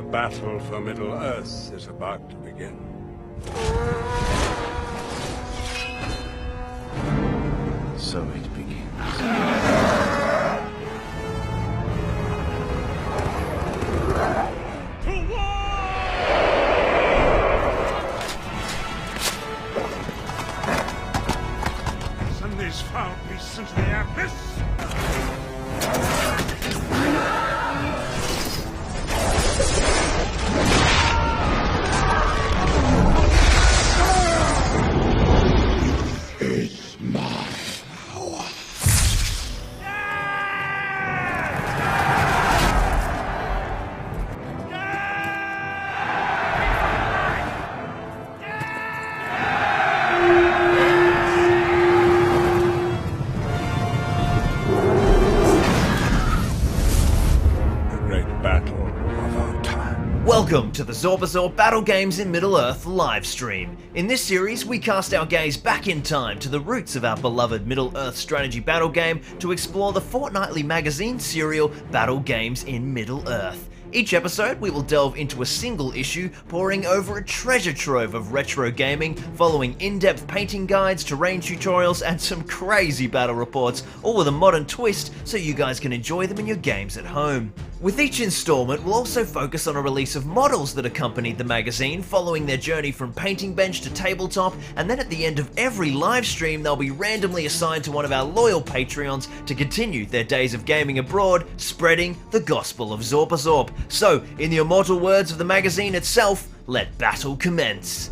The battle for Middle-earth is about to begin. So it begins. Sunday's foul beasts into the abyss! Welcome to the Zorpazorp Battle Games in Middle-earth livestream. In this series, we cast our gaze back in time to the roots of our beloved Middle-earth strategy battle game to explore the fortnightly magazine serial Battle Games in Middle-earth. Each episode, we will delve into a single issue, poring over a treasure trove of retro gaming, following in-depth painting guides, terrain tutorials, and some crazy battle reports, all with a modern twist so you guys can enjoy them in your games at home. With each installment, we'll also focus on a release of models that accompanied the magazine, following their journey from painting bench to tabletop, and then at the end of every live stream, they'll be randomly assigned to one of our loyal Patreons to continue their days of gaming abroad, spreading the gospel of Zorpazorp. So, in the immortal words of the magazine itself, let battle commence.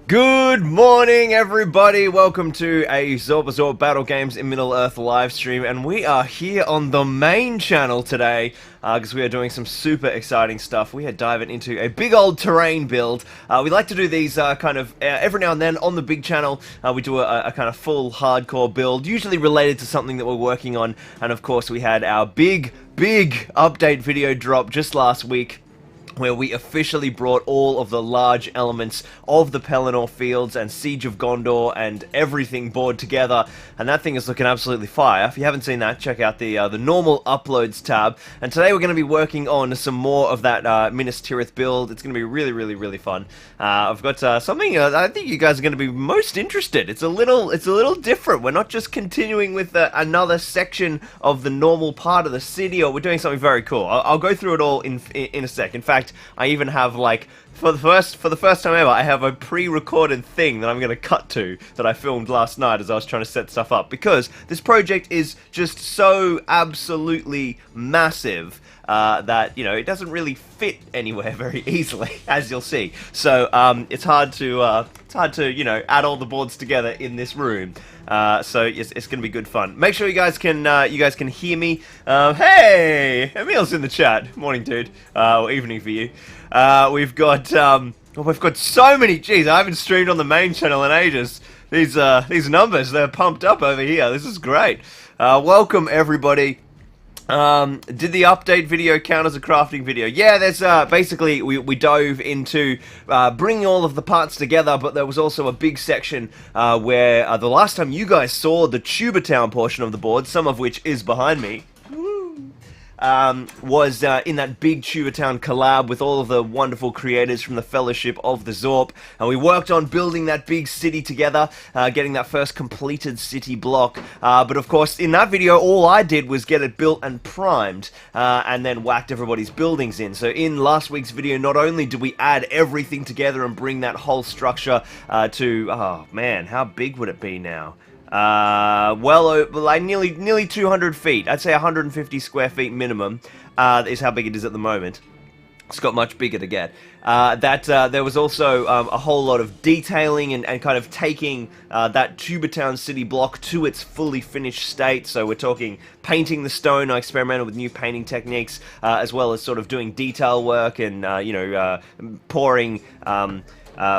Good morning, everybody. Welcome to a Zorpazorp Battle Games in Middle-earth live stream, and we are here on the main channel today because we are doing some super exciting stuff. We are diving into a big old terrain build. We like to do these every now and then on the big channel. We do a kind of full hardcore build, usually related to something that we're working on, and of course we had our big update video drop just last week, where we officially brought all of the large elements of the Pelennor Fields and Siege of Gondor and everything board together, and that thing is looking absolutely fire. If you haven't seen that, check out the normal uploads tab. And today we're going to be working on some more of that Minas Tirith build. It's going to be really fun. I've got something I think you guys are going to be most interested. It's a little different. We're not just continuing with another section of the normal part of the city, or we're doing something very cool. I'll go through it all in a sec. In fact, I even have, like, for the first time ever, I have a pre-recorded thing that I'm going to cut to that I filmed last night as I was trying to set stuff up, because this project is just so absolutely massive that, you know, it doesn't really fit anywhere very easily, as you'll see. So it's hard to you know, add all the boards together in this room. So it's going to be good fun. Make sure you guys can hear me. Hey, Emil's in the chat. Morning, dude. Or evening for you. We've got so many. Jeez, I haven't streamed on the main channel in ages. These numbers, they're pumped up over here. This is great. Welcome everybody. Did the update video count as a crafting video? Yeah, there's basically we dove into bringing all of the parts together, but there was also a big section where the last time you guys saw the Tuba Town portion of the board, some of which is behind me, was in that big Tuba Town collab with all of the wonderful creators from the Fellowship of the Zorp, and we worked on building that big city together, getting that first completed city block, but of course in that video all I did was get it built and primed, and then whacked everybody's buildings in. So in last week's video, not only did we add everything together and bring that whole structure to, oh man, how big would it be now? Like nearly 200 feet. I'd say 150 square feet minimum is how big it is at the moment. It's got much bigger to get. There was also a whole lot of detailing and kind of taking that Tuba Town city block to its fully finished state. So we're talking painting the stone. I experimented with new painting techniques, as well as sort of doing detail work and pouring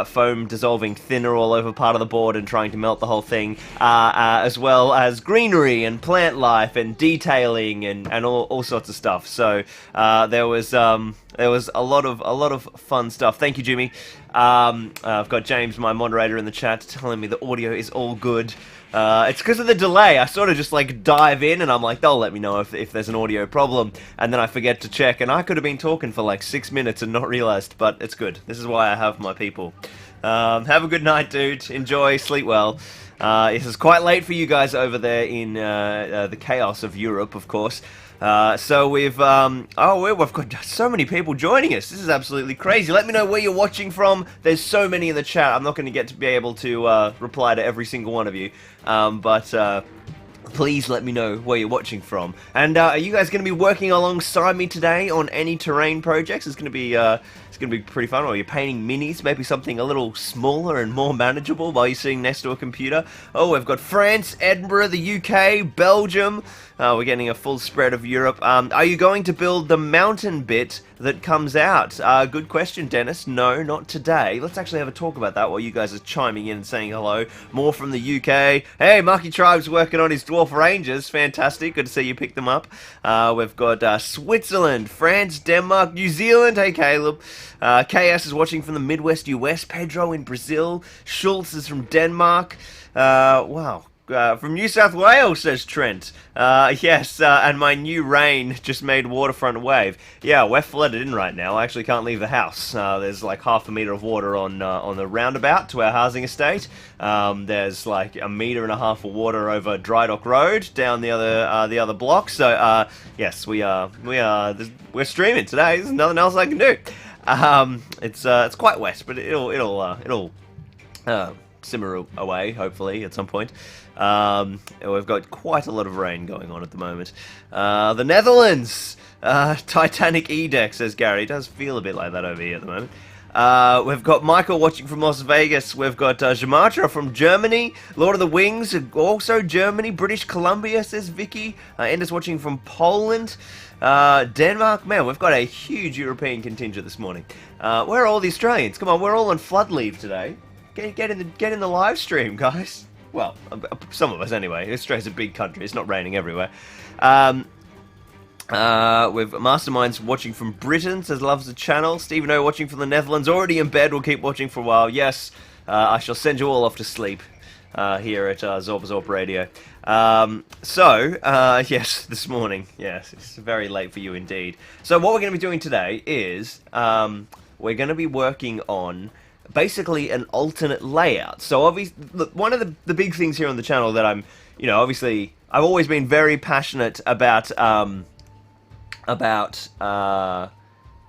foam dissolving thinner all over part of the board and trying to melt the whole thing, as well as greenery and plant life and detailing and all sorts of stuff. So there was a lot of fun stuff. Thank you, Jimmy. I've got James, my moderator, in the chat telling me the audio is all good. It's because of the delay. I sort of just like dive in and I'm like, they'll let me know if there's an audio problem, and then I forget to check, and I could have been talking for like 6 minutes and not realized, but it's good. This is why I have my people. Have a good night, dude. Enjoy, sleep well. This is quite late for you guys over there in the chaos of Europe, of course. So we've got so many people joining us. This is absolutely crazy. Let me know where you're watching from. There's so many in the chat. I'm not going to get to be able to reply to every single one of you, but please let me know where you're watching from. And are you guys going to be working alongside me today on any terrain projects? It's going to be pretty fun. Or you're painting minis, maybe something a little smaller and more manageable while you're sitting next to a computer. Oh, we've got France, Edinburgh, the UK, Belgium. We're getting a full spread of Europe. Are you going to build the mountain bit that comes out? Good question, Dennis. No, not today. Let's actually have a talk about that while you guys are chiming in and saying hello. More from the UK. Hey, Marky Tribe's working on his Dwarf Rangers. Fantastic. Good to see you pick them up. We've got Switzerland, France, Denmark, New Zealand. Hey, Caleb. KS is watching from the Midwest US. Pedro in Brazil. Schultz is from Denmark. Wow. From New South Wales, says Trent. Yes, and my new rain just made waterfront wave. Yeah, we're flooded in right now. I actually can't leave the house. There's like half a meter of water on the roundabout to our housing estate. There's like 1.5 meters of water over Dry Dock Road down the other block. So yes, we're streaming today. There's nothing else I can do. It's quite wet, but it'll simmer away, hopefully, at some point. We've got quite a lot of rain going on at the moment. The Netherlands! Titanic E-Deck, says Gary. It does feel a bit like that over here at the moment. We've got Michael watching from Las Vegas. We've got Jamatra from Germany. Lord of the Wings, also Germany. British Columbia, says Vicky. Ender's watching from Poland. Denmark. Man, we've got a huge European contingent this morning. Where are all the Australians? Come on, we're all on flood leave today. Get in the live stream, guys. Well, some of us anyway. Australia's a big country. It's not raining everywhere. With Masterminds watching from Britain, says loves the channel. Stephen O watching from the Netherlands. Already in bed. We'll keep watching for a while. Yes, I shall send you all off to sleep here at Zorpazorp Radio. Yes, this morning. Yes, it's very late for you indeed. So what we're going to be doing today is we're going to be working on basically an alternate layout. So obviously, look, one of the big things here on the channel that I'm, obviously, I've always been very passionate about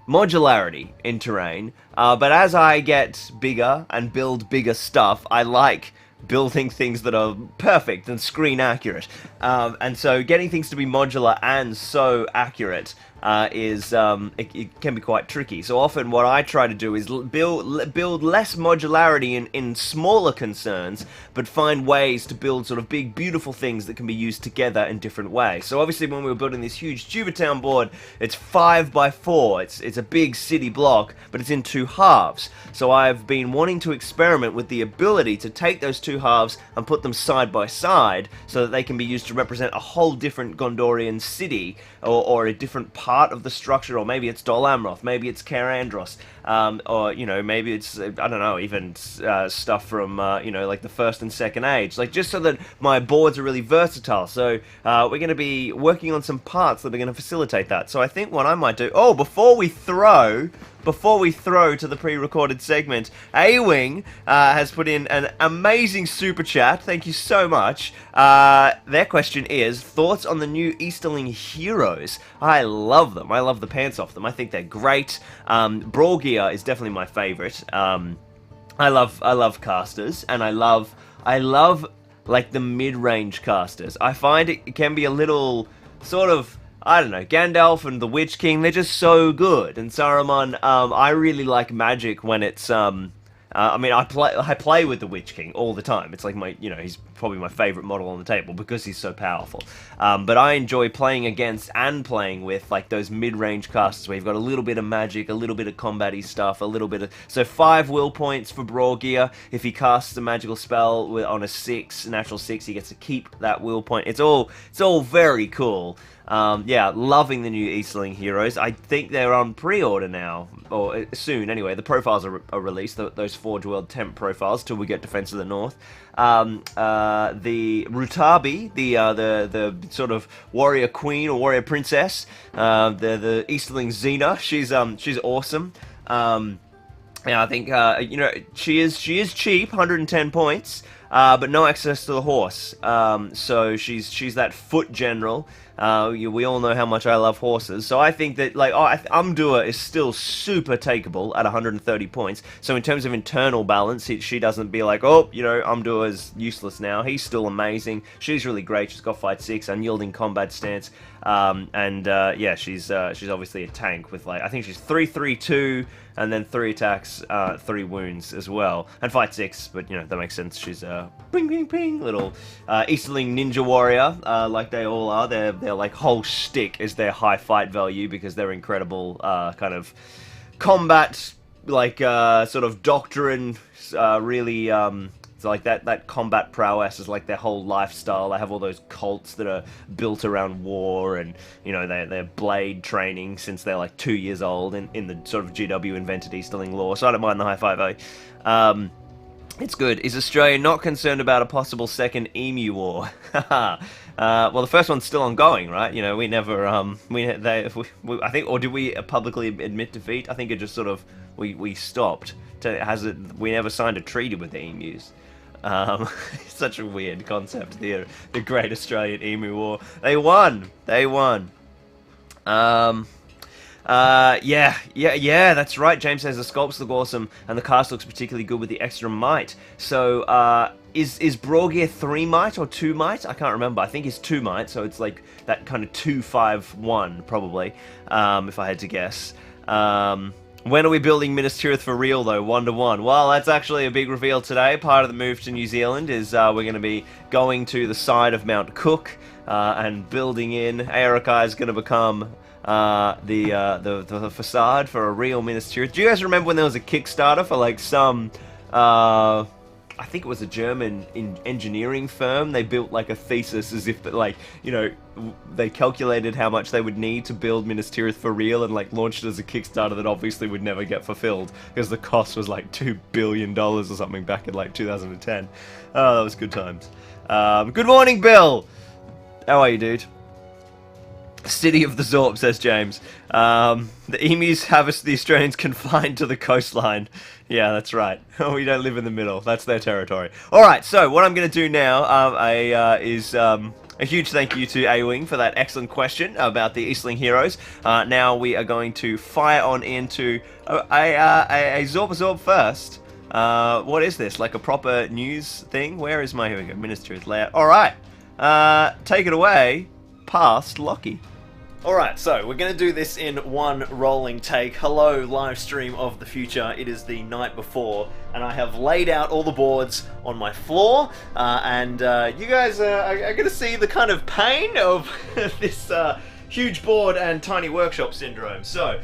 modularity in terrain. But as I get bigger and build bigger stuff, I like building things that are perfect and screen accurate. And so getting things to be modular and so accurate it can be quite tricky. So often what I try to do is build less modularity in smaller concerns, but find ways to build sort of big, beautiful things that can be used together in different ways. So obviously when we were building this huge Juvatown board, it's 5x4. It's a big city block, but it's in 2 halves. So I've been wanting to experiment with the ability to take those 2 halves and put them side by side so that they can be used to represent a whole different Gondorian city, or a different part of the structure, or maybe it's Dol Amroth, maybe it's Caer Andros, or maybe it's I don't know, even stuff from like the First and Second Age, like just so that my boards are really versatile. So we're going to be working on some parts that are going to facilitate that. So I think what I might do, before we throw to the pre-recorded segment, A-Wing has put in an amazing super chat. Thank you so much. Their question is, thoughts on the new Easterling heroes? I love them. I love the pants off them. I think they're great. Brawl gear is definitely my favorite. I love casters, and I love like the mid-range casters. I find it can be a little sort of, I don't know, Gandalf and the Witch King, they're just so good. And Saruman, I really like magic when it's, I play with the Witch King all the time. It's like my, he's probably my favorite model on the table because he's so powerful. But I enjoy playing against and playing with like those mid-range casters where you've got a little bit of magic, a little bit of combat-y stuff, a little bit of... So 5 will points for Brawl gear. If he casts a magical spell on a 6, natural 6, he gets to keep that will point. It's all very cool. Yeah, loving the new Easterling heroes. I think they're on pre-order now, or soon anyway. The profiles are released, those Forge World temp profiles, till we get Defense of the North. The Rutabi, the sort of warrior queen or warrior princess, the Easterling Xena, she's awesome. Yeah, I think you know, she is cheap, 110 points, but no access to the horse. So she's that foot general. We all know how much I love horses, so I think that, like, Umdua is still super takeable at 130 points. So in terms of internal balance, she doesn't be like, oh, you know, Umdua is useless now. He's still amazing. She's really great. She's got fight 6, unyielding combat stance, yeah, she's obviously a tank with, like, I think she's 332 and then 3 attacks, 3 wounds as well, and fight 6. But you know, that makes sense. She's a ping ping ping little Easterling ninja warrior, like they all are. Their like whole shtick is their high fight value, because they're incredible kind of combat, like sort of doctrine, really it's like that combat prowess is like their whole lifestyle. They have all those cults that are built around war, and you know, they're blade training since they're like 2 years old in the sort of GW invented Easterling lore. So I don't mind the high five. It's good. Is Australia not concerned about a possible second Emu War? Well, the first one's still ongoing, right? You know, we never, I think, or did we publicly admit defeat? I think it just sort of, we stopped. We never signed a treaty with the emus. It's such a weird concept, the Great Australian Emu War. They won! Yeah, that's right. James says the sculpts look awesome, and the cast looks particularly good with the extra might. So, is Brogear 3 might or 2 might? I can't remember. I think it's 2 might, so it's like that kind of 2-5-1, probably, if I had to guess. When are we building Minas Tirith for real, though? 1-to-1. Well, that's actually a big reveal today. Part of the move to New Zealand is we're going to be going to the side of Mount Cook and building in. Aerokai is going to become the facade for a real Minas Tirith. Do you guys remember when there was a Kickstarter for like some I think it was a German engineering firm? They built like a thesis as if, like, you know, they calculated how much they would need to build Minas Tirith for real, and like launched it as a Kickstarter that obviously would never get fulfilled because the cost was like $2 billion or something back in like 2010. Oh, that was good times. Good morning, Bill. How are you, dude? City of the Zorp, says James. The emus have us, the Australians, confined to the coastline. Yeah, that's right. We don't live in the middle. That's their territory. Alright, so what I'm going to do now is a huge thank you to A-Wing for that excellent question about the Easterling heroes. Now we are going to fire on into a Zorpazorp first. What is this? Like a proper news thing? Where is my... Here we go. Minas Tirith layout. Alright. Take it away, past Lockie. Alright, so we're going to do this in one rolling take. Hello, live stream of the future. It is the night before, and I have laid out all the boards on my floor, and you guys are going to see the kind of pain of this huge board and tiny workshop syndrome. So,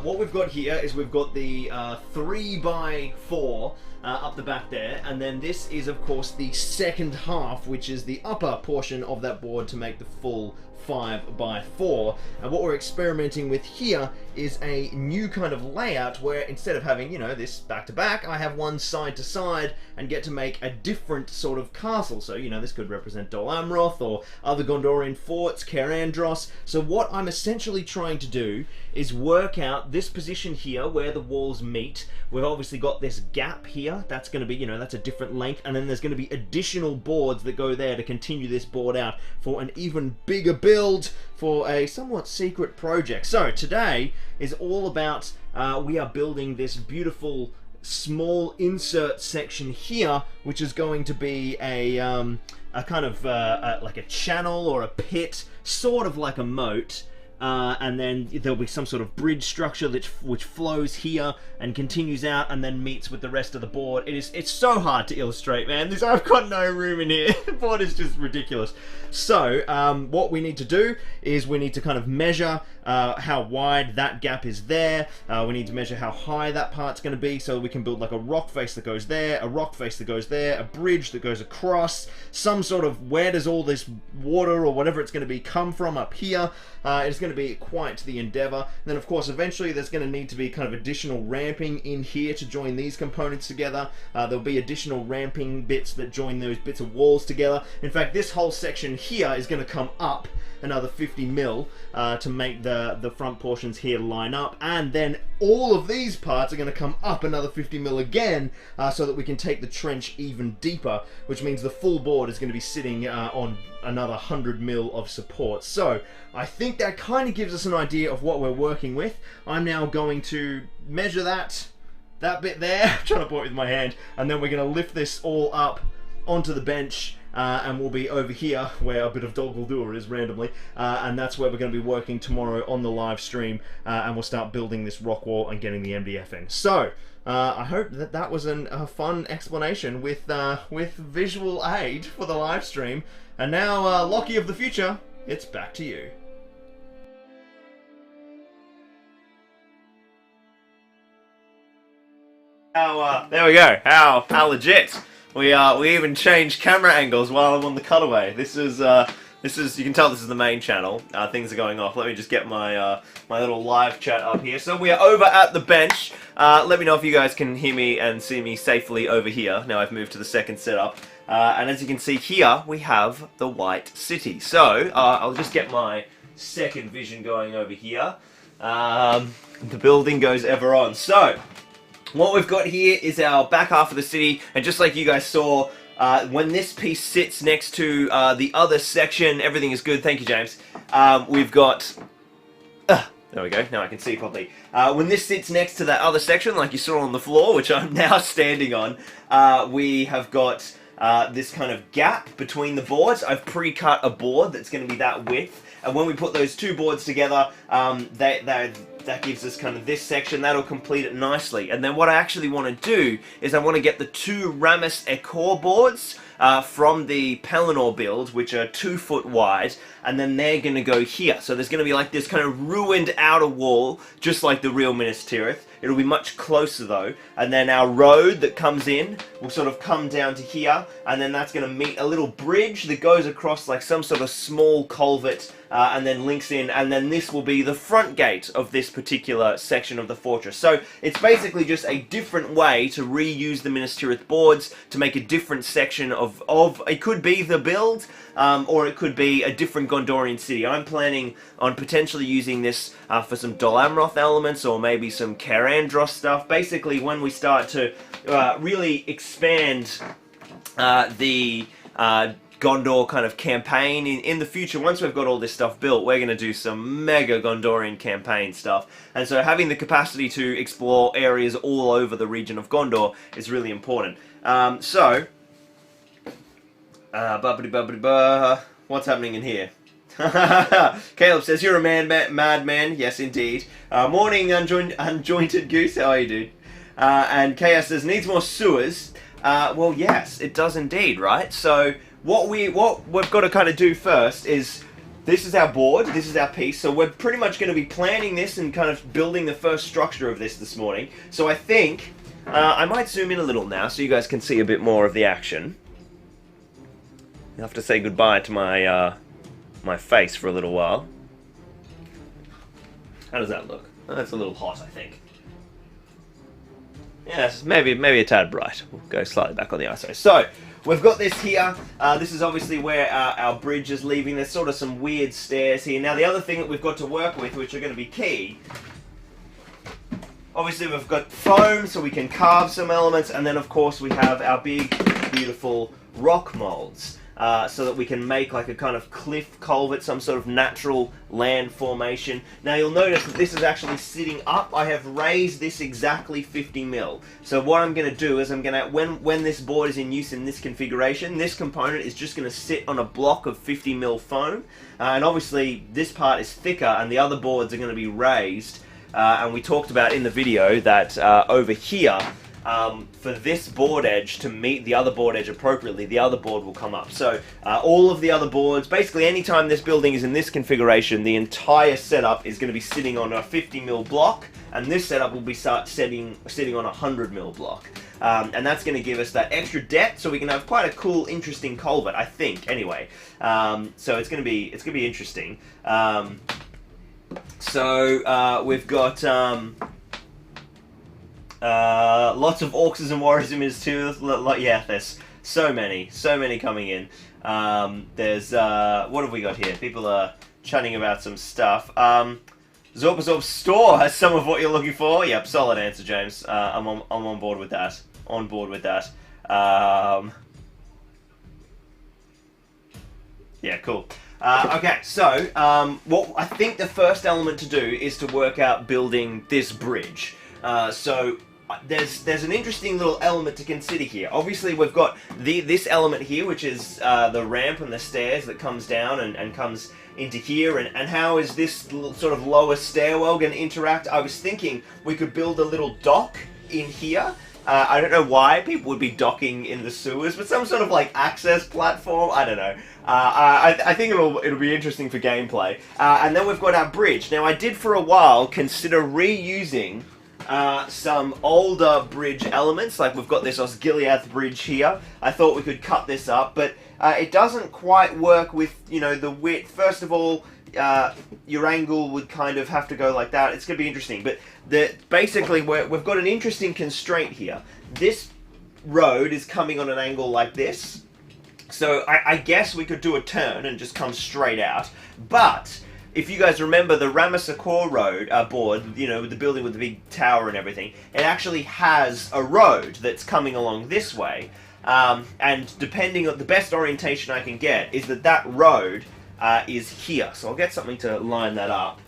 what we've got here is we've got the 3x4 up the back there, and then this is, of course, the second half, which is the upper portion of that board to make the full 5x4. And what we're experimenting with here is a new kind of layout where instead of having, you know, this back to back, I have one side to side and get to make a different sort of castle. So, you know, this could represent Dol Amroth or other Gondorian forts, Caer Andros. So what I'm essentially trying to do is work out this position here where the walls meet. We've obviously got this gap here. That's going to be, you know, that's a different length. And then there's going to be additional boards that go there to continue this board out for an even bigger build for a somewhat secret project. So today is all about, we are building this beautiful small insert section here, which is going to be a kind of like a channel or a pit, sort of like a moat. And then there'll be some sort of bridge structure which flows here and continues out and then meets with the rest of the board. It's so hard to illustrate, man. I've got no room in here. The board is just ridiculous. So what we need to do is we need to kind of measure how wide that gap is there. We need to measure how high that part's going to be so we can build like a rock face that goes there, a rock face that goes there, a bridge that goes across, some sort of where does all this water or whatever it's going to be come from up here. It's going to be quite the endeavor. And then of course eventually there's going to need to be kind of additional ramping in here to join these components together. There'll be additional ramping bits that join those bits of walls together. In fact, this whole section here is going to come up another 50 mil to make the front portions here line up, and then all of these parts are going to come up another 50 mil again, so that we can take the trench even deeper, which means the full board is going to be sitting on another 100 mil of support. So I think that kind of gives us an idea of what we're working with. I'm now going to measure that bit there, I'm trying to point with my hand, and then we're going to lift this all up onto the bench. And we'll be over here where a bit of Doggldur is randomly, and that's where we're going to be working tomorrow on the live stream, and we'll start building this rock wall and getting the MDF in. So I hope that that was a fun explanation with visual aid for the live stream. And now, Lockie of the future, it's back to you. There we go. How legit. We even changed camera angles while I'm on the cutaway. This is you can tell this is the main channel. Things are going off. Let me just get my my little live chat up here. So we are over at the bench. Let me know if you guys can hear me and see me safely over here. Now I've moved to the second setup. And as you can see here, we have the White City. So I'll just get my second vision going over here. The building goes ever on. So what we've got here is our back half of the city, and just like you guys saw, when this piece sits next to the other section, everything is good. Thank you, James. We've got... there we go, now I can see properly. When this sits next to that other section, like you saw on the floor, which I'm now standing on, we have got this kind of gap between the boards. I've pre-cut a board that's going to be that width, and when we put those two boards together, that gives us kind of this section. That'll complete it nicely. And then what I actually want to do is I want to get the two Ramus Ecor boards from the Pelennor build, which are 2 foot wide, and then they're going to go here. So there's going to be like this kind of ruined outer wall, just like the real Minas Tirith. It'll be much closer though, and then our road that comes in will sort of come down to here, and then that's going to meet a little bridge that goes across like some sort of small culvert, and then links in, and then this will be the front gate of this particular section of the fortress. So it's basically just a different way to reuse the Minas Tirith boards to make a different section of it could be the build, or it could be a different Gondorian city. I'm planning on potentially using this for some Dol Amroth elements, or maybe some Karandros stuff. Basically, when we start to really expand the Gondor kind of campaign in the future, once we've got all this stuff built, we're going to do some mega Gondorian campaign stuff. And so having the capacity to explore areas all over the region of Gondor is really important. What's happening in here? Caleb says, you're a madman. Yes, indeed. Morning, unjointed goose. How are you, dude? And Chaos says, needs more sewers. Well, yes, it does indeed, right? So what we've got to kind of do first is, this is our board, this is our piece, so we're pretty much going to be planning this and kind of building the first structure of this morning. So I think I might zoom in a little now so you guys can see a bit more of the action. You'll have to say goodbye to my my face for a little while. How does that look? Oh, that's a little hot, I think. Yes, maybe a tad bright. We'll go slightly back on the ISO. So we've got this here. This is obviously where our bridge is leaving. There's sort of some weird stairs here. Now the other thing that we've got to work with, which are going to be key, obviously we've got foam so we can carve some elements, and then of course we have our big, beautiful rock molds. So that we can make like a kind of cliff culvert, some sort of natural land formation. Now you'll notice that this is actually sitting up. I have raised this exactly 50 mil. So what I'm going to do is I'm going to, when this board is in use in this configuration, this component is just going to sit on a block of 50 mil foam. And obviously this part is thicker and the other boards are going to be raised. And we talked about in the video that over here, for this board edge to meet the other board edge appropriately, the other board will come up. So all of the other boards, basically anytime this building is in this configuration, the entire setup is going to be sitting on a 50mm block, and this setup will be sitting on a 100mm block. And that's going to give us that extra depth, so we can have quite a cool, interesting culvert, I think. Anyway, so it's going to be interesting. So we've got lots of orcs and warriors in Minas Tirith. Yeah, there's so many coming in. There's what have we got here? People are chatting about some stuff. Zorpazorp store has some of what you're looking for. Yep, solid answer, James. I'm on board with that. On board with that. Yeah, cool. Okay, so what I think the first element to do is to work out building this bridge. So there's an interesting little element to consider here. Obviously, we've got this element here, which is the ramp and the stairs that comes down and comes into here, and how is this sort of lower stairwell going to interact? I was thinking we could build a little dock in here. I don't know why people would be docking in the sewers, but some sort of like access platform. I don't know. I think it'll be interesting for gameplay. And then we've got our bridge. Now, I did for a while consider reusing some older bridge elements. Like we've got this Osgiliath bridge here. I thought we could cut this up, but it doesn't quite work with, you know, the width. First of all, your angle would kind of have to go like that. It's going to be interesting, but basically we've got an interesting constraint here. This road is coming on an angle like this, so I guess we could do a turn and just come straight out. But if you guys remember the Ramasakor road board, you know, the building with the big tower and everything, it actually has a road that's coming along this way, and depending on the best orientation I can get is that road is here. So I'll get something to line that up.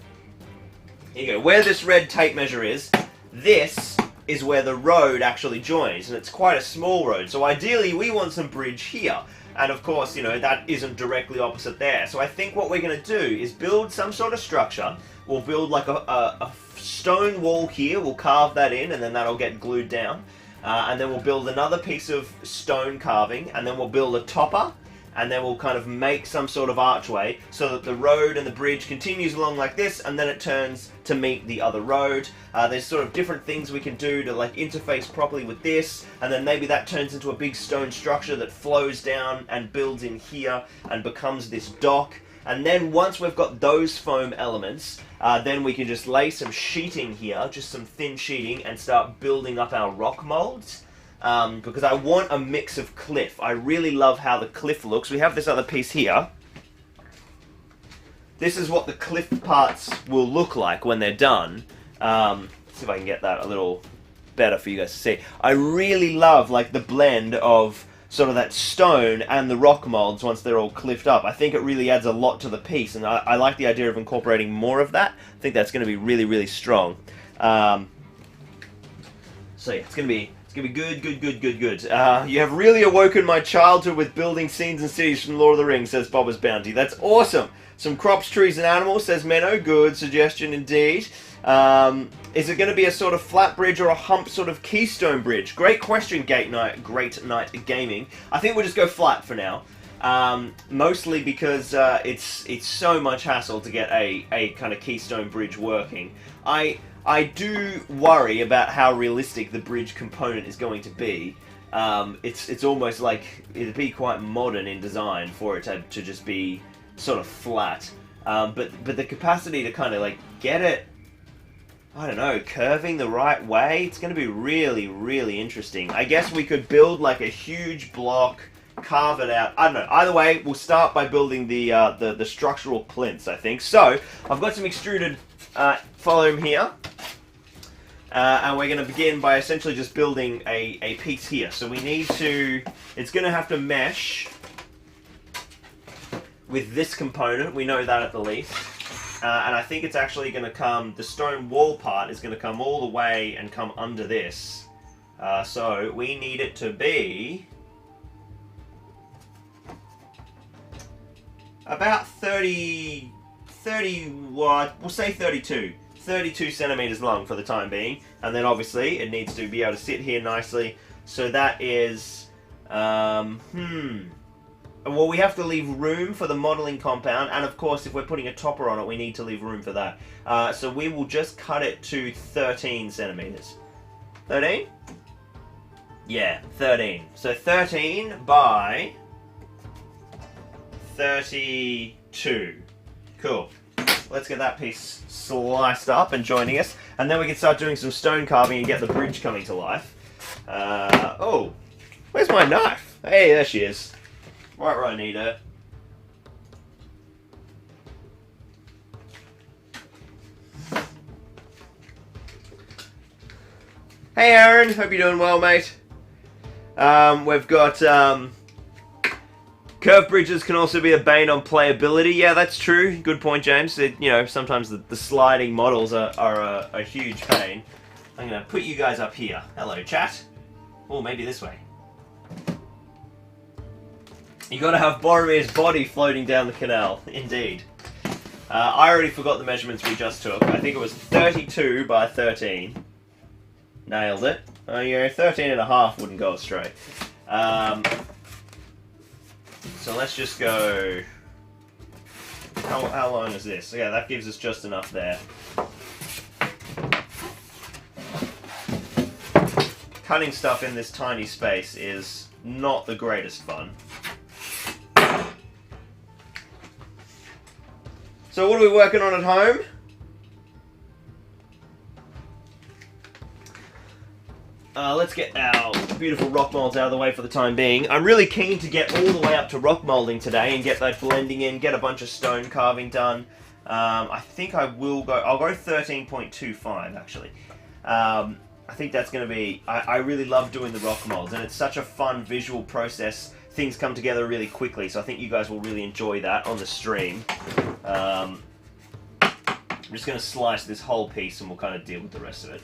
Here you go. Where this red tape measure is, this is where the road actually joins, and it's quite a small road. So ideally we want some bridge here. And of course, you know, that isn't directly opposite there. So I think what we're going to do is build some sort of structure. We'll build like a stone wall here. We'll carve that in, and then that'll get glued down. And then we'll build another piece of stone carving, and then we'll build a topper. And then we'll kind of make some sort of archway so that the road and the bridge continues along like this, and then it turns to meet the other road. There's sort of different things we can do to like interface properly with this, and then maybe that turns into a big stone structure that flows down and builds in here and becomes this dock. And then once we've got those foam elements, then we can just lay some sheeting here, just some thin sheeting, and start building up our rock molds. Because I want a mix of cliff. I really love how the cliff looks. We have this other piece here. This is what the cliff parts will look like when they're done. Let's see if I can get that a little better for you guys to see. I really love like the blend of sort of that stone and the rock molds once they're all cliffed up. I think it really adds a lot to the piece, and I like the idea of incorporating more of that. I think that's going to be really, really strong. So yeah, it's going to be good. You have really awoken my childhood with building scenes and cities from Lord of the Rings, says Bobber's Bounty. That's awesome. Some crops, trees, and animals, says Menno. Good suggestion indeed. Is it going to be a sort of flat bridge or a hump sort of keystone bridge? Great question, Great Night Gaming. I think we'll just go flat for now. Mostly because it's so much hassle to get a kind of keystone bridge working. I do worry about how realistic the bridge component is going to be. It's almost like it'd be quite modern in design for it to just be sort of flat. But the capacity to kind of like get it, I don't know, curving the right way, it's going to be really, really interesting. I guess we could build like a huge block, carve it out. I don't know. Either way, we'll start by building the structural plinths, I think. So I've got some extruded foam here. And we're going to begin by essentially just building a piece here. So we need to, it's going to have to mesh with this component. We know that at the least. And I think it's actually going to come, the stone wall part is going to come all the way and come under this. So we need it to be about 30 what? We'll say 32. 32 centimeters long for the time being, and then obviously it needs to be able to sit here nicely. So that is, well, we have to leave room for the modeling compound, and of course if we're putting a topper on it, we need to leave room for that. So we will just cut it to 13 centimeters. 13? Yeah, 13. So 13 by 32. Cool. Let's get that piece sliced up and joining us, and then we can start doing some stone carving and get the bridge coming to life. Oh, where's my knife? Hey, there she is. Right where I need her. Hey Aaron, hope you're doing well, mate. We've got curved bridges can also be a bane on playability. Yeah, that's true. Good point, James. Sometimes the sliding models are a huge pain. I'm going to put you guys up here. Hello, chat. Oh, maybe this way. You got to have Boromir's body floating down the canal. Indeed. I already forgot the measurements we just took. I think it was 32 by 13. Nailed it. 13 and a half wouldn't go astray. So let's just go... How long is this? Yeah, that gives us just enough there. Cutting stuff in this tiny space is not the greatest fun. So what are we working on at home? Let's get our beautiful rock molds out of the way for the time being. I'm really keen to get all the way up to rock molding today and get that blending in, get a bunch of stone carving done. I think I'll go 13.25 actually. I think that's going to be, I really love doing the rock molds, and it's such a fun visual process. Things come together really quickly, so I think you guys will really enjoy that on the stream. I'm just going to slice this whole piece and we'll kind of deal with the rest of it.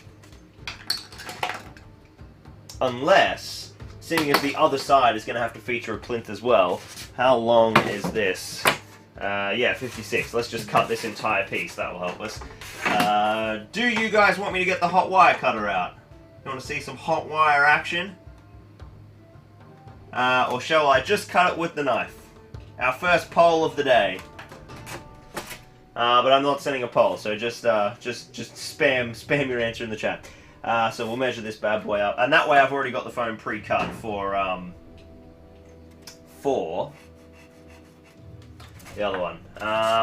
Unless, seeing as the other side is going to have to feature a plinth as well, how long is this? Yeah, 56. Let's just cut this entire piece. That will help us. Do you guys want me to get the hot wire cutter out? You want to see some hot wire action? Or shall I just cut it with the knife? Our first poll of the day. But I'm not sending a poll, so just spam your answer in the chat. So we'll measure this bad boy up, and that way I've already got the foam pre-cut for the other one.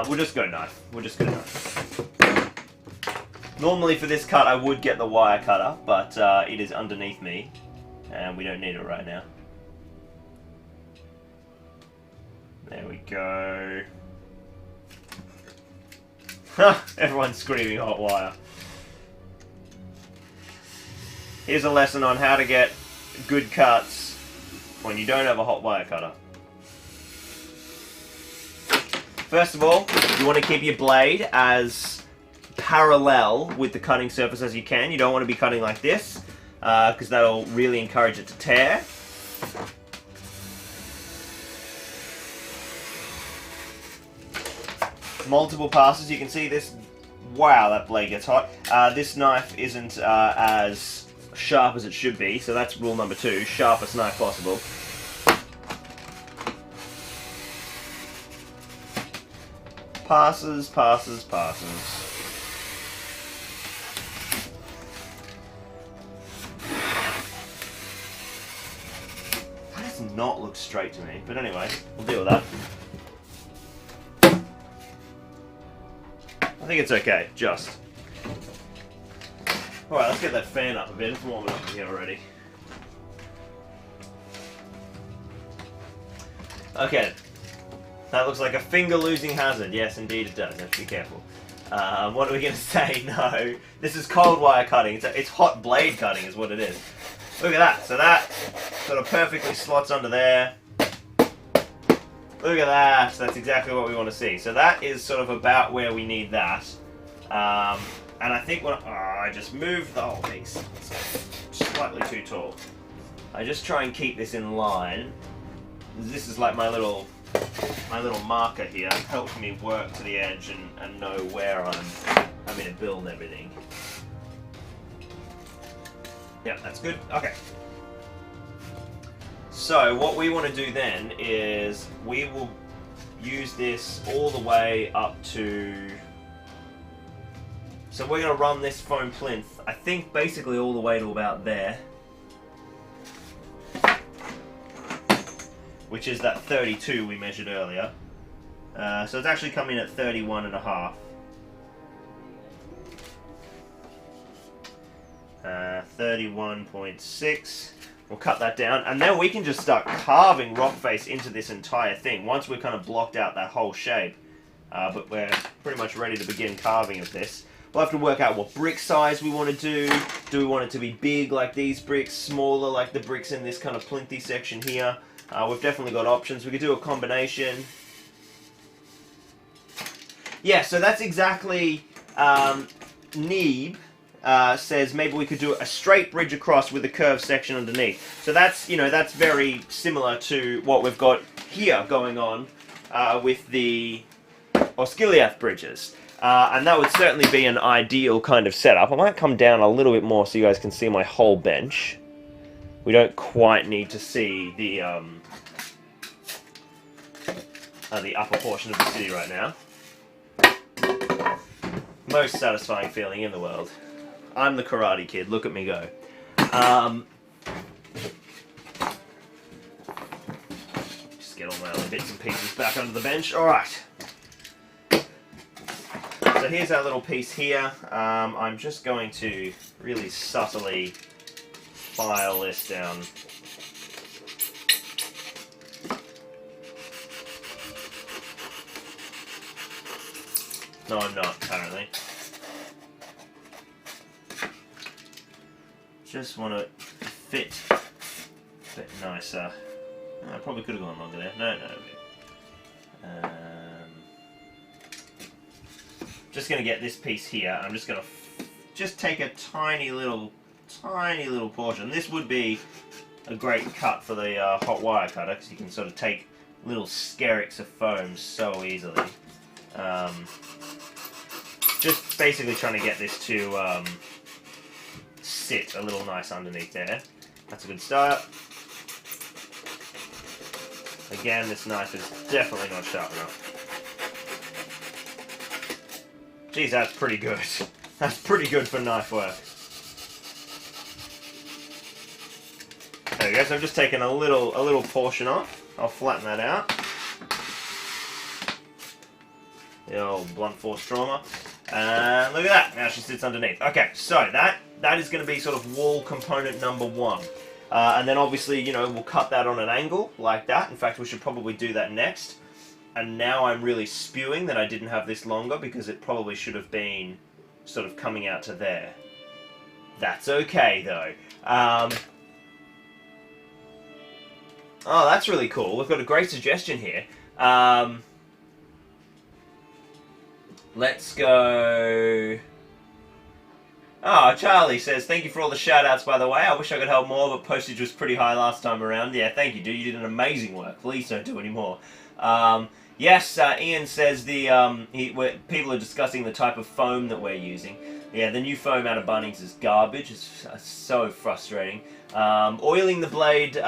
We'll just go knife. We'll just go knife. Normally for this cut I would get the wire cutter, but it is underneath me, and we don't need it right now. There we go. Everyone's screaming hot wire. Here's a lesson on how to get good cuts when you don't have a hot wire cutter. First of all, you want to keep your blade as parallel with the cutting surface as you can. You don't want to be cutting like this, because that'll really encourage it to tear. Multiple passes, you can see this. Wow, that blade gets hot. This knife isn't as sharp as it should be, so that's rule number 2, sharpest knife possible. Passes, passes, passes. That does not look straight to me, but anyway, we'll deal with that. I think it's okay, just. Alright, let's get that fan up a bit. It's warming up in here already. Okay. That looks like a finger-losing hazard. Yes, indeed it does. Have to be careful. What are we going to say? No. This is cold wire cutting. It's hot blade cutting is what it is. Look at that. So that sort of perfectly slots under there. Look at that. That's exactly what we want to see. So that is sort of about where we need that. And I think when I just moved the whole piece. It's slightly too tall. I just try and keep this in line. This is like my little marker here, helping me work to the edge and know where I'm having to build everything. Yeah, that's good. Okay. So what we want to do then is we will use this all the way up to... So we're going to run this foam plinth, I think basically all the way to about there. Which is that 32 we measured earlier. So it's actually coming at 31.5. 31.6. We'll cut that down, and then we can just start carving rock face into this entire thing once we've kind of blocked out that whole shape. But we're pretty much ready to begin carving of this. We'll have to work out what brick size we want to do. Do we want it to be big like these bricks, smaller like the bricks in this kind of plinthy section here? We've definitely got options. We could do a combination. Yeah, so that's exactly Neeb. Says maybe we could do a straight bridge across with a curved section underneath. So that's, you know, that's very similar to what we've got here going on with the Osgiliath bridges. And that would certainly be an ideal kind of setup. I might come down a little bit more so you guys can see my whole bench. We don't quite need to see the upper portion of the city right now. Most satisfying feeling in the world. I'm the Karate Kid, look at me go. Just get all my other bits and pieces back under the bench. Alright. So here's our little piece here. I'm just going to really subtly file this down. No, I'm not, apparently. Just want to fit a bit nicer. I probably could have gone longer there. No. Just going to get this piece here. I'm just going to just take a tiny little portion. This would be a great cut for the hot wire cutter because you can sort of take little skerricks of foam so easily. Just basically trying to get this to sit a little nice underneath there. That's a good start. Again, this knife is definitely not sharp enough. Geez, that's pretty good. That's pretty good for knife work. There we go, so I've just taken a little portion off. I'll flatten that out. The old blunt force trauma. And look at that, now she sits underneath. Okay, so that is going to be sort of wall component number 1. And then obviously, you know, we'll cut that on an angle like that. In fact, we should probably do that next. And now I'm really spewing that I didn't have this longer because it probably should have been sort of coming out to there. That's okay, though. Oh, that's really cool. We've got a great suggestion here. Let's go... Oh, Charlie says, thank you for all the shout-outs, by the way. I wish I could help more, but postage was pretty high last time around. Yeah, thank you, dude. You did an amazing work. Please don't do any more. Yes, Ian says people are discussing the type of foam that we're using. Yeah, the new foam out of Bunnings is garbage. It's so frustrating. Oiling the blade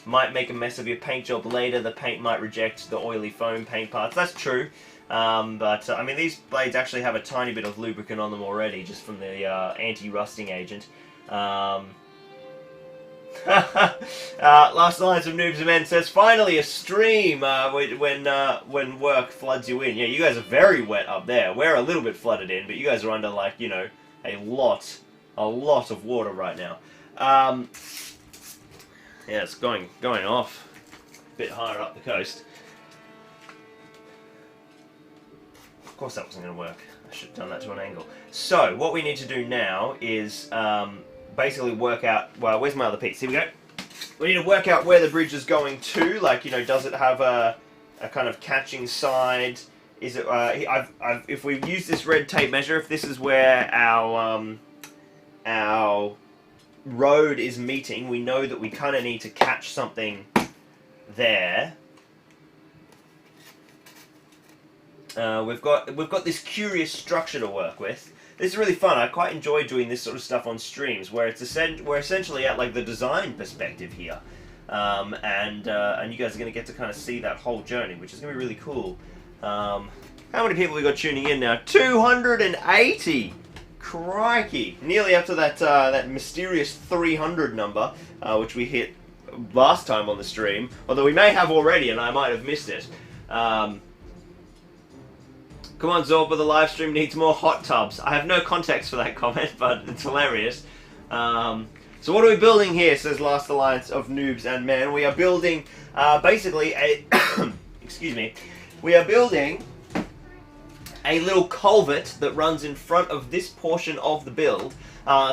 might make a mess of your paint job later. The paint might reject the oily foam paint parts. That's true. But I mean, these blades actually have a tiny bit of lubricant on them already, just from the anti-rusting agent. Last Lines of Noobs and Men says, finally a stream when work floods you in. Yeah, you guys are very wet up there. We're a little bit flooded in, but you guys are under, like, you know, a lot of water right now. Yeah, it's going off a bit higher up the coast. Of course that wasn't going to work. I should have done that to an angle. So, what we need to do now is basically work out... Well, where's my other piece? Here we go. We need to work out where the bridge is going to. Like, you know, does it have a kind of catching side? Is it... if we use this red tape measure, if this is where our road is meeting, we know that we kind of need to catch something there. we've got this curious structure to work with. This is really fun. I quite enjoy doing this sort of stuff on streams, where we're essentially at like the design perspective here, and you guys are going to get to kind of see that whole journey, which is going to be really cool. How many people we got tuning in now? 280. Crikey! Nearly up to that mysterious 300 number, which we hit last time on the stream. Although we may have already, and I might have missed it. Come on, Zorba, the live stream needs more hot tubs. I have no context for that comment, but it's hilarious. So what are we building here, says Last Alliance of Noobs and Men. We are building, basically, a... excuse me. We are building a little culvert that runs in front of this portion of the build,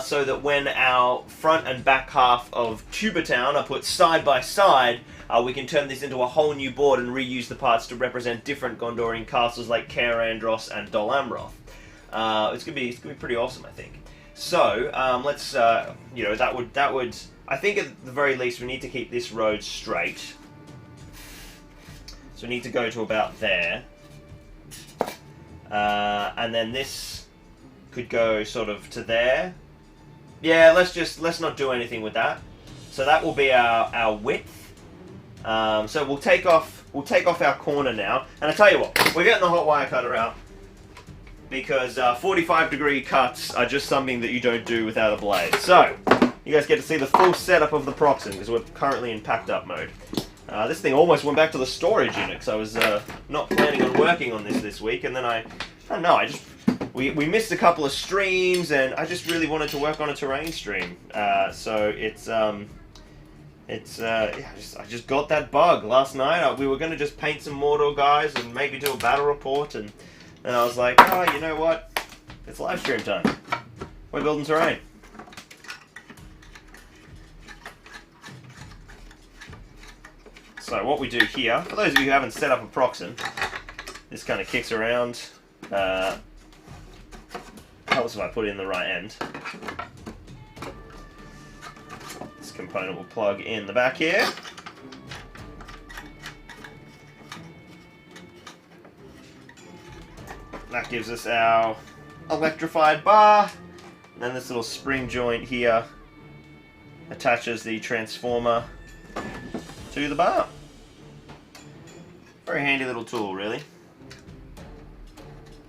so that when our front and back half of Tubatown are put side by side, we can turn this into a whole new board and reuse the parts to represent different Gondorian castles like Caer Andros and Dol Amroth. It's gonna be pretty awesome, I think. So let's you know, that would I think at the very least we need to keep this road straight. So we need to go to about there, and then this could go sort of to there. Yeah, let's not do anything with that. So that will be our width. So we'll take off our corner now, and I tell you what, we're getting the hot wire cutter out because 45-degree cuts are just something that you don't do without a blade. So you guys get to see the full setup of the Proxen because we're currently in packed up mode. This thing almost went back to the storage unit because I was not planning on working on this week, and then I don't know, we missed a couple of streams, and I just really wanted to work on a terrain stream. So I just got that bug last night. We were going to just paint some Mordor guys and maybe do a battle report, and I was like, oh, you know what? It's live stream time. We're building terrain. So what we do here, for those of you who haven't set up a Proxen, this kind of kicks around. Helps if I put it in the right end. This component will plug in the back here. That gives us our electrified bar. And then this little spring joint here attaches the transformer to the bar. Very handy little tool, really.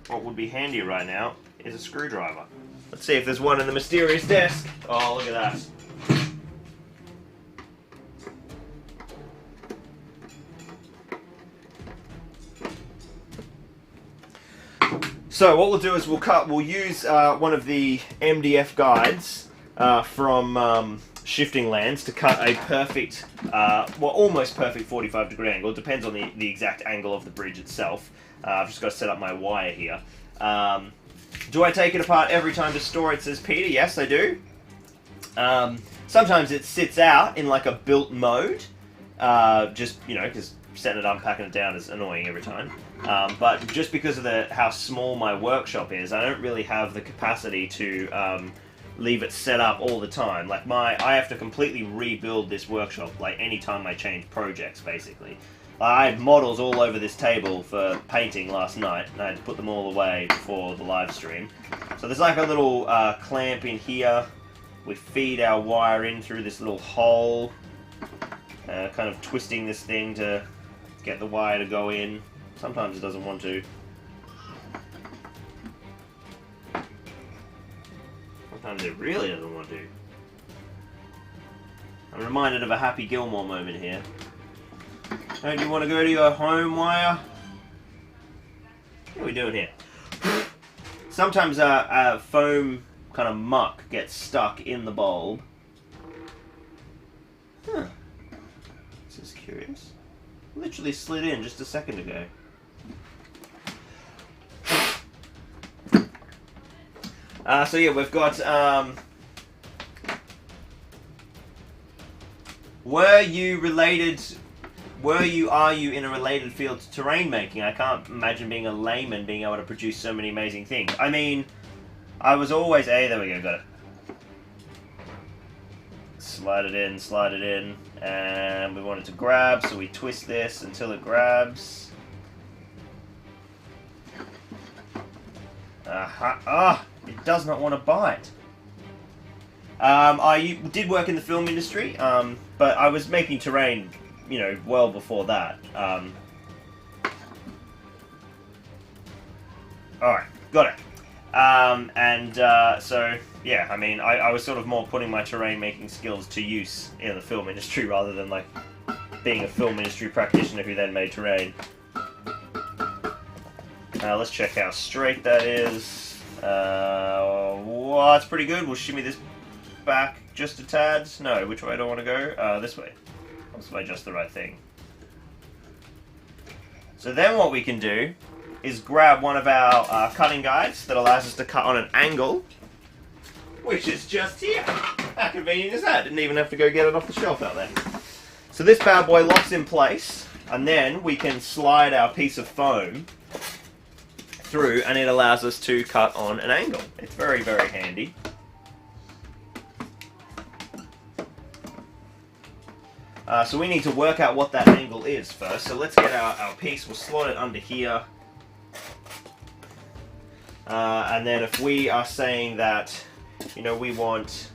What would be handy right now is a screwdriver. Let's see if there's one in the mysterious desk. Oh, look at that. So what we'll do is we'll use one of the MDF guides from Shifting Lands to cut a perfect, well, almost perfect 45-degree angle. It depends on the exact angle of the bridge itself. I've just got to set up my wire here. Do I take it apart every time to store it, says Peter? Yes, I do. Sometimes it sits out in like a built mode, just, you know, because setting it up and packing it down is annoying every time. But just because of how small my workshop is, I don't really have the capacity to leave it set up all the time. Like I have to completely rebuild this workshop like anytime I change projects, basically. I had models all over this table for painting last night, and I had to put them all away before the live stream. So there's like a little clamp in here. We feed our wire in through this little hole, kind of twisting this thing to get the wire to go in. Sometimes it doesn't want to. Sometimes it really doesn't want to. I'm reminded of a Happy Gilmore moment here. Don't you want to go to your home wire? What are we doing here? Sometimes foam kind of muck gets stuck in the bulb. Huh. This is curious. Literally slid in just a second ago. So yeah, we've got, are you in a related field to terrain making? I can't imagine being a layman being able to produce so many amazing things. I mean, I was always, hey, there we go, got it. Slide it in, and we want it to grab, so we twist this until it grabs. It does not want to bite. I did work in the film industry, but I was making terrain, you know, well before that. Alright, got it. So, yeah, I mean, I was sort of more putting my terrain making skills to use in the film industry rather than, like, being a film industry practitioner who then made terrain. Let's check how straight that is. Well, that's pretty good. We'll shimmy this back just a tad. No, which way do I want to go? This way. This way, just the right thing. So then what we can do is grab one of our cutting guides that allows us to cut on an angle, which is just here. How convenient is that? Didn't even have to go get it off the shelf out there. So this bad boy locks in place, and then we can slide our piece of foam through, and it allows us to cut on an angle. It's very, very handy. So we need to work out what that angle is first. So let's get our piece. We'll slot it under here. And then if we are saying that, you know, we want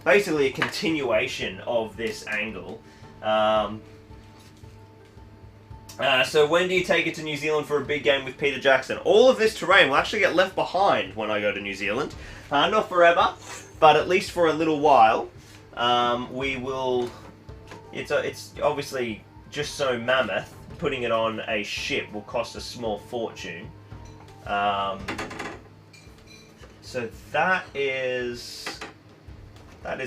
basically a continuation of this angle. So when do you take it to New Zealand for a big game with Peter Jackson? All of this terrain will actually get left behind when I go to New Zealand. Not forever, but at least for a little while. We will... It's obviously just so mammoth. Putting it on a ship will cost a small fortune. So that is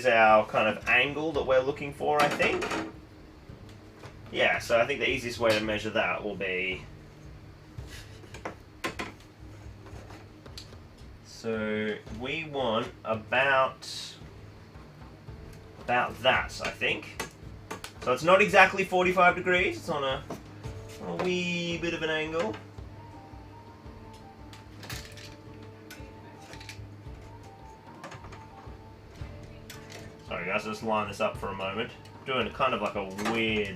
our kind of angle that we're looking for, I think. Yeah, so I think the easiest way to measure that will be... So we want about that, I think. So it's not exactly 45 degrees, it's on a wee bit of an angle. Sorry guys, just line this up for a moment. Doing kind of like a weird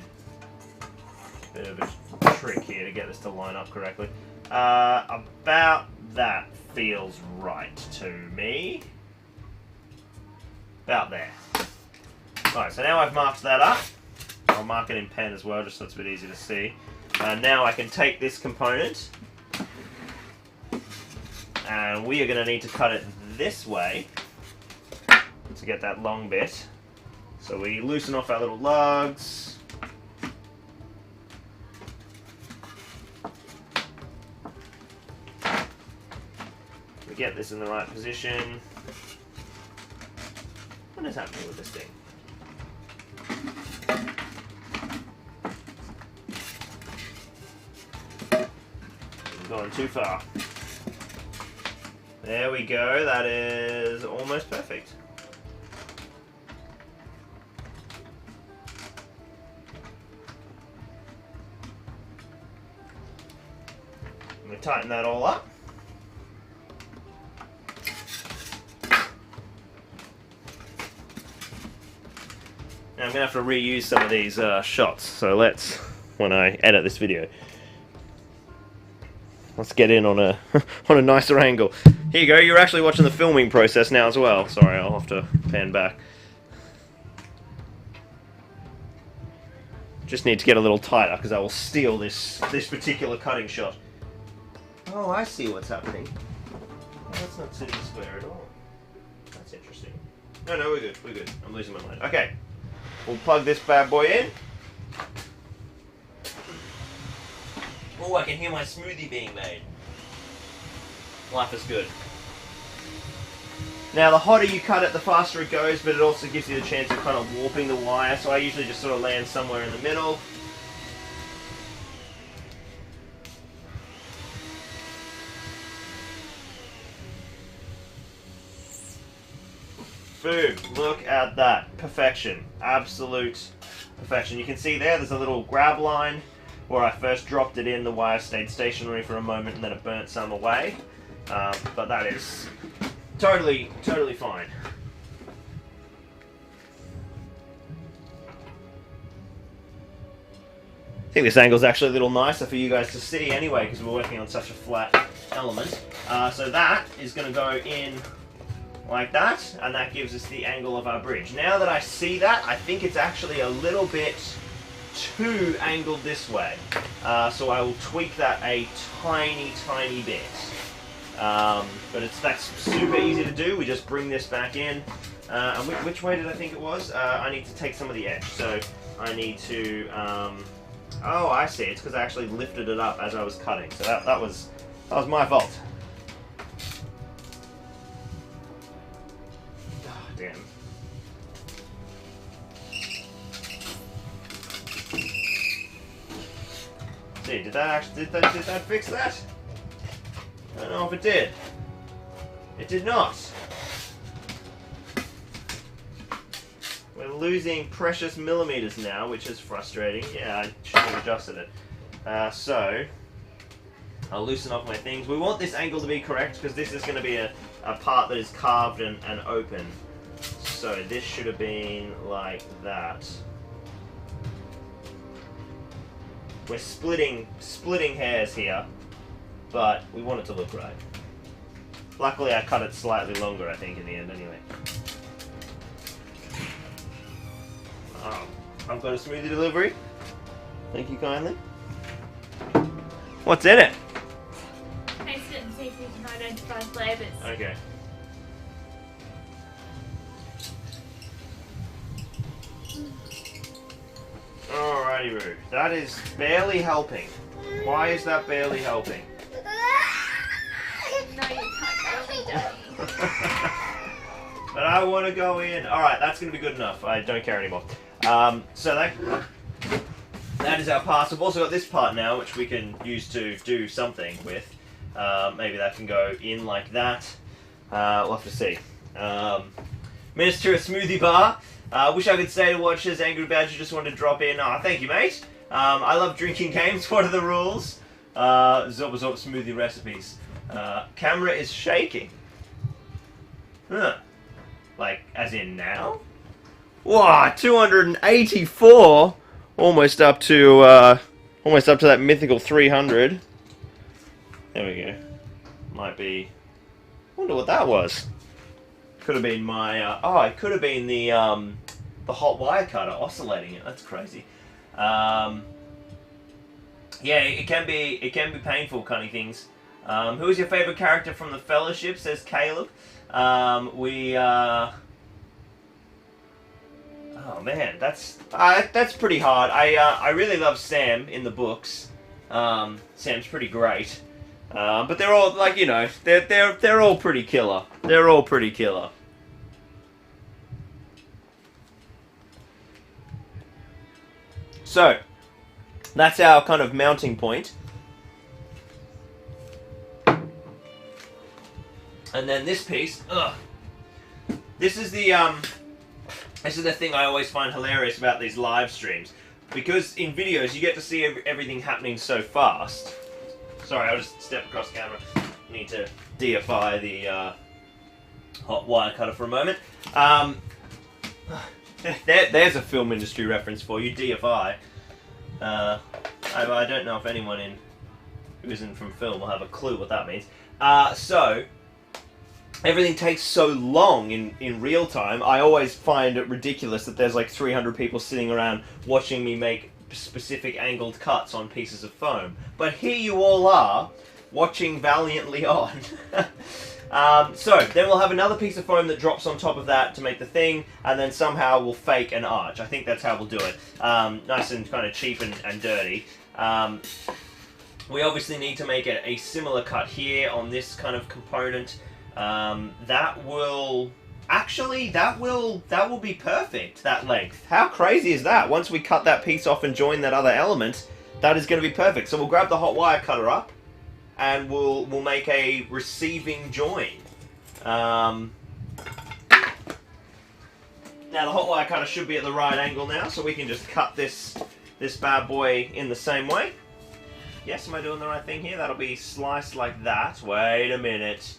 bit of a trick here to get this to line up correctly. About that feels right to me. About there. Alright, so now I've marked that up. I'll mark it in pen as well, just so it's a bit easier to see. Now I can take this component, and we are going to need to cut it this way to get that long bit. So we loosen off our little lugs. We get this in the right position. What is happening with this thing? I'm going too far. There we go, that is almost perfect. I'm going to tighten that all up. Now I'm going to have to reuse some of these shots, so let's, when I edit this video, let's get in on a on a nicer angle. Here you go, you're actually watching the filming process now as well. Sorry, I'll have to pan back. Just need to get a little tighter because I will steal this particular cutting shot. Oh, I see what's happening. Oh, that's not sitting square at all. That's interesting. No, we're good, we're good. I'm losing my mind. Okay, we'll plug this bad boy in. Oh, I can hear my smoothie being made. Life is good. Now, the hotter you cut it, the faster it goes, but it also gives you the chance of kind of warping the wire, so I usually just sort of land somewhere in the middle. Boom. Look at that. Perfection. Absolute perfection. You can see there's a little grab line where I first dropped it in, the wire stayed stationary for a moment and then it burnt some away. But that is totally fine. think this angle is actually a little nicer for you guys to see anyway, because we're working on such a flat element. So that is going to go in like that, and that gives us the angle of our bridge. Now that I see that, I think it's actually a little bit too angled this way. So I will tweak that a tiny bit. But that's super easy to do. We just bring this back in. And which way did I think it was? I need to take some of the edge. So I need to... oh, I see. It's because I actually lifted it up as I was cutting. So that was my fault. Oh, damn. See, did that fix that? I don't know if it did. It did not. We're losing precious millimeters now, which is frustrating. Yeah, I should have adjusted it. So, I'll loosen up my things. We want this angle to be correct, because this is going to be a part that is carved and open. So this should have been like that. We're splitting hairs here, but we want it to look right. Luckily I cut it slightly longer, I think, in the end anyway. I've got a smoothie delivery. Thank you kindly. What's in it? Taste it and see if you can identify flavours. Okay. Alrighty, Roo. That is barely helping. Why is that barely helping? No, you can't go in, Daddy. But I want to go in. Alright, that's going to be good enough. I don't care anymore. So that is our part. We've also got this part now, which we can use to do something with. Maybe that can go in like that. We'll have to see. Minas Tirith smoothie bar. Wish I could stay to watch as Angry Badger just wanted to drop in. Thank you, mate. I love drinking games. What are the rules? Zorpazorp smoothie recipes. Camera is shaking. Huh. Like, as in now? Wow, 284. Almost up to that mythical 300. There we go. Might be. Wonder what that was. Could have been my. It could have been the hot wire cutter oscillating it. That's crazy. Yeah, it can be painful, kind of things. Who is your favorite character from the Fellowship? Says Caleb. Oh man, that's pretty hard. I really love Sam in the books. Sam's pretty great. But they're all like, you know, they're all pretty killer. They're all pretty killer. So that's our kind of mounting point. And then this piece, this is the thing I always find hilarious about these live streams, because in videos you get to see everything happening so fast. Sorry, I'll just step across the camera. Need to deify the hot wire cutter for a moment. There's a film industry reference for you, deify. I don't know if anyone who isn't from film will have a clue what that means. So everything takes so long in real time. I always find it ridiculous that there's like 300 people sitting around watching me make specific angled cuts on pieces of foam. But here you all are, watching valiantly on. So then we'll have another piece of foam that drops on top of that to make the thing, and then somehow we'll fake an arch. I think that's how we'll do it. Nice and kind of cheap and dirty. We obviously need to make a similar cut here on this kind of component. That will be perfect, that length. How crazy is that? Once we cut that piece off and join that other element, that is going to be perfect. So we'll grab the hot wire cutter up, and we'll make a receiving join. Now the hot wire cutter should be at the right angle now, so we can just cut this bad boy in the same way. Yes, am I doing the right thing here? That'll be sliced like that. Wait a minute.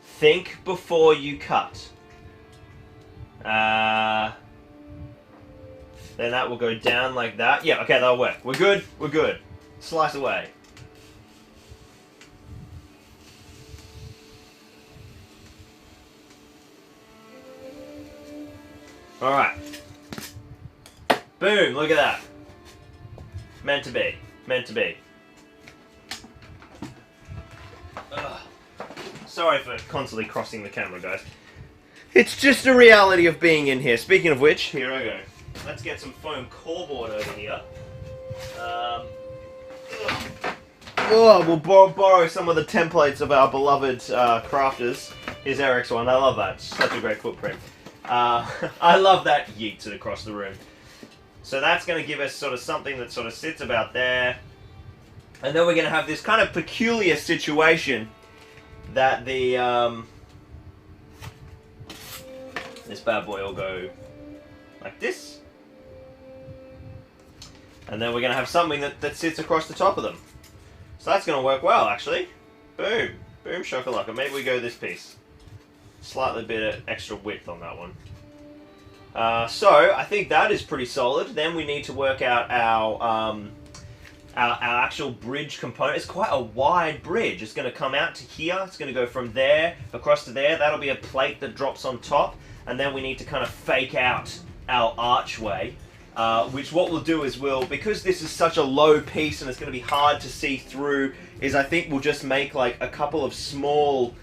Think before you cut. Then that will go down like that. Yeah, okay, that'll work. We're good. We're good. Slice away. Alright. Boom, look at that. Meant to be. Meant to be. Ugh. Sorry for constantly crossing the camera, guys. It's just a reality of being in here. Speaking of which, here I go. Let's get some foam core board over here. We'll borrow some of the templates of our beloved crafters. Here's Eric's one. I love that. Such a great footprint. I love that yeets it across the room. So that's going to give us sort of something that sort of sits about there. And then we're going to have this kind of peculiar situation that the this bad boy will go like this. And then we're going to have something that sits across the top of them. So that's going to work well, actually. Boom. Boom shakalaka. Maybe we go this piece. Slightly bit of extra width on that one. So, I think that is pretty solid. Then we need to work out our actual bridge component. It's quite a wide bridge. It's going to come out to here. It's going to go from there across to there. That'll be a plate that drops on top. And then we need to kind of fake out our archway. Which what we'll do is because this is such a low piece and it's going to be hard to see through, is I think we'll just make like a couple of small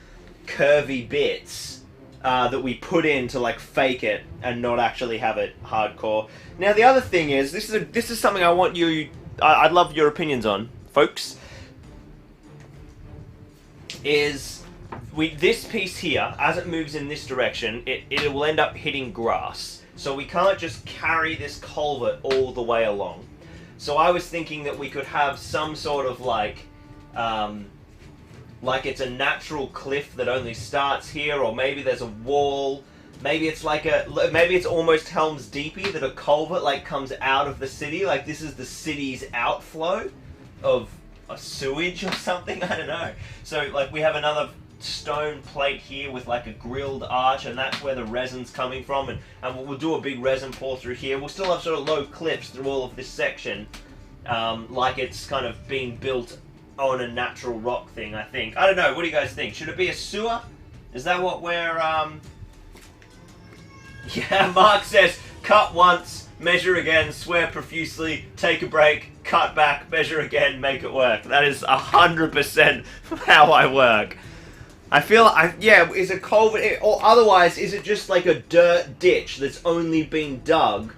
curvy bits that we put in to like fake it and not actually have it hardcore. Now the other thing is, this is something I want you, I'd love your opinions on, folks, is this piece here, as it moves in this direction, it will end up hitting grass. So we can't just carry this culvert all the way along. So I was thinking that we could have some sort of like it's a natural cliff that only starts here, or maybe there's a wall. Maybe it's maybe it's almost Helm's Deepy, that a culvert like comes out of the city. Like this is the city's outflow of a sewage or something. I don't know. So like we have another stone plate here with like a grilled arch, and that's where the resin's coming from, and we'll do a big resin pour through here. We'll still have sort of low cliffs through all of this section, like it's kind of being built on a natural rock thing, I think. I don't know, what do you guys think? Should it be a sewer? Is that what we're, Yeah, Mark says, cut once, measure again, swear profusely, take a break, cut back, measure again, make it work. That is 100% how I work. I feel, yeah, is a culvert, or otherwise, is it just like a dirt ditch that's only been dug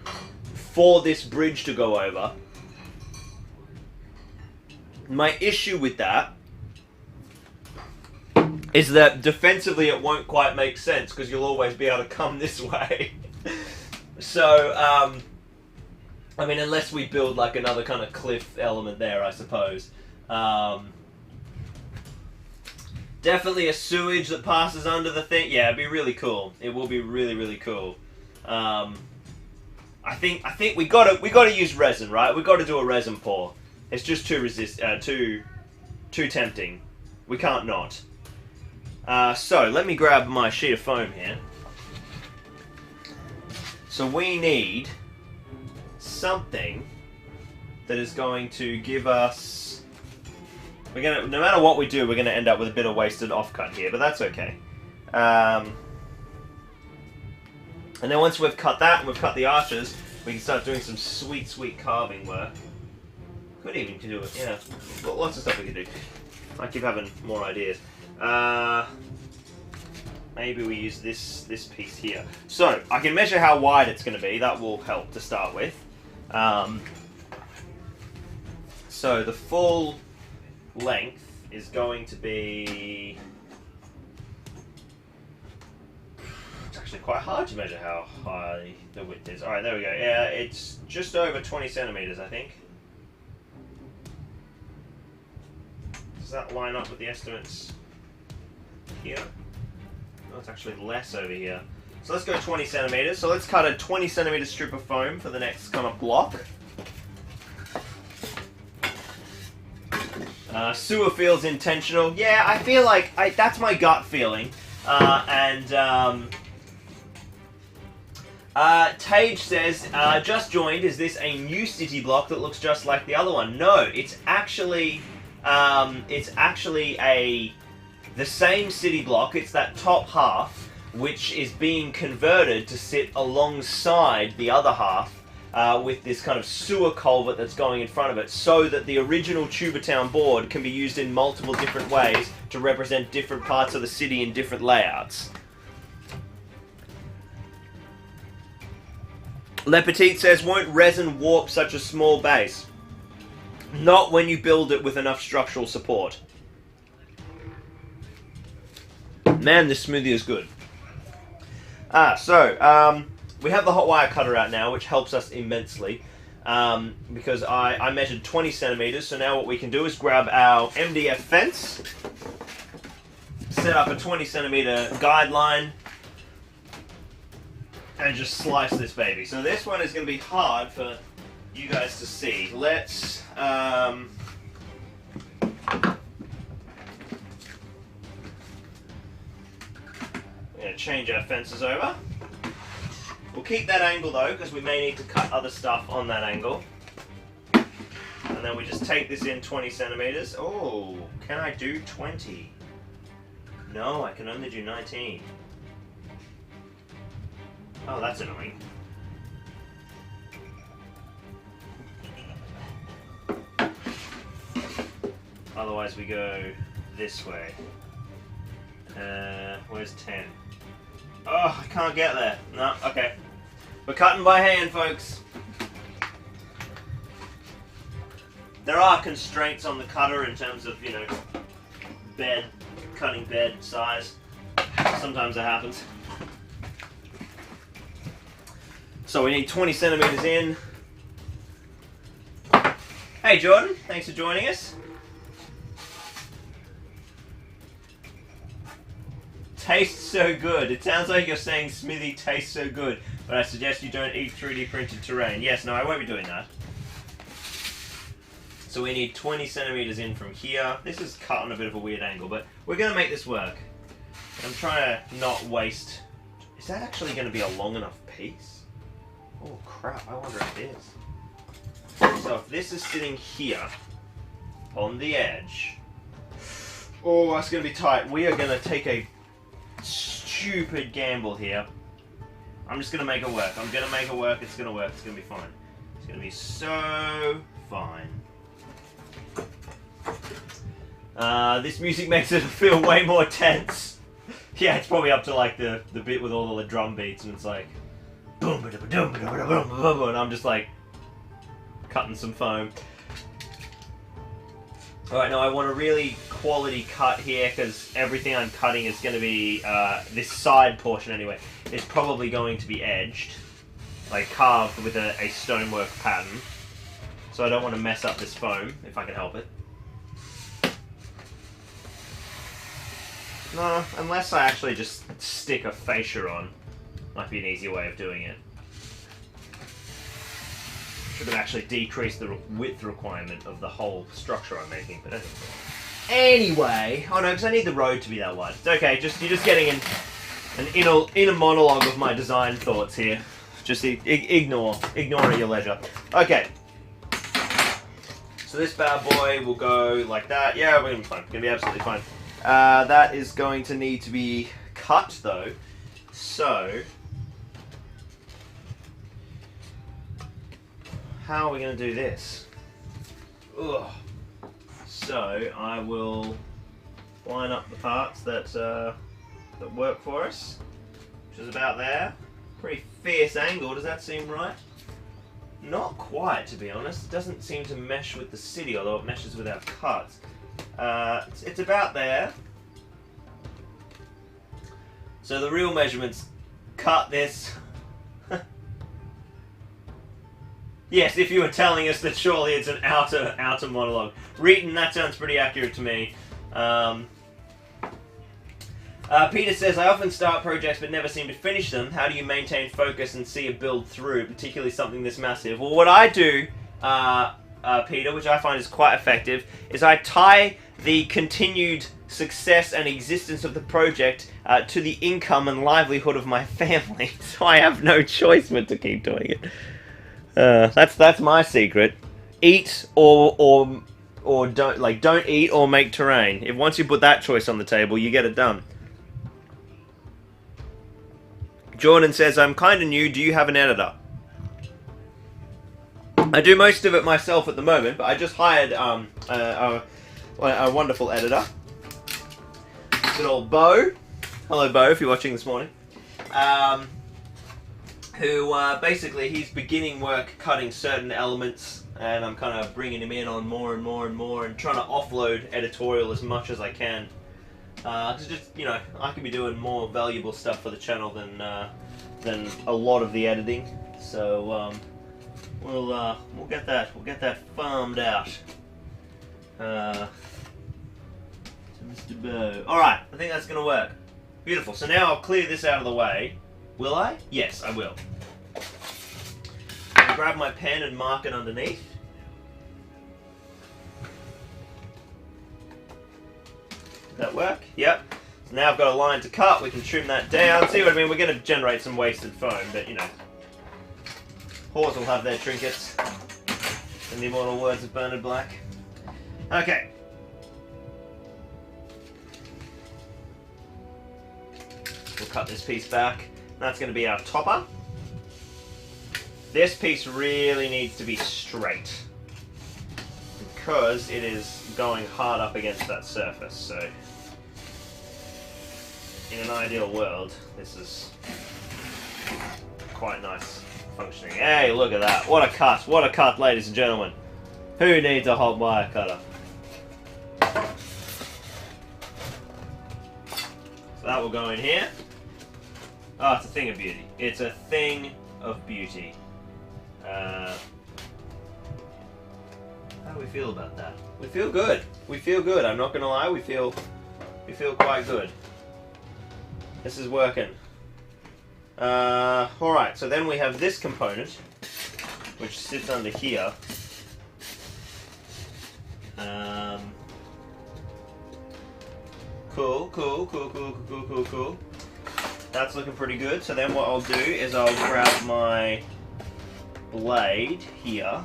for this bridge to go over? My issue with that is that defensively it won't quite make sense, because you'll always be able to come this way. So, I mean, unless we build like another kind of cliff element there, I suppose. Definitely a sewage that passes under the thing. Yeah, it'd be really cool. It will be really, really cool. I think we gotta use resin, right? We gotta do a resin pour. It's just too tempting. We can't not. So let me grab my sheet of foam here. So we need something that is going to give us. No matter what we do, we're gonna end up with a bit of wasted offcut here, but that's okay. And then once we've cut that and we've cut the arches, we can start doing some sweet, sweet carving work. Could even do it, yeah. Lots of stuff we can do. I keep having more ideas. Maybe we use this piece here. So I can measure how wide it's going to be. That will help to start with. So the full length is going to be. It's actually quite hard to measure how high the width is. All right, there we go. Yeah, it's just over 20 centimeters, I think. Does that line up with the estimates here? No, it's actually less over here. So let's go 20 centimeters. So let's cut a 20 centimeter strip of foam for the next kind of block. Sewer feels intentional. Yeah, I feel like that's my gut feeling. Tage says, just joined, is this a new city block that looks just like the other one? No, it's actually the same city block. It's that top half, which is being converted to sit alongside the other half with this kind of sewer culvert that's going in front of it, so that the original Tubertown board can be used in multiple different ways to represent different parts of the city in different layouts. Le Petit says, won't resin warp such a small base? Not when you build it with enough structural support. Man, this smoothie is good. We have the hot wire cutter out now, which helps us immensely. Because I measured 20 centimeters, so now what we can do is grab our MDF fence, set up a 20 centimeter guideline, and just slice this baby. So this one is going to be hard for you guys to see. Let's we're going to change our fences over. We'll keep that angle though, because we may need to cut other stuff on that angle. And then we just take this in 20 centimeters. Oh, can I do 20? No, I can only do 19. Oh, that's annoying. Otherwise we go this way. Where's 10? Oh, I can't get there. No, okay. We're cutting by hand, folks. There are constraints on the cutter in terms of, you know, cutting bed size. Sometimes that happens. So we need 20 centimeters in. Hey Jordan, thanks for joining us. Tastes so good. It sounds like you're saying Smithy tastes so good, but I suggest you don't eat 3D printed terrain. Yes, no, I won't be doing that. So we need 20 centimeters in from here. This is cut on a bit of a weird angle, but we're going to make this work. I'm trying to not waste... Is that actually going to be a long enough piece? Oh crap, I wonder if it is. So if this is sitting here, on the edge... Oh, that's going to be tight. We are going to take a stupid gamble here. I'm just going to make it work. I'm going to make it work. It's going to work. It's going to be fine. It's going to be so fine. This music makes it feel way more tense. Yeah, it's probably up to like the bit with all the drum beats, and it's like boom, and I'm just like cutting some foam. Alright, now I want a really quality cut here, because everything I'm cutting is going to be, this side portion anyway, is probably going to be edged, like carved with a stonework pattern. So I don't want to mess up this foam, if I can help it. No, unless I actually just stick a fascia on. Might be an easier way of doing it. Should have actually decreased the width requirement of the whole structure I'm making, but anyway. Oh no, because I need the road to be that wide. It's okay, you're just getting an inner monologue of my design thoughts here. Just ignore it at your leisure. Okay. So this bad boy will go like that. Yeah, we're gonna be fine. Gonna be absolutely fine. That is going to need to be cut though. So how are we going to do this? Ugh. So I will line up the parts that work for us, which is about there. Pretty fierce angle. Does that seem right? Not quite, to be honest. It doesn't seem to mesh with the city, although it meshes with our cuts. It's about there. So the real measurements, cut this. Yes, if you were telling us that surely it's an outer monologue. Reeton, that sounds pretty accurate to me. Peter says, I often start projects but never seem to finish them. How do you maintain focus and see a build through, particularly something this massive? Well, what I do, Peter, which I find is quite effective, is I tie the continued success and existence of the project to the income and livelihood of my family. So I have no choice but to keep doing it. That's my secret. Eat or don't eat or make terrain. If once you put that choice on the table, you get it done. Jordan says, I'm kind of new. Do you have an editor? I do most of it myself at the moment, but I just hired a wonderful editor. Good old Bo. Hello, Bo, if you're watching this morning. Who basically he's beginning work cutting certain elements, and I'm kind of bringing him in on more and more and more, and trying to offload editorial as much as I can. Cause just I could be doing more valuable stuff for the channel than a lot of the editing. So we'll get that farmed out. To Mr. Bo. All right, I think that's gonna work. Beautiful. So now I'll clear this out of the way. Will I? Yes, I will. I'll grab my pen and mark it underneath. Does that work? Yep. So now I've got a line to cut. We can trim that down. See what I mean? We're going to generate some wasted foam, but Horse will have their trinkets. In the immortal words of Bernard Black. Okay. We'll cut this piece back. That's going to be our topper. This piece really needs to be straight because it is going hard up against that surface. So, in an ideal world, this is quite nice functioning. Hey, look at that! What a cut! What a cut, ladies and gentlemen! Who needs a hot wire cutter? So that will go in here. Oh, it's a thing of beauty. It's a thing of beauty. How do we feel about that? We feel good. We feel good. I'm not gonna lie. We feel quite good. This is working. All right. So then we have this component, which sits under here. Cool. That's looking pretty good. So then what I'll do is I'll grab my blade here,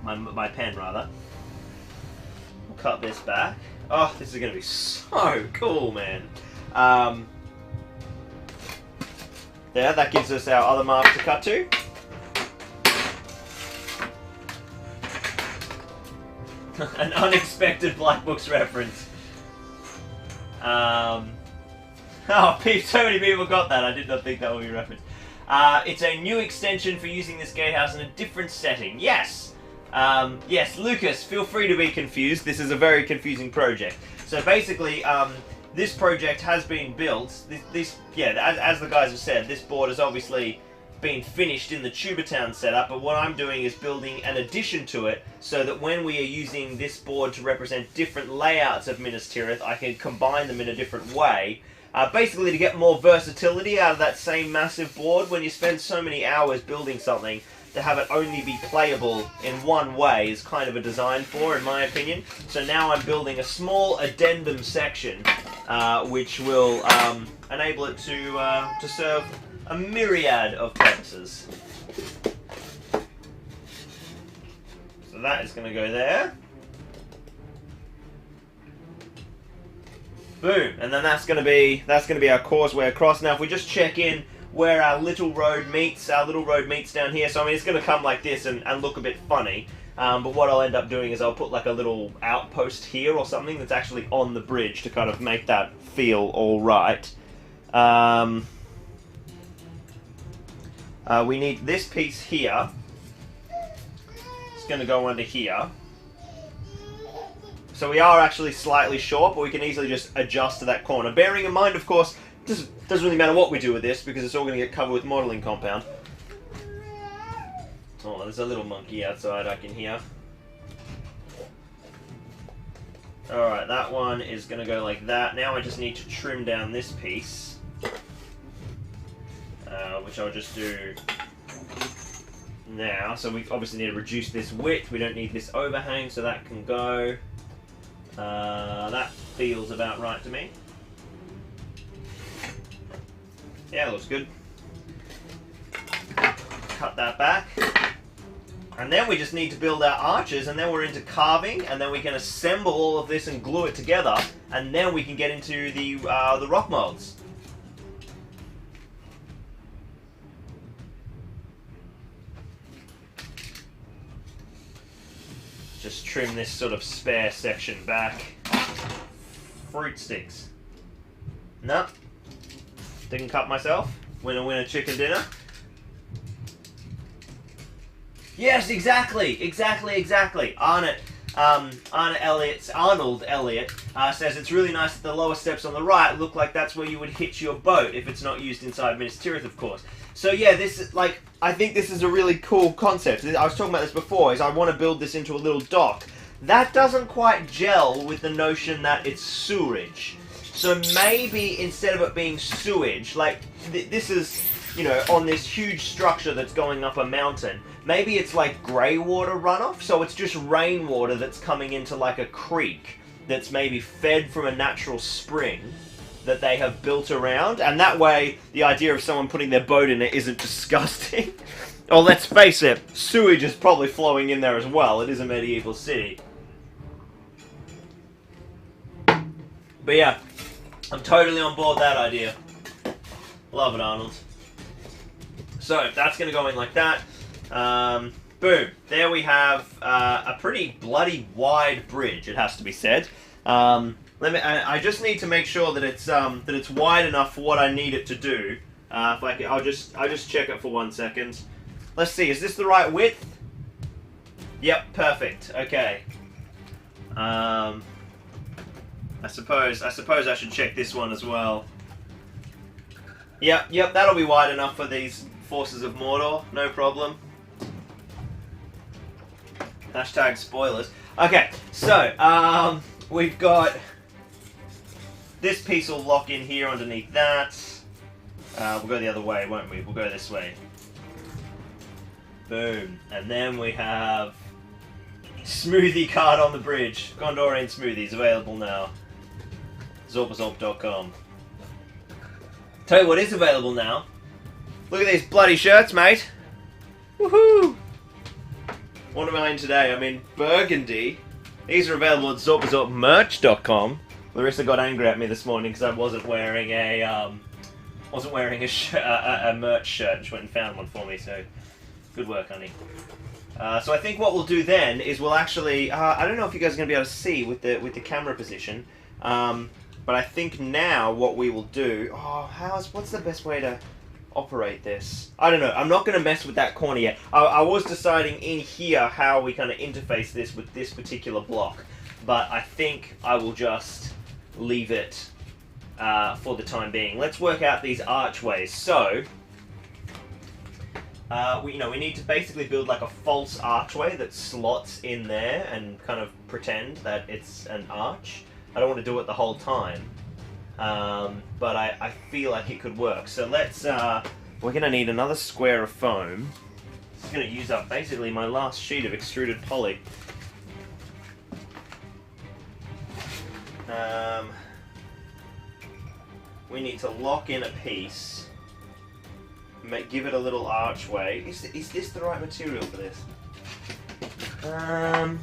my pen rather. I'll cut this back. Oh, this is going to be so cool, man. There, that gives us our other mark to cut to. An unexpected Black Books reference. Oh, so many people got that. I did not think that would be referenced. It's a new extension for using this gatehouse in a different setting. Yes! Yes, Lucas, feel free to be confused. This is a very confusing project. So basically, this project has been built. As the guys have said, this board has obviously been finished in the Tubertown setup, but what I'm doing is building an addition to it so that when we are using this board to represent different layouts of Minas Tirith, I can combine them in a different way. Basically to get more versatility out of that same massive board. When you spend so many hours building something, to have it only be playable in one way is kind of a design flaw, in my opinion. So now I'm building a small addendum section, which will enable it to serve a myriad of purposes. So that is going to go there. Boom, and then that's going to be our causeway across. Now, if we just check in where our little road meets down here. So I mean, it's going to come like this and look a bit funny. But what I'll end up doing is I'll put like a little outpost here or something that's actually on the bridge to kind of make that feel all right. We need this piece here. It's going to go under here. So we are actually slightly short, but we can easily just adjust to that corner. Bearing in mind, of course, it doesn't really matter what we do with this because it's all going to get covered with modelling compound. Oh, there's a little monkey outside I can hear. Alright, that one is going to go like that. Now I just need to trim down this piece. Which I'll just do now. So we obviously need to reduce this width. We don't need this overhang, so that can go. That feels about right to me. Yeah, looks good. Cut that back. And then we just need to build our arches, and then we're into carving, and then we can assemble all of this and glue it together, and then we can get into the rock molds. Just trim this sort of spare section back. Fruit sticks. No. Didn't cut myself. Winner chicken dinner. Yes, exactly. Arnold Elliott says it's really nice that the lower steps on the right look like that's where you would hitch your boat if it's not used inside Minas Tirith, of course. So yeah, this is like, I think this is a really cool concept. I was talking about this before, is I want to build this into a little dock. That doesn't quite gel with the notion that it's sewerage. So maybe instead of it being sewage, like this is, you know, on this huge structure that's going up a mountain, maybe it's like grey water runoff, so it's just rainwater that's coming into like a creek that's maybe fed from a natural spring that they have built around, and that way the idea of someone putting their boat in it isn't disgusting. Oh, let's face it, sewage is probably flowing in there as well. It is a medieval city. But yeah, I'm totally on board that idea. Love it, Arnold. So, that's going to go in like that. Boom. There we have a pretty bloody wide bridge, it has to be said. I just need to make sure that it's wide enough for what I need it to do. I'll just check it for 1 second. Let's see. Is this the right width? Yep. Perfect. Okay. I suppose I should check this one as well. Yep. That'll be wide enough for these forces of Mordor. No problem. Hashtag spoilers. Okay. So we've got. This piece will lock in here underneath that. We'll go the other way, won't we? We'll go this way. Boom. And then we have smoothie card on the bridge. Gondorian smoothies available now. Zorpazorp.com. Tell you what is available now. Look at these bloody shirts, mate. Woohoo! What am I in today? I'm in burgundy. These are available at Zorpazorpmerch.com. Larissa got angry at me this morning because I wasn't wearing a merch shirt, and she went and found one for me. So, good work, honey. So I think what we'll do then is we'll actually I don't know if you guys are going to be able to see with the camera position, but I think now what we will do. What's the best way to operate this? I don't know. I'm not going to mess with that corner yet. I was deciding in here how we kind of interface this with this particular block, but I think I will just leave it for the time being. Let's work out these archways. So, we need to basically build like a false archway that slots in there and kind of pretend that it's an arch. I don't want to do it the whole time, but I feel like it could work. So let's. We're going to need another square of foam. It's going to use up basically my last sheet of extruded poly. We need to lock in a piece, give it a little archway. Is this the right material for this? I'm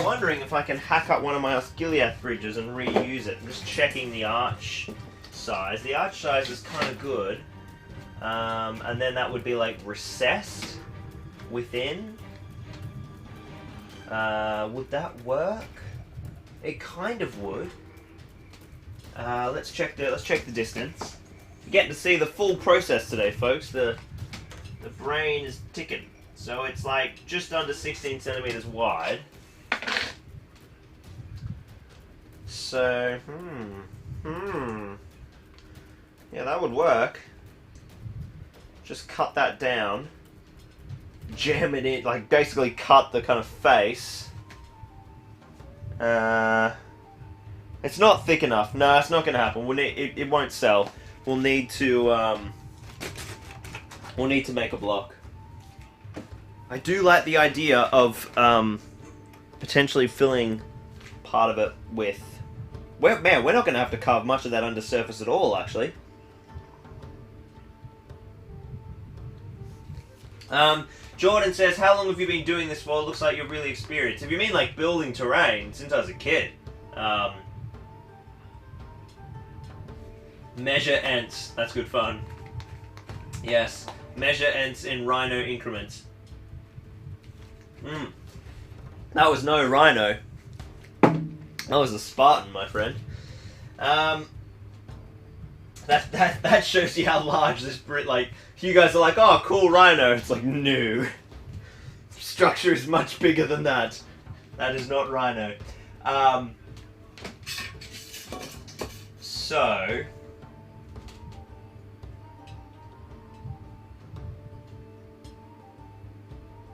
wondering if I can hack up one of my Osgiliath bridges and reuse it. I'm just checking the arch size. The arch size is kind of good. And then that would be like recessed within. Would that work? It kind of would. Let's check the distance. You're getting to see the full process today, folks. The brain is ticking. So it's like just under 16 centimeters wide. So, yeah, that would work. Just cut that down. Jam it in, like basically cut the kind of face. It's not thick enough. No, it's not going to happen. It won't sell. We'll need to We'll need to make a block. I do like the idea of potentially filling part of it with... Man, we're not going to have to carve much of that undersurface at all, actually. Jordan says, how long have you been doing this for? It looks like you're really experienced. If you mean like building terrain, since I was a kid. Measure ents. That's good fun. Yes. Measure ents in rhino increments. That was no rhino. That was a Spartan, my friend. That shows you how large this Brit, like, you guys are like, oh, cool rhino. It's like, no. Structure is much bigger than that. That is not rhino. So...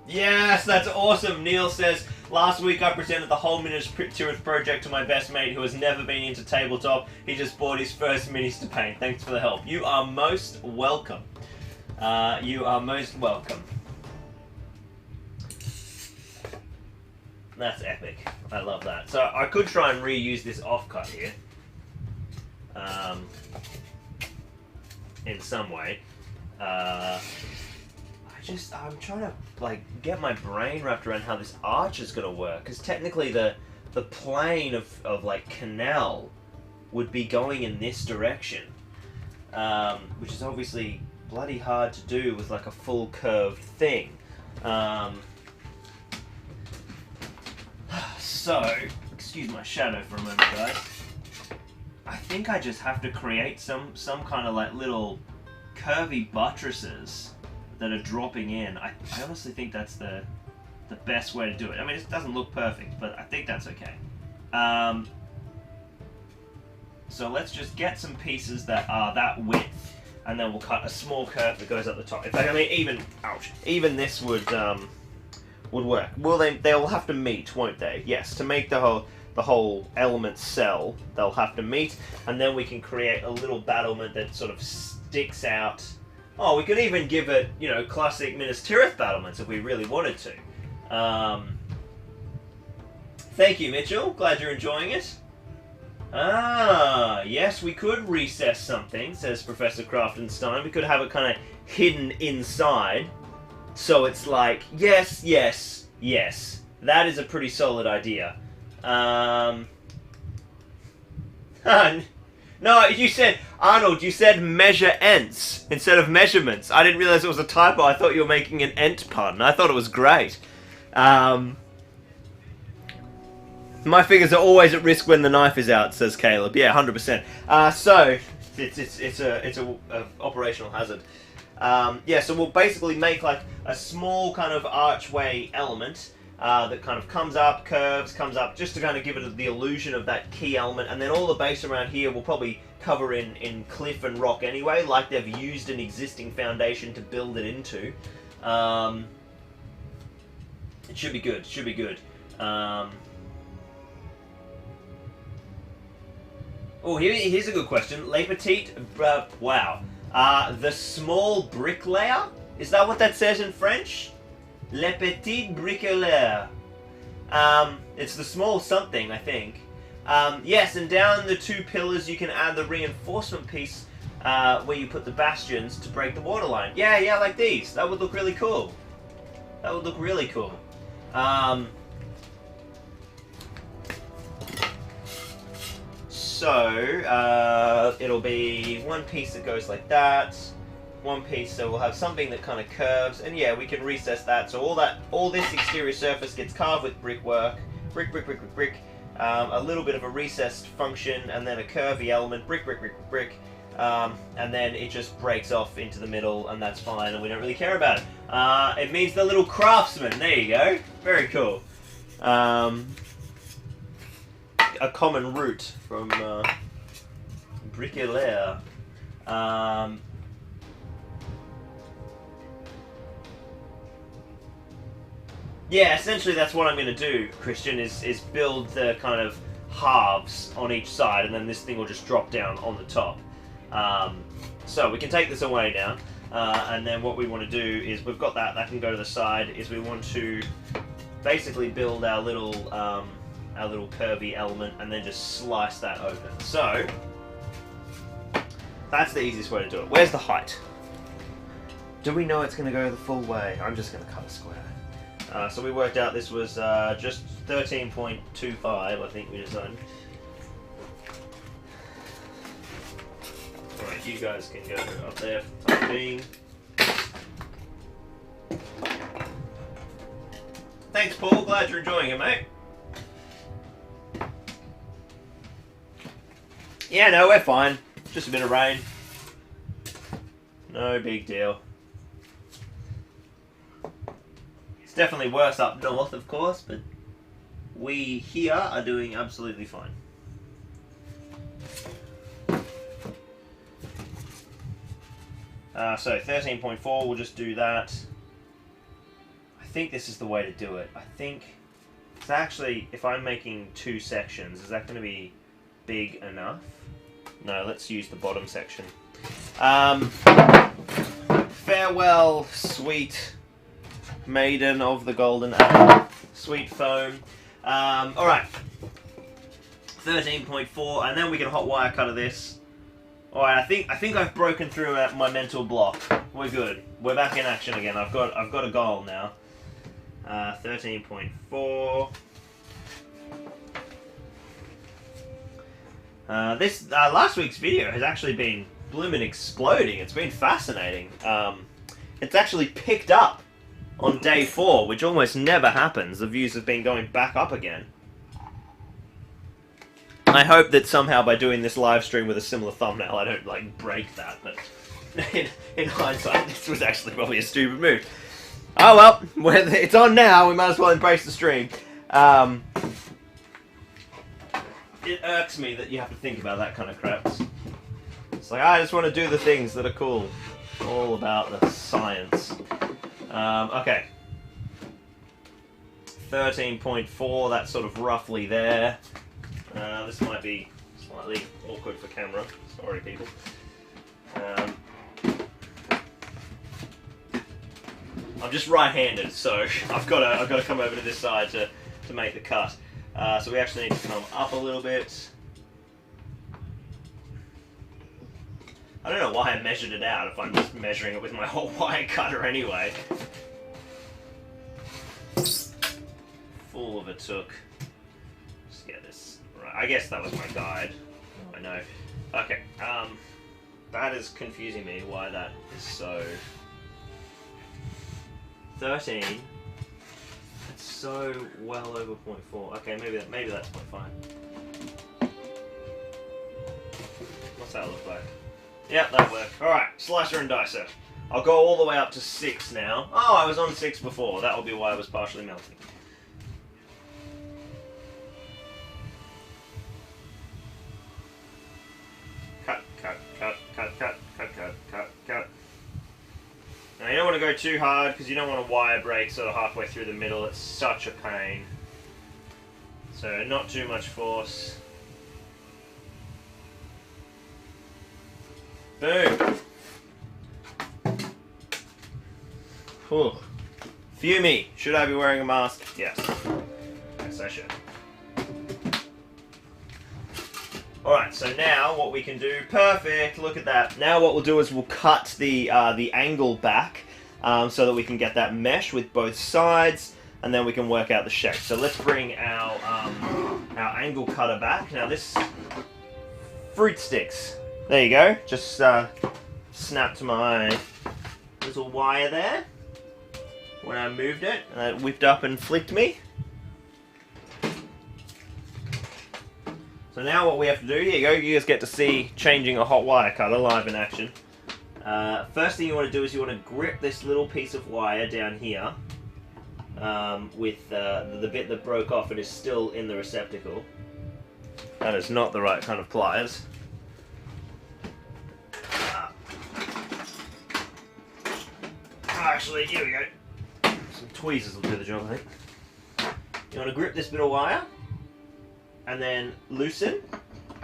Yes, that's awesome. Neil says, last week I presented the whole Minas Tirith project to my best mate who has never been into tabletop. He just bought his first minis to paint. Thanks for the help. You are most welcome. You are most welcome. That's epic. I love that. So I could try and reuse this offcut here. In some way. I'm trying to like get my brain wrapped around how this arch is going to work, because technically the plane of like canal would be going in this direction, which is obviously bloody hard to do with like a full curved thing. So, excuse my shadow for a moment, guys. I think I just have to create some kind of like little curvy buttresses that are dropping in. I honestly think that's the best way to do it. I mean, it doesn't look perfect, but I think that's okay. So let's just get some pieces that are that width, and then we'll cut a small curve that goes up the top. In fact, I mean, even this would work. Will they? They'll have to meet, won't they? Yes, to make the whole element cell, they'll have to meet, and then we can create a little battlement that sort of sticks out. Oh, we could even give it, you know, classic Minas Tirith battlements if we really wanted to. Thank you, Mitchell. Glad you're enjoying it. Ah, yes, we could recess something, says Professor Craftenstein. We could have it kind of hidden inside. So it's like, yes, yes, yes. That is a pretty solid idea. No, you said, Arnold, you said measure ents instead of measurements. I didn't realize it was a typo. I thought you were making an ent pun. I thought it was great. My fingers are always at risk when the knife is out, says Caleb. Yeah, 100%. So, it's a operational hazard. Yeah, so we'll basically make like a small kind of archway element that kind of comes up, curves, comes up, just to kind of give it the illusion of that key element, and then all the base around here will probably cover in cliff and rock anyway, like they've used an existing foundation to build it into. It should be good, it should be good. Oh, here's a good question. Le Petit, wow. The small bricklayer? Is that what that says in French? Le Petit Bricoleur. It's the small something, I think. Yes, and down the two pillars you can add the reinforcement piece where you put the bastions to break the waterline. Yeah, like these. That would look really cool. That would look really cool. So, it'll be one piece that goes like that, one piece, so we'll have something that kind of curves, and yeah, we can recess that, so all this exterior surface gets carved with brickwork, brick, a little bit of a recessed function, and then a curvy element, brick, and then it just breaks off into the middle, and that's fine, and we don't really care about it. It means the little craftsman, there you go, very cool. A common root from bricoleur. Yeah, essentially that's what I'm going to do, Christian, is build the kind of halves on each side, and then this thing will just drop down on the top. So we can take this away now. And then what we want to do is, we've got that can go to the side, is we want to basically build our little curvy element and then just slice that open. So, that's the easiest way to do it. Where's the height? Do we know it's going to go the full way? I'm just going to cut a square. So we worked out this was just 13.25, I think we decided. Alright, you guys can go up there for the time being. Thanks, Paul. Glad you're enjoying it, mate. Yeah, no, we're fine. Just a bit of rain. No big deal. It's definitely worse up north, of course, but we here are doing absolutely fine. So 13.4, we'll just do that. I think this is the way to do it. I think it's actually, if I'm making 2 sections, is that going to be big enough? No, let's use the bottom section. Farewell, sweet maiden of the golden apple. Sweet foam. Alright. 13.4, and then we can hot wire cutter this. Alright, I think I've broken through my mental block. We're good. We're back in action again. I've got a goal now. 13.4. This last week's video has actually been bloomin' exploding. It's been fascinating. It's actually picked up on day 4, which almost never happens. The views have been going back up again. I hope that somehow by doing this live stream with a similar thumbnail, I don't like break that. But in hindsight, this was actually probably a stupid move. Oh well, it's on now. We might as well embrace the stream. It irks me that you have to think about that kind of crap. It's like, I just want to do the things that are cool. All about the science. Okay. 13.4, that's sort of roughly there. This might be slightly awkward for camera. Sorry, people. I'm just right-handed, so I've got to come over to this side to make the cut. So we actually need to come up a little bit. I don't know why I measured it out if I'm just measuring it with my whole wire cutter anyway. Fool of a took. Just get this right. I guess that was my guide. Oh, I know. Okay. That is confusing me. Why that is so. 13. It's so well over 0.4. Okay, maybe that's 0.5. What's that look like? Yep, that'll work. Alright, slicer and dicer. I'll go all the way up to 6 now. Oh, I was on 6 before. That will be why I was partially melting. Cut, cut, cut, cut, cut, cut, cut, cut, cut. Now you don't want to go too hard because you don't want to wire break sort of halfway through the middle. It's such a pain. So not too much force. Boom. Whew. Fumey. Should I be wearing a mask? Yes. Yes, I should. Alright, so now what we can do, perfect, look at that. Now what we'll do is we'll cut the angle back so that we can get that mesh with both sides, and then we can work out the shape. So let's bring our angle cutter back. Now this, fruit sticks. There you go, just snapped my little wire there when I moved it, and it whipped up and flicked me. So now what we have to do, here you go, you guys get to see changing a hot wire cutter live in action. First thing you want to do is you want to grip this little piece of wire down here with the bit that broke off and is still in the receptacle. That is not the right kind of pliers. Actually, here we go. Some tweezers will do the job, I think. You want to grip this bit of wire and then loosen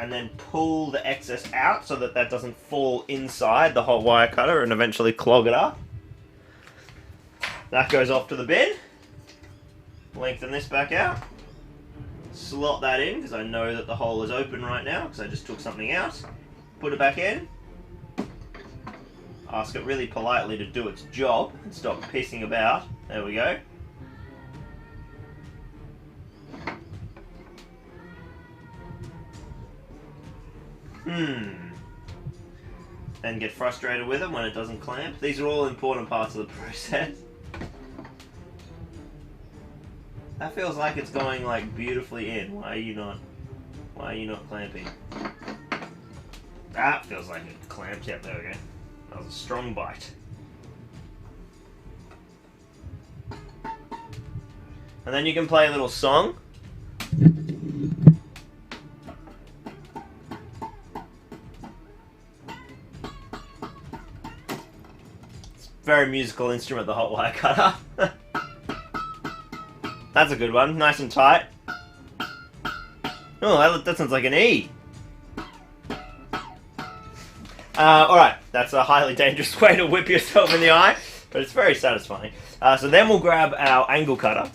and then pull the excess out so that that doesn't fall inside the hot wire cutter and eventually clog it up. That goes off to the bin. Lengthen this back out. Slot that in because I know that the hole is open right now because I just took something out. Put it back in. Ask it really politely to do its job and stop pissing about. There we go. And get frustrated with it when it doesn't clamp. These are all important parts of the process. That feels like it's going like beautifully in. Why are you not clamping? That feels like it clamped. Yep, there we go. That was a strong bite. And then you can play a little song. It's a very musical instrument, the hot wire cutter. That's a good one, nice and tight. Oh, that sounds like an E. Alright, that's a highly dangerous way to whip yourself in the eye, but it's very satisfying. So then we'll grab our angle cutter.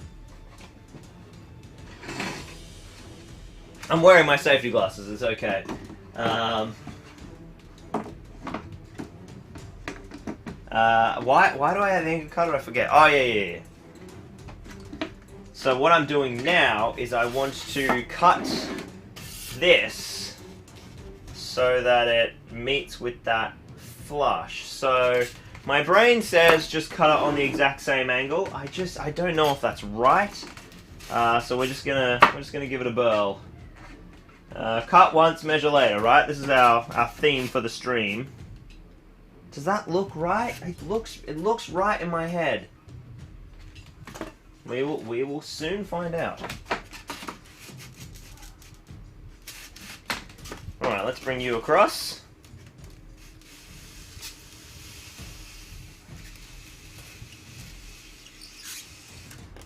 I'm wearing my safety glasses, it's okay. Why do I have the angle cutter? I forget. Oh, yeah. So what I'm doing now is I want to cut this so that it meets with that flush. So my brain says just cut it on the exact same angle. I don't know if that's right. So we're just gonna give it a whirl. Cut once, measure later, right? This is our theme for the stream. Does that look right? It looks right in my head. We will soon find out. Alright, let's bring you across.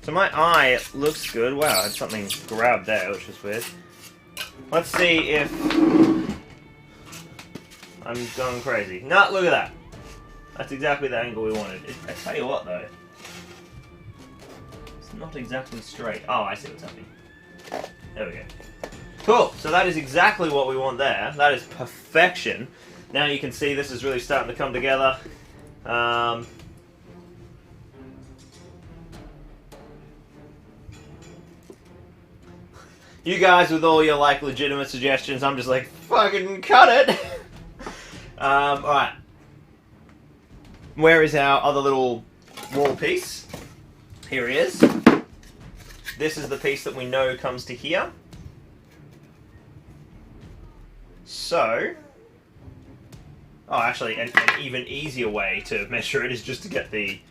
So my eye looks good. Wow, I had something grabbed there, which was weird. Let's see if I'm going crazy. No, look at that. That's exactly the angle we wanted. I tell you what, though. Not exactly straight. Oh, I see what's happening. There we go. Cool. So that is exactly what we want there. That is perfection. Now you can see this is really starting to come together. You guys with all your like legitimate suggestions, I'm just like, fucking cut it. Alright. Where is our other little wall piece? Here he is. This is the piece that we know comes to here. So, actually, an even easier way to measure it is just to get the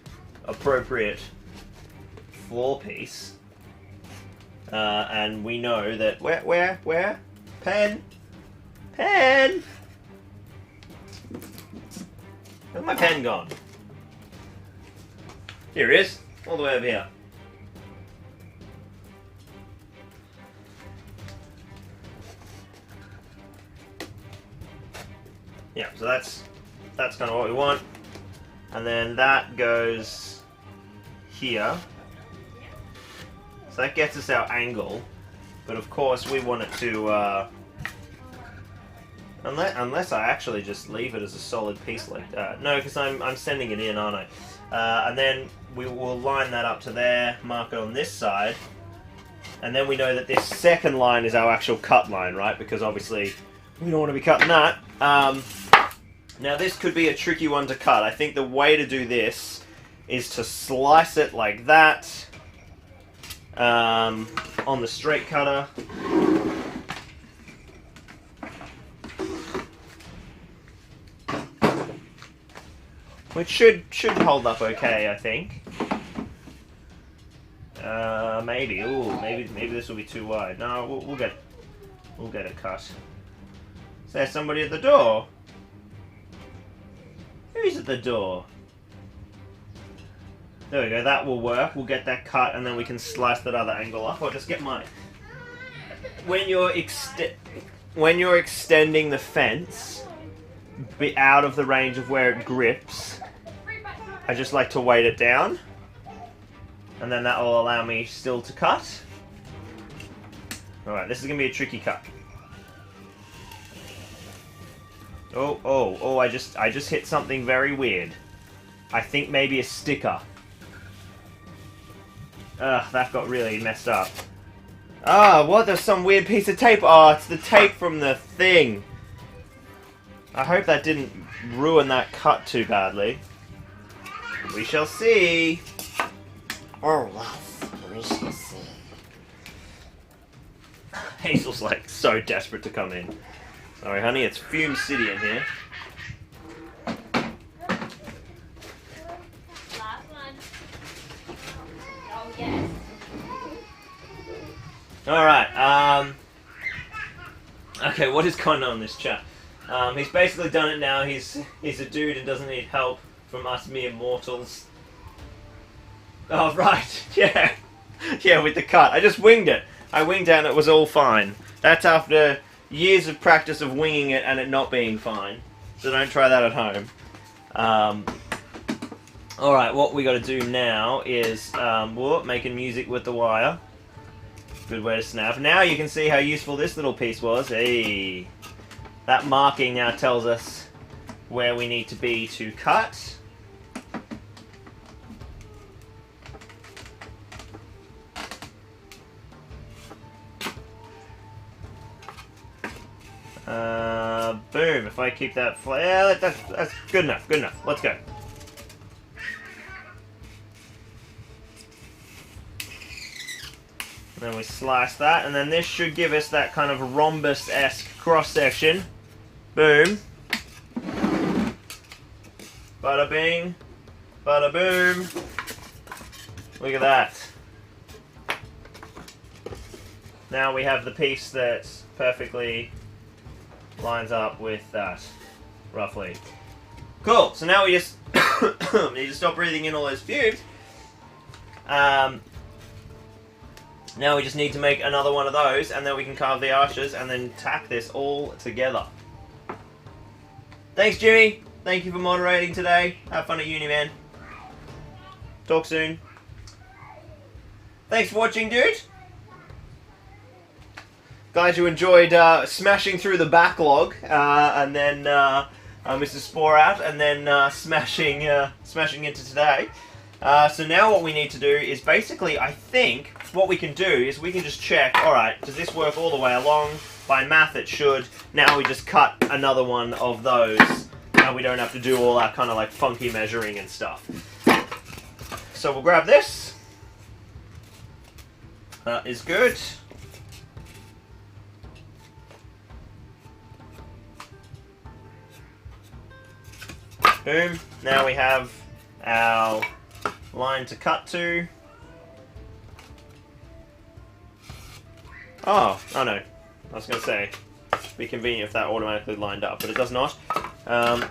appropriate floor piece. And we know that, where? Pen? Where's my pen gone? Here it is, all the way over here. Yeah, so that's kind of what we want. And then that goes here. So that gets us our angle. But of course we want it to, unless I actually just leave it as a solid piece like that. No, because I'm sending it in, aren't I? And then we will line that up to there, mark it on this side. And then we know that this second line is our actual cut line, right? Because obviously we don't want to be cutting that. Now this could be a tricky one to cut. I think the way to do this is to slice it like that on the straight cutter. Which should hold up okay, I think. Maybe. Ooh, maybe this will be too wide. No, we'll get it cut. Is there somebody at the door? Who's at the door? There we go, that will work. We'll get that cut and then we can slice that other angle up. I'll just get my... When you're when you're extending the fence, be out of the range of where it grips, I just like to weight it down, and then that will allow me still to cut. Alright, this is going to be a tricky cut. Oh, I just hit something very weird. I think maybe a sticker. Ugh, that got really messed up. Ah, what? There's some weird piece of tape. Oh, it's the tape from the thing. I hope that didn't ruin that cut too badly. We shall see. Oh, yes, we shall see. Hazel's like so desperate to come in. Sorry, honey, it's Fume City in here. Last one. Oh, yes. Alright, okay, what is going on in this chat? He's basically done it now. He's a dude and doesn't need help from us mere mortals. Oh, right, yeah. Yeah, with the cut. I just winged it. I winged it and it was all fine. That's after years of practice of winging it and it not being fine. So don't try that at home. Alright, what we gotta do now is making music with the wire. Good way to snap. Now you can see how useful this little piece was. Hey, that marking now tells us where we need to be to cut. Boom. If I keep that flat, yeah, that's good enough. Good enough. Let's go. And then we slice that, and then this should give us that kind of rhombus-esque cross-section. Boom. Bada bing. Bada boom. Look at that. Now we have the piece that perfectly lines up with that, roughly. Cool, so now we just need to stop breathing in all those fumes. Now we just need to make another one of those, and then we can carve the arches, and then tack this all together. Thanks, Jimmy. Thank you for moderating today. Have fun at uni, man. Talk soon. Thanks for watching, dude. Glad you enjoyed smashing through the backlog, and then Mr. Spore out, and then smashing into today. So now what we need to do is basically, I think, what we can do is we can just check, alright, does this work all the way along? By math it should. Now we just cut another one of those, and we don't have to do all that kind of like funky measuring and stuff. So we'll grab this. That is good. Boom. Now we have our line to cut to. Oh no. I was going to say, it'd be convenient if that automatically lined up, but it does not. And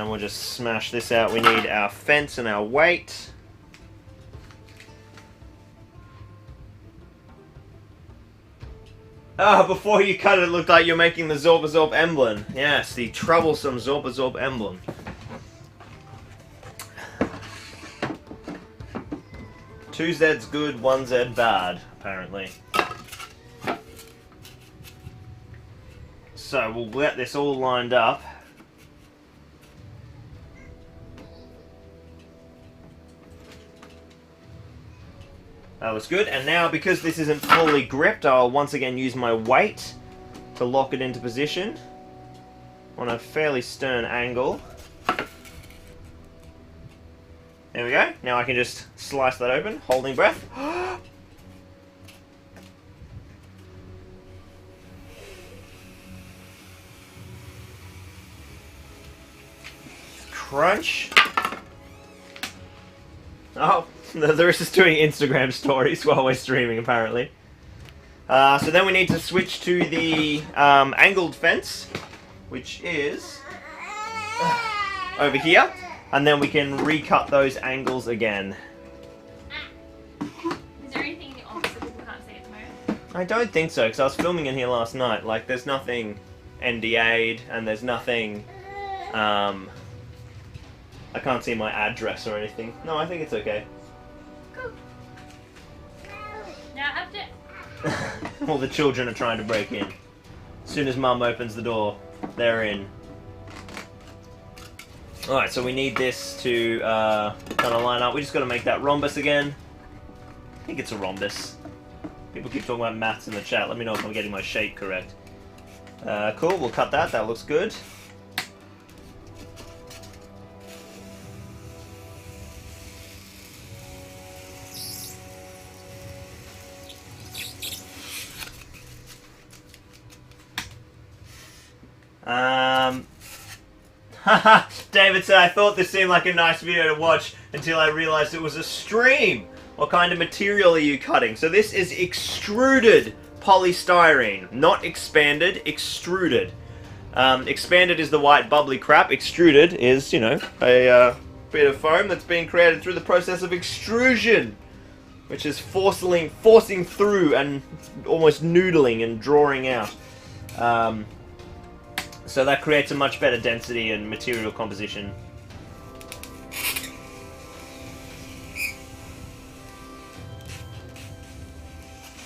we'll just smash this out. We need our fence and our weight. Ah, before you cut it, it looked like you're making the Zorpazorp emblem. Yes, the troublesome Zorpazorp emblem. Two Z's good, one Z bad, apparently. So we'll get this all lined up. That was good, and now because this isn't fully gripped, I'll once again use my weight to lock it into position on a fairly stern angle. There we go. Now I can just slice that open, holding breath. Crunch. Oh. The rest is doing Instagram stories while we're streaming, apparently. So then we need to switch to the angled fence, which is over here, and then we can recut those angles again. Is there anything in the office that people can't see at the moment? I don't think so, because I was filming in here last night. Like, there's nothing NDA'd, and there's nothing, I can't see my address or anything. No, I think it's okay. Cool. Now up to... All the children are trying to break in. As soon as Mum opens the door, they're in. Alright, so we need this to kind of line up. We just got to make that rhombus again. I think it's a rhombus. People keep talking about maths in the chat. Let me know if I'm getting my shape correct. Cool, we'll cut that. That looks good. David said, I thought this seemed like a nice video to watch until I realized it was a stream. What kind of material are you cutting? So this is extruded polystyrene, not expanded, extruded. Expanded is the white bubbly crap. Extruded is, you know, a bit of foam that's being created through the process of extrusion, which is forcing through and almost noodling and drawing out. So that creates a much better density and material composition.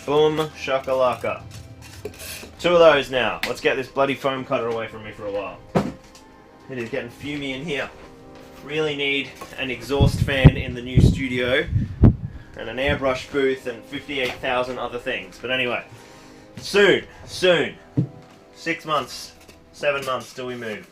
Boom, shakalaka. 2 of those now. Let's get this bloody foam cutter away from me for a while. It is getting fumey in here. Really need an exhaust fan in the new studio, and an airbrush booth, and 58,000 other things. But anyway, soon. 6 months. 7 months till we move.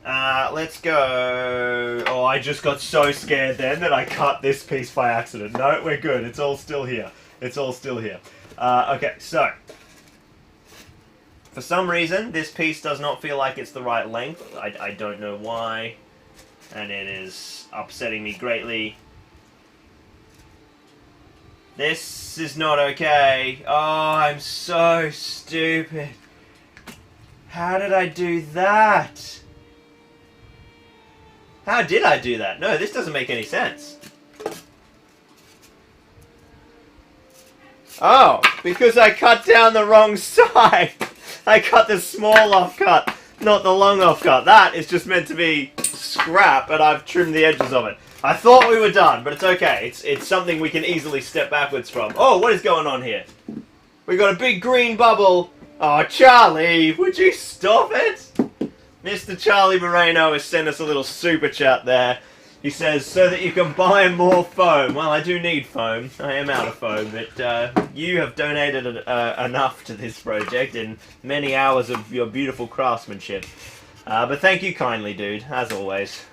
Let's go. Oh, I just got so scared then that I cut this piece by accident. No, we're good. It's all still here. It's all still here. Okay, so. For some reason, this piece does not feel like it's the right length. I don't know why. And it is upsetting me greatly. This is not okay. Oh, I'm so stupid. How did I do that? How did I do that? No, this doesn't make any sense. Oh, because I cut down the wrong side. I cut the small offcut, not the long offcut. That is just meant to be scrap, and I've trimmed the edges of it. I thought we were done, but it's okay. It's something we can easily step backwards from. Oh, what is going on here? We got a big green bubble. Oh, Charlie, would you stop it? Mr. Charlie Moreno has sent us a little super chat there. He says, so that you can buy more foam. Well, I do need foam. I am out of foam, but you have donated enough to this project in many hours of your beautiful craftsmanship. But thank you kindly, dude, as always.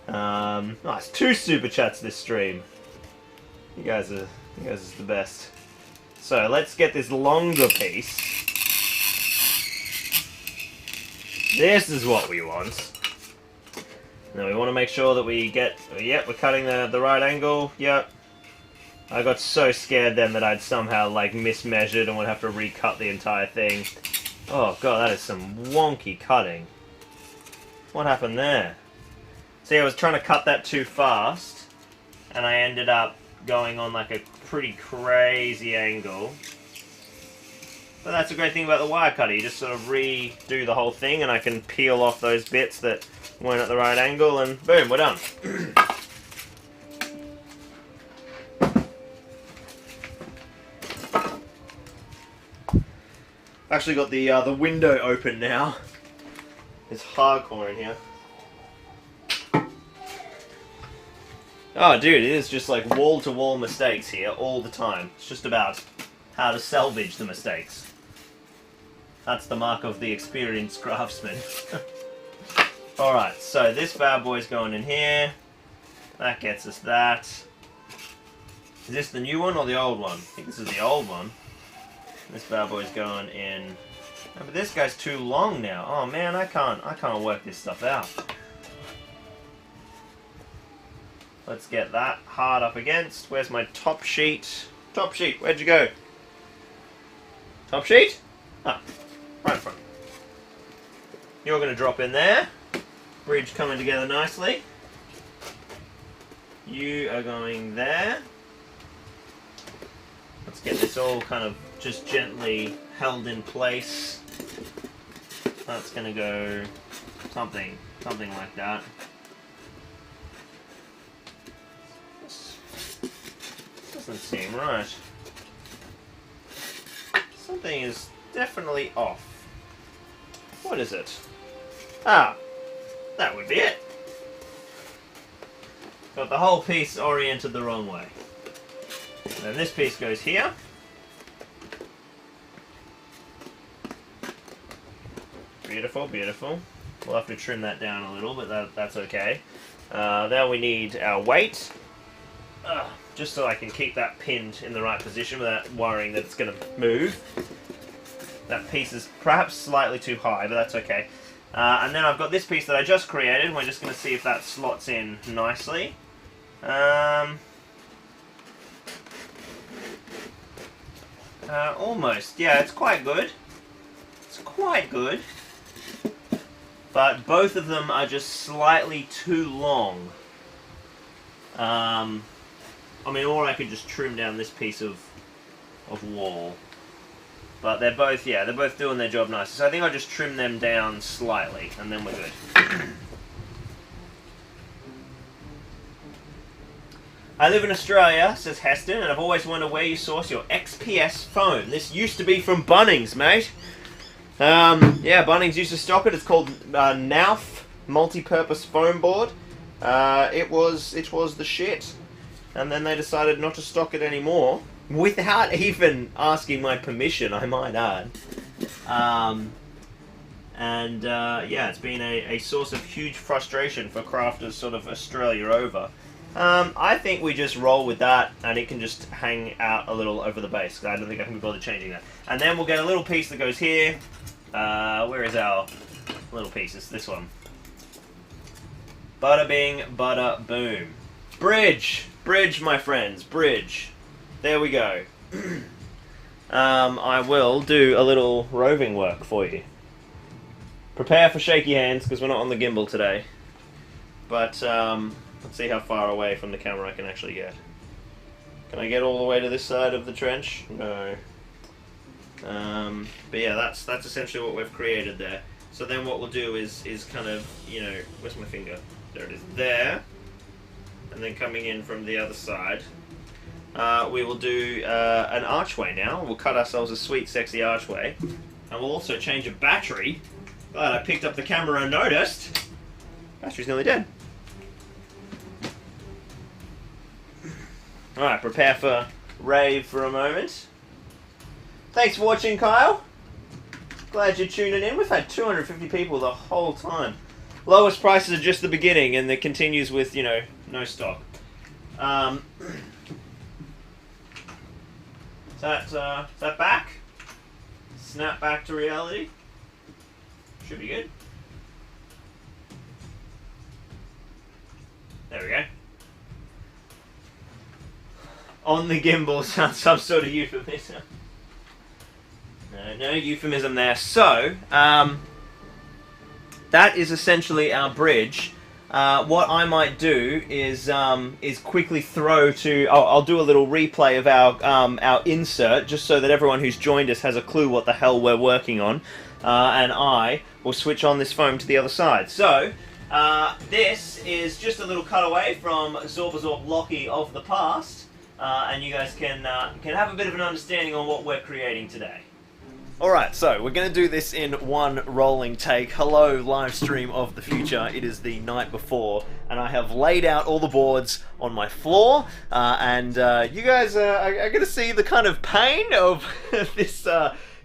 Nice, 2 super chats this stream. You guys are the best. So let's get this longer piece. This is what we want. Now we want to make sure that we get... Yep, we're cutting the right angle. Yep. I got so scared then that I'd somehow, like, mismeasured and would have to recut the entire thing. Oh god, that is some wonky cutting. What happened there? See, I was trying to cut that too fast, and I ended up going on, like, a pretty crazy angle. But that's the great thing about the wire cutter. You just sort of redo the whole thing, and I can peel off those bits that weren't at the right angle, and boom, we're done. Actually got the window open now. It's hardcore in here. Oh, dude, it is just like wall-to-wall mistakes here all the time. It's just about how to salvage the mistakes. That's the mark of the experienced craftsman. Alright, so this bad boy's going in here. That gets us that. Is this the new one or the old one? I think this is the old one. This bad boy's going in. No, but this guy's too long now. Oh man, I can't work this stuff out. Let's get that hard up against. Where's my top sheet? Top sheet, where'd you go? Top sheet? Ah, right in front. You're going to drop in there. bridge coming together nicely. You are going there. Let's get this all kind of just gently held in place. That's going to go something like that. This doesn't seem right. Something is definitely off. What is it? Ah, that would be it. Got the whole piece oriented the wrong way. And then this piece goes here. Beautiful, beautiful. We'll have to trim that down a little, but that's okay. Then we need our weight. Just so I can keep that pinned in the right position without worrying that it's going to move. That piece is perhaps slightly too high, but that's okay. And then I've got this piece that I just created. We're just going to see if that slots in nicely. Almost. Yeah, it's quite good. It's quite good. But both of them are just slightly too long. I mean, or I could just trim down this piece of wall. But they're both, yeah, they're both doing their job nicely. So I think I'll just trim them down slightly, and then we're good. I live in Australia, says Heston, and I've always wondered where you source your XPS phone. This used to be from Bunnings, mate. Yeah, Bunnings used to stock it. It's called Nauf Multi-Purpose Foam Board. It was the shit. And then they decided not to stock it anymore. Without even asking my permission, I might add. Yeah, it's been a source of huge frustration for crafters sort of Australia over. I think we just roll with that, and it can just hang out a little over the base, because I don't think I can be bothered changing that. And then we'll get a little piece that goes here. Where is our little piece? It's this one. Bada bing, bada boom. Bridge! Bridge, my friends. Bridge. There we go. I will do a little roving work for you. Prepare for shaky hands, because we're not on the gimbal today. But, let's see how far away from the camera I can actually get. Can I get all the way to this side of the trench? No. But yeah, that's essentially what we've created there. So then what we'll do is kind of, you know, where's my finger? There it is. There. And then coming in from the other side. We will do an archway now. We'll cut ourselves a sweet, sexy archway. And we'll also change a battery. Glad I picked up the camera and noticed. Battery's nearly dead. Alright, prepare for rave for a moment. Thanks for watching, Kyle. Glad you're tuning in. We've had 250 people the whole time. Lowest prices are just the beginning, and it continues with, you know, no stock. Is that back? Snap back to reality? Should be good. There we go. On the gimbal sounds some sort of euphemism. No euphemism there. So, that is essentially our bridge. What I might do is quickly throw to. I'll do a little replay of our insert, just so that everyone who's joined us has a clue what the hell we're working on, and I will switch on this foam to the other side. So, this is just a little cutaway from Zorpazorp Lockie of the past, and you guys can have a bit of an understanding on what we're creating today. Alright, so we're going to do this in one rolling take. Hello, live stream of the future. It is the night before, and I have laid out all the boards on my floor, and you guys are going to see the kind of pain of this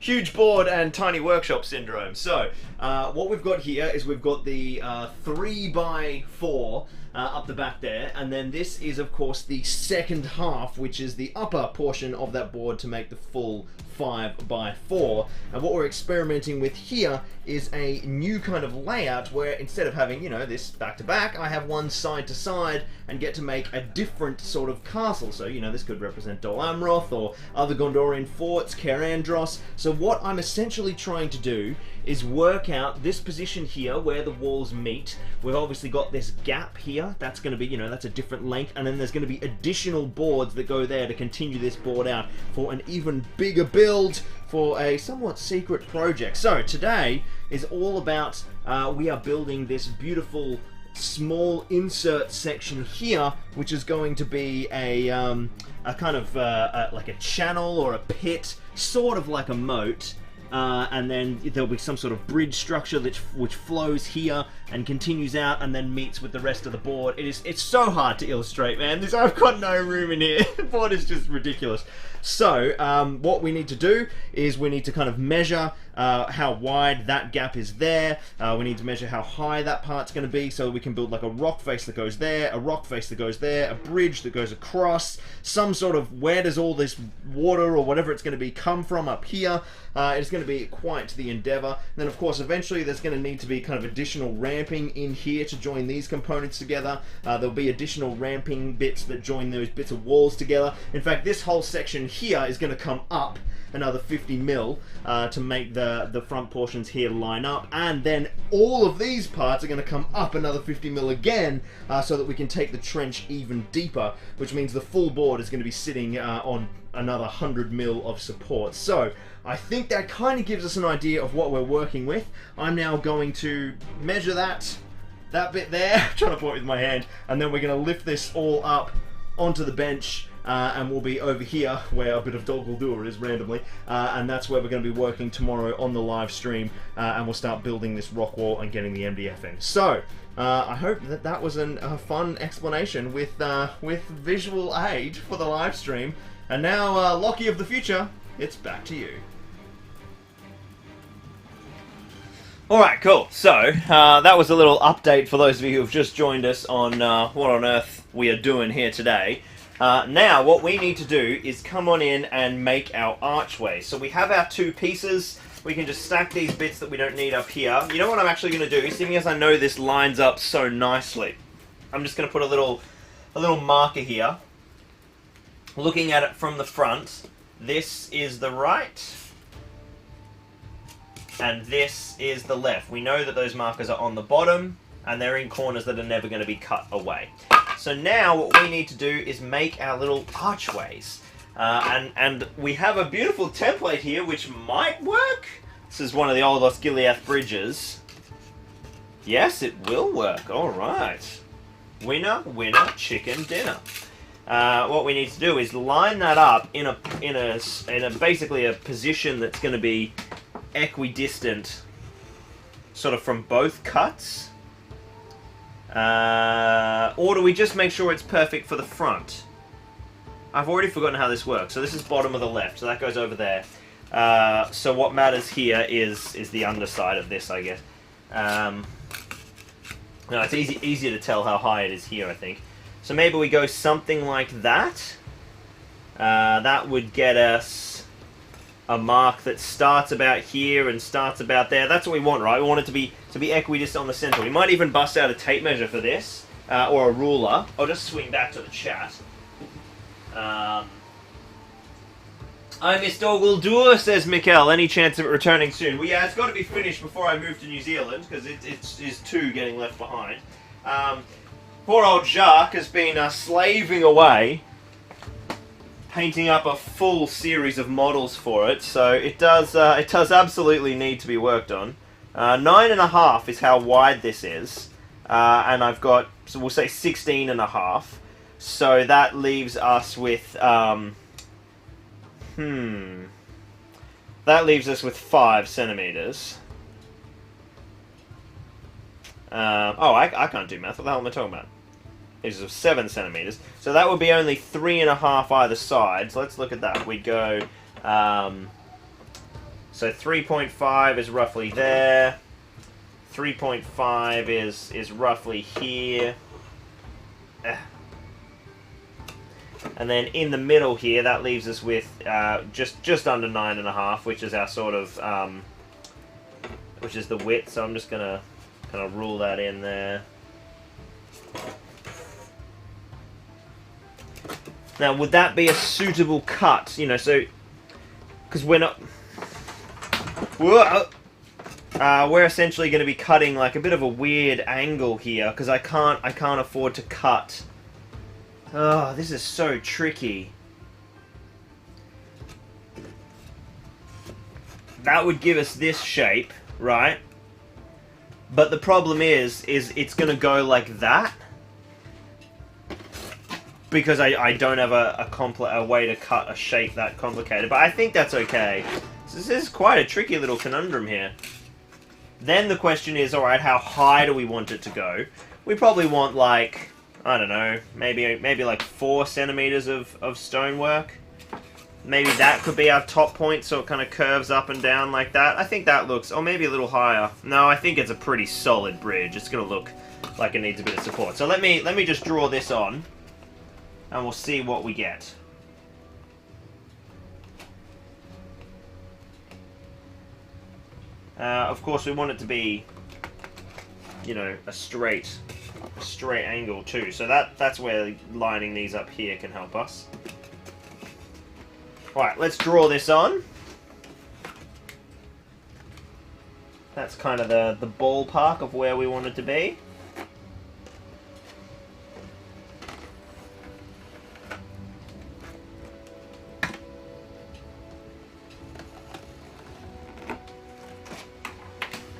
huge board and tiny workshop syndrome. So, what we've got here is we've got the 3x4 up the back there, and then this is of course the second half, which is the upper portion of that board to make the full 5x4. And what we're experimenting with here is a new kind of layout where instead of having, you know, this back to back, I have one side to side and get to make a different sort of castle. So, you know, this could represent Dol Amroth or other Gondorian forts, Caer Andros. So what I'm essentially trying to do is work out this position here where the walls meet. We've obviously got this gap here. That's going to be, you know, that's a different length. And then there's going to be additional boards that go there to continue this board out for an even bigger build for a somewhat secret project. So today is all about, we are building this beautiful small insert section here, which is going to be a kind of like a channel or a pit, sort of like a moat. And then there'll be some sort of bridge structure which flows here and continues out and then meets with the rest of the board. It's so hard to illustrate, man. I've got no room in here. The board is just ridiculous. So what we need to do is we need to kind of measure how wide that gap is there. We need to measure how high that part's going to be so we can build like a rock face that goes there, a rock face that goes there, a bridge that goes across, some sort of where does all this water or whatever it's going to be come from up here. It's going to be quite the endeavor. And then of course eventually there's going to need to be kind of additional ramping in here to join these components together. There'll be additional ramping bits that join those bits of walls together. In fact, this whole section here is going to come up another 50 mil to make the front portions here line up, and then all of these parts are going to come up another 50 mil again so that we can take the trench even deeper, which means the full board is going to be sitting on another 100 mil of support. So I think that kind of gives us an idea of what we're working with. I'm now going to measure that bit there, I'm trying to point with my hand, and then we're going to lift this all up onto the bench. And we'll be over here where a bit of Dol Guldur is randomly, and that's where we're going to be working tomorrow on the live stream, and we'll start building this rock wall and getting the MDF in. So I hope that was a fun explanation with visual aid for the live stream. And now, Lockie of the future, it's back to you. Alright, cool. So, that was a little update for those of you who have just joined us on what on earth we are doing here today. Now, what we need to do is come on in and make our archway. So we have our two pieces. We can just stack these bits that we don't need up here. You know what I'm actually going to do? Seeing as I know this lines up so nicely, I'm just going to put a little marker here. Looking at it from the front, this is the right, and this is the left. We know that those markers are on the bottom, and they're in corners that are never going to be cut away. So now what we need to do is make our little archways. And we have a beautiful template here which might work. This is one of the old Osgiliath bridges. Yes, it will work. Alright. Winner, winner, chicken dinner. What we need to do is line that up in a basically a position that's going to be equidistant sort of from both cuts. Or do we just make sure it's perfect for the front? I've already forgotten how this works. So this is bottom of the left, so that goes over there. So what matters here is the underside of this, I guess. No, it's easier to tell how high it is here, I think. So maybe we go something like that. That would get us a mark that starts about here and starts about there. That's what we want, right? We want it to be equidistant on the center. We might even bust out a tape measure for this, or a ruler. I'll just swing back to the chat. I miss Dol Guldur, says Mikkel. Any chance of it returning soon? Well, yeah, it's got to be finished before I move to New Zealand, because it is two getting left behind. Poor old Jacques has been slaving away, painting up a full series of models for it, so it does absolutely need to be worked on. 9.5 is how wide this is, and I've got, so we'll say 16.5, so that leaves us with, that leaves us with 5 centimeters. I can't do math, what the hell am I talking about? Is of 7 centimeters. So that would be only 3.5 either side. So let's look at that. We go, so 3.5 is roughly there. 3.5 is roughly here. And then in the middle here, that leaves us with just under 9.5, which is our sort of, which is the width. So I'm just gonna kind of rule that in there. Now, would that be a suitable cut? You know, so because we're not, we're essentially going to be cutting like a bit of a weird angle here because I can't afford to cut. Oh, this is so tricky. That would give us this shape, right? But the problem is it's going to go like that. Because I don't have a way to cut a shape that complicated. But I think that's okay. So this is quite a tricky little conundrum here. Then the question is, alright, how high do we want it to go? We probably want like, I don't know, maybe like 4 centimeters of stonework. Maybe that could be our top point, so it kind of curves up and down like that. I think that looks, or maybe a little higher. No, I think it's a pretty solid bridge. It's going to look like it needs a bit of support. So let me just draw this on, and we'll see what we get. Of course, we want it to be, you know, a straight angle too. So that's where lining these up here can help us. Right, let's draw this on. That's kind of the ballpark of where we want it to be.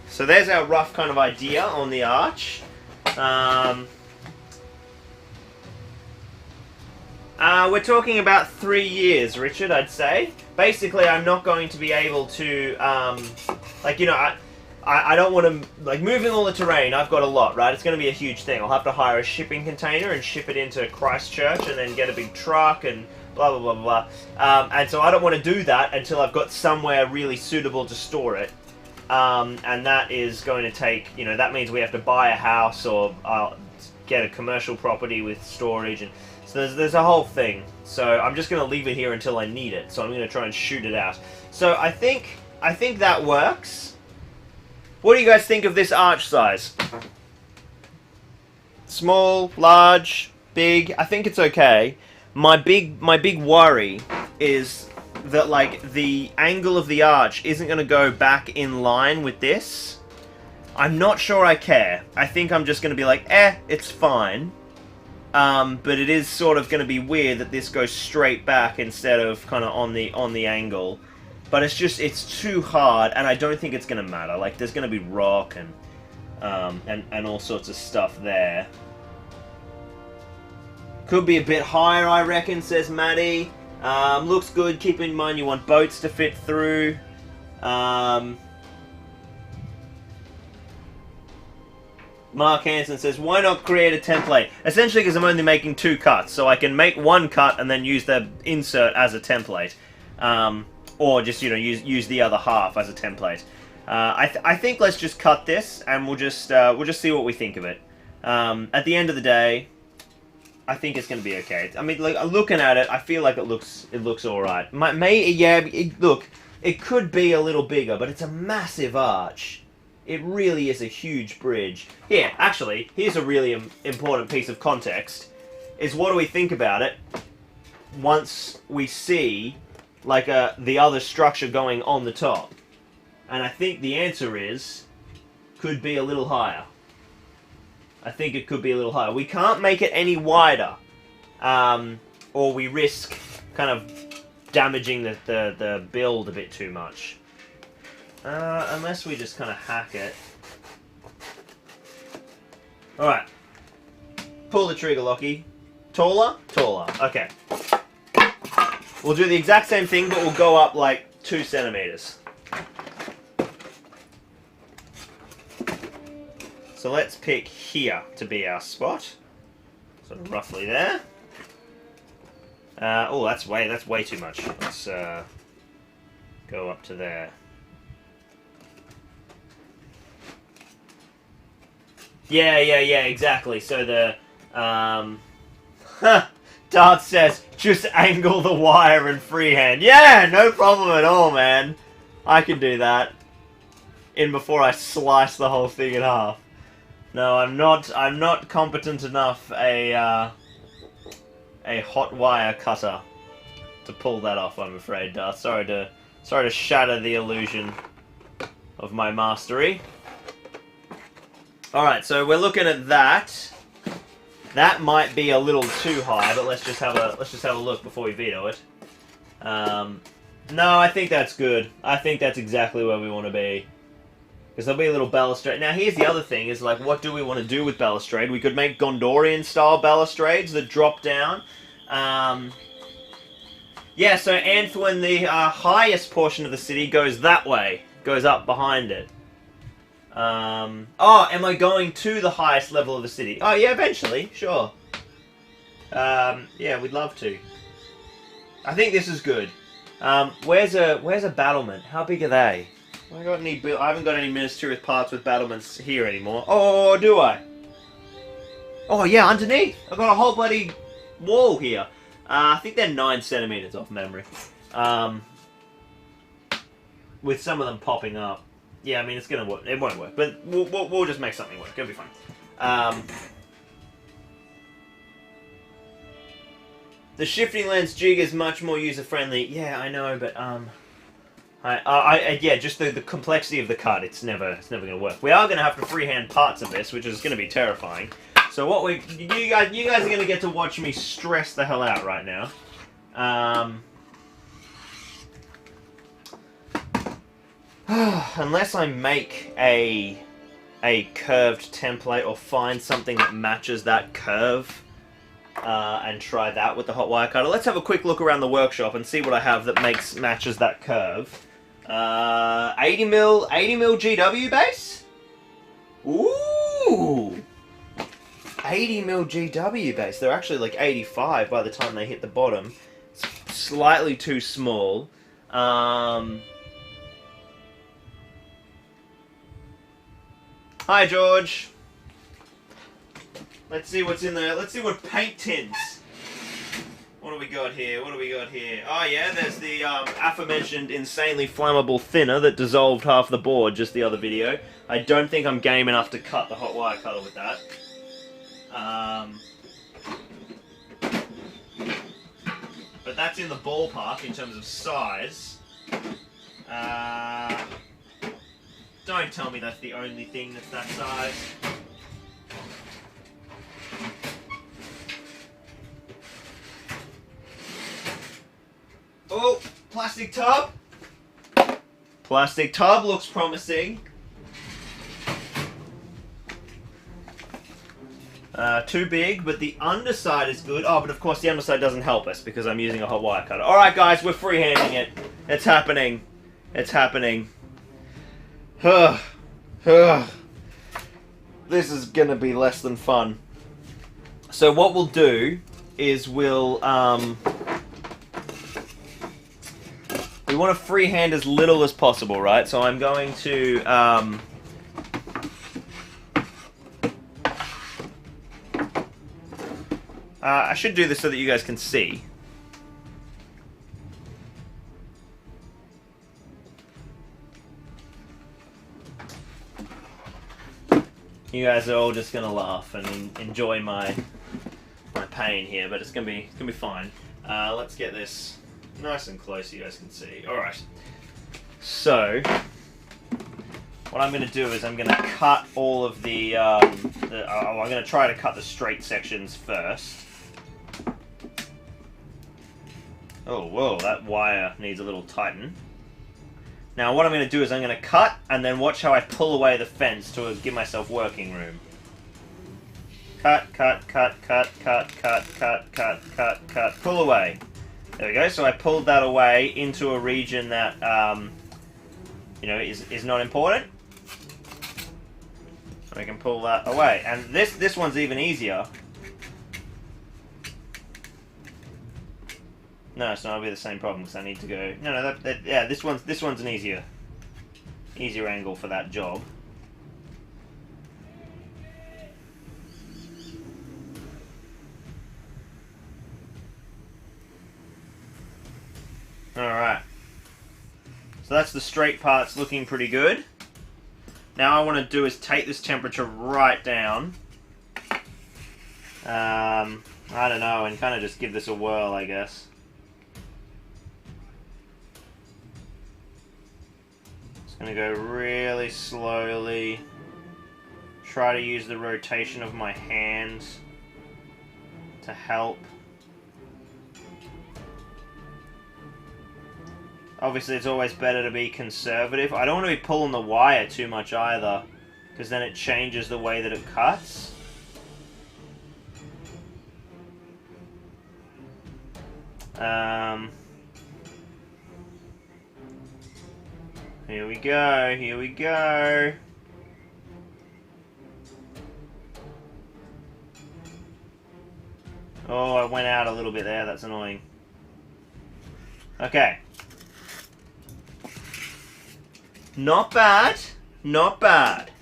So there's our rough kind of idea on the arch. We're talking about 3 years, Richard, I'd say. Basically, I'm not going to be able to, like, you know, I don't want to, like, moving all the terrain, I've got a lot, right? It's going to be a huge thing. I'll have to hire a shipping container and ship it into Christchurch and then get a big truck and blah, blah, blah, blah. And so I don't want to do that until I've got somewhere really suitable to store it. And that is going to take, you know, that means we have to buy a house or get a commercial property with storage, and so there's a whole thing. So I'm just going to leave it here until I need it. So I'm going to try and shoot it out. So I think that works. What do you guys think of this arch size? Small, large, big? I think it's okay. My big worry is that, like, the angle of the arch isn't going to go back in line with this. I'm not sure I care. I think I'm just going to be like, it's fine. But it is sort of going to be weird that this goes straight back instead of kind of on the angle. But it's too hard, and I don't think it's going to matter. Like, there's going to be rock and all sorts of stuff there. Could be a bit higher, I reckon, says Maddie. Looks good. Keep in mind you want boats to fit through. Mark Hansen says, why not create a template? Essentially because I'm only making 2 cuts, so I can make 1 cut and then use the insert as a template. Or just, you know, use the other half as a template. I think let's just cut this and we'll just see what we think of it. At the end of the day, I think it's going to be okay. I mean, like, looking at it, I feel like it looks all right. Look, it could be a little bigger, but it's a massive arch. It really is a huge bridge. Here, actually, here's a really important piece of context, is what do we think about it once we see, like, the other structure going on the top? And I think the answer is, could be a little higher. I think it could be a little higher. We can't make it any wider, or we risk kind of damaging the build a bit too much. Unless we just kind of hack it. Alright. Pull the trigger, Lockie. Taller? Taller. Okay. We'll do the exact same thing, but we'll go up like 2 centimeters. So let's pick here to be our spot. So roughly there. Oh, that's way too much. Let's go up to there. Yeah, exactly. So the Dart says, just angle the wire and freehand. Yeah, no problem at all, man. I can do that. In before I slice the whole thing in half. No, I'm not competent enough a hot wire cutter to pull that off, I'm afraid, Dart. Sorry to shatter the illusion of my mastery. Alright, so we're looking at that. That might be a little too high, but let's just have a look before we veto it. No, I think that's good. I think that's exactly where we want to be. Because there'll be a little balustrade. Now, here's the other thing, is like, what do we want to do with balustrade? We could make Gondorian-style balustrades that drop down. Yeah, so Anthwin, the highest portion of the city, goes that way. Goes up behind it. Oh, am I going to the highest level of the city? Oh, yeah, eventually, sure. Yeah, we'd love to. I think this is good. Where's a battlement? How big are they? I haven't got any Minas Tirith parts with battlements here anymore. Oh, do I? Oh, yeah, underneath. I've got a whole bloody wall here. I think they're 9 centimeters off memory. With some of them popping up. Yeah, I mean, it's gonna work. It won't work, but we'll just make something work. It'll be fine. The shifting lens jig is much more user-friendly. Yeah, I know, but yeah, just the complexity of the cut. It's never gonna work. We are gonna have to freehand parts of this, which is gonna be terrifying. So you guys are gonna get to watch me stress the hell out right now. Unless I make a curved template or find something that matches that curve and try that with the hot wire cutter. Let's have a quick look around the workshop and see what I have that matches that curve. 80mm GW base? Ooh! 80mm GW base. They're actually like 85 by the time they hit the bottom. It's slightly too small. Hi, George. Let's see what's in there. Let's see what paint tins. What do we got here? What do we got here? Oh, yeah, there's the aforementioned insanely flammable thinner that dissolved half the board just the other video. I don't think I'm game enough to cut the hot wire cutter with that. But that's in the ballpark in terms of size. Don't tell me that's the only thing that's that size. Oh, plastic tub. Plastic tub looks promising. Too big, but the underside is good. Oh, but of course the underside doesn't help us because I'm using a hot wire cutter. Alright guys, we're freehanding it. It's happening. It's happening. This is gonna be less than fun. So what we'll do is we'll we want to freehand as little as possible, right? So I'm going to I should do this so that you guys can see. You guys are all just gonna laugh and enjoy my pain here, but it's gonna be fine. Let's get this nice and close so you guys can see. All right. So what I'm gonna do is I'm gonna cut all of I'm gonna try to cut the straight sections first. Oh, whoa, that wire needs a little tighten. Now what I'm going to do is I'm going to cut and then watch how I pull away the fence to give myself working room. Cut, cut, cut, cut, cut, cut, cut, cut, cut, cut, pull away. There we go, so I pulled that away into a region that, you know, is not important. I can pull that away. And this one's even easier. No, it's not going to be the same problem because I need to go. No, yeah, this one's an easier angle for that job. Alright. So that's the straight parts looking pretty good. Now I want to do is take this temperature right down. I don't know, and kind of just give this a whirl, I guess. Just going to go really slowly. Try to use the rotation of my hands to help. Obviously, it's always better to be conservative. I don't want to be pulling the wire too much either, because then it changes the way that it cuts. Here we go, here we go. Oh, I went out a little bit there, that's annoying. Okay. Not bad, not bad.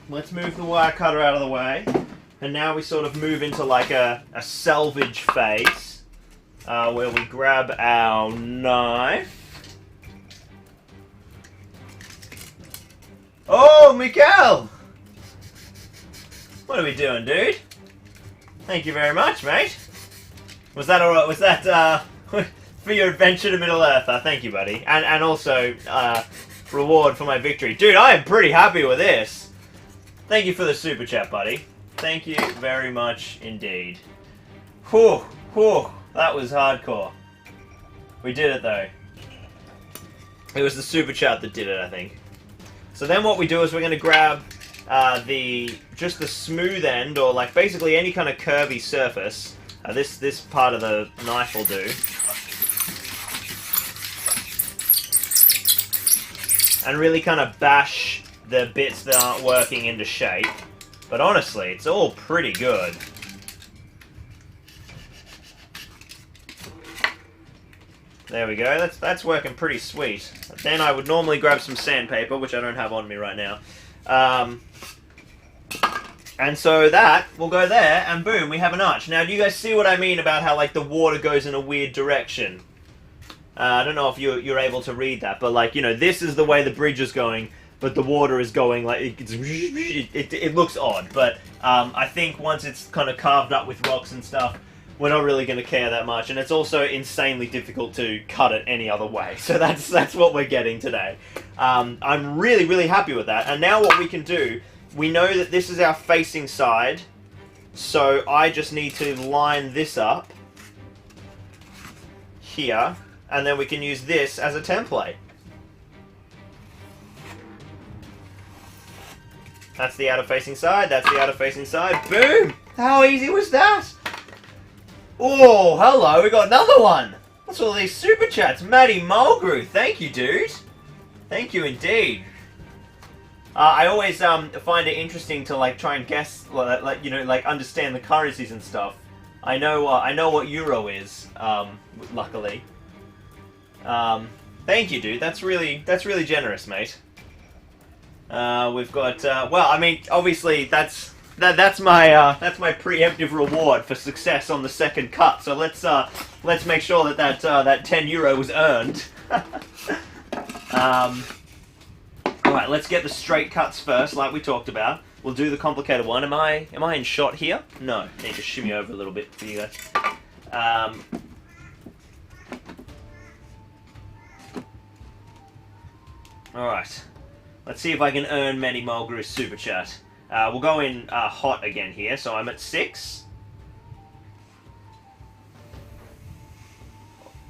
Let's move the wire cutter out of the way. And now we sort of move into like a salvage phase, where we grab our knife. Oh, Miguel! What are we doing, dude? Thank you very much, mate. Was that alright? Was that for your adventure to Middle-earth? Thank you, buddy. And also, reward for my victory. Dude, I am pretty happy with this. Thank you for the super chat, buddy. Thank you very much indeed. Whew, whew, that was hardcore. We did it though. It was the super chat that did it, I think. So then what we do is we're going to grab just the smooth end, or like basically any kind of curvy surface. This part of the knife will do. And really kind of bash the bits that aren't working into shape. But honestly, it's all pretty good. There we go, that's working pretty sweet. Then I would normally grab some sandpaper, which I don't have on me right now. And so that will go there, and boom, we have an arch. Now, do you guys see what I mean about how like the water goes in a weird direction? I don't know if you're able to read that, but like, you know, this is the way the bridge is going, but the water is going like, it looks odd. But I think once it's kind of carved up with rocks and stuff, we're not really going to care that much, and it's also insanely difficult to cut it any other way. So that's what we're getting today. I'm really, really happy with that. And now what we can do, we know that this is our facing side, so I just need to line this up here, and then we can use this as a template. That's the outer facing side, that's the outer facing side. Boom! How easy was that? Oh, hello, we got another one! What's all these super chats? Matty Mulgrew, thank you, dude. Thank you indeed. I always find it interesting to like try and guess, like you know, like understand the currencies and stuff. I know what euro is, luckily. Thank you, dude. That's really generous, mate. We've got well, I mean, obviously that's my preemptive reward for success on the second cut. So let's make sure that 10 euro was earned. Alright, let's get the straight cuts first, like we talked about. We'll do the complicated one. Am I in shot here? No. I need to shimmy over a little bit for you guys. Alright. Let's see if I can earn Manny Mulgrew's super chat. We'll go in hot again here, so I'm at 6.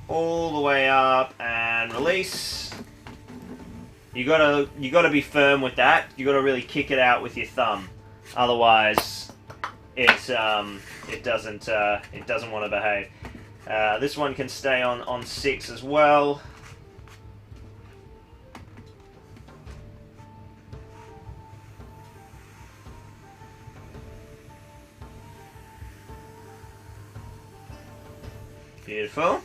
All the way up and release. You gotta be firm with that. You gotta really kick it out with your thumb. Otherwise, it doesn't want to behave. This one can stay on 6 as well. Beautiful.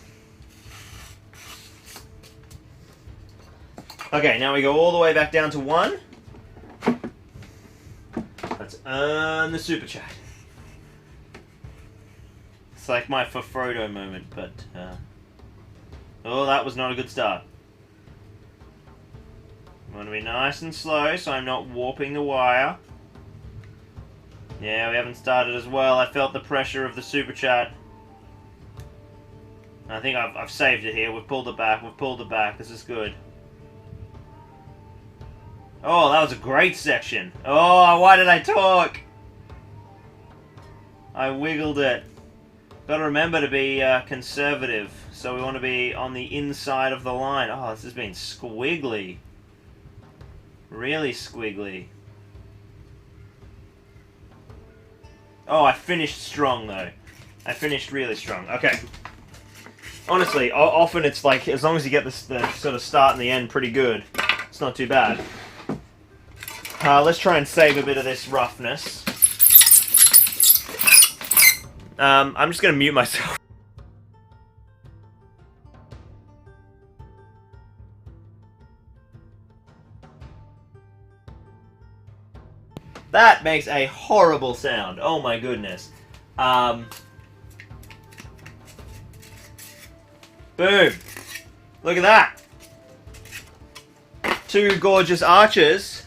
Okay, now we go all the way back down to 1. Let's earn the super chat. It's like my for Frodo moment, but... Oh, that was not a good start. I want to be nice and slow so I'm not warping the wire. Yeah, we haven't started as well. I felt the pressure of the super chat. I think I've saved it here. We've pulled it back. We've pulled it back. This is good. Oh, that was a great section. Oh, why did I talk? I wiggled it. Got to remember to be conservative. So we want to be on the inside of the line. Oh, this has been squiggly. Really squiggly. Oh, I finished strong, though. I finished really strong. Okay. Honestly, often it's like, as long as you get the sort of start and the end pretty good, it's not too bad. Let's try and save a bit of this roughness. I'm just going to mute myself. That makes a horrible sound. Oh my goodness. Boom. Look at that. Two gorgeous archers.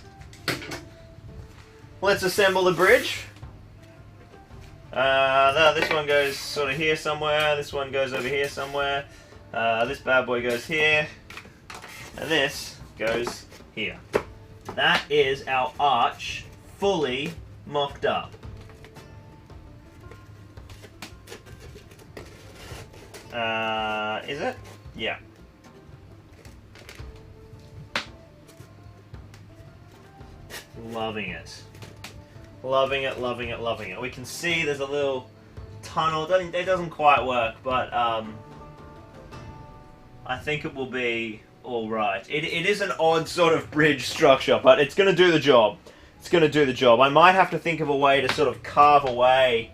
Let's assemble the bridge. This one goes sort of here somewhere. This one goes over here somewhere. This bad boy goes here. And this goes here. That is our arch fully mocked up. Is it? Yeah. Loving it. Loving it, loving it, loving it. We can see there's a little tunnel. It doesn't quite work, but I think it will be alright. It is an odd sort of bridge structure, but it's going to do the job. It's going to do the job. I might have to think of a way to sort of carve away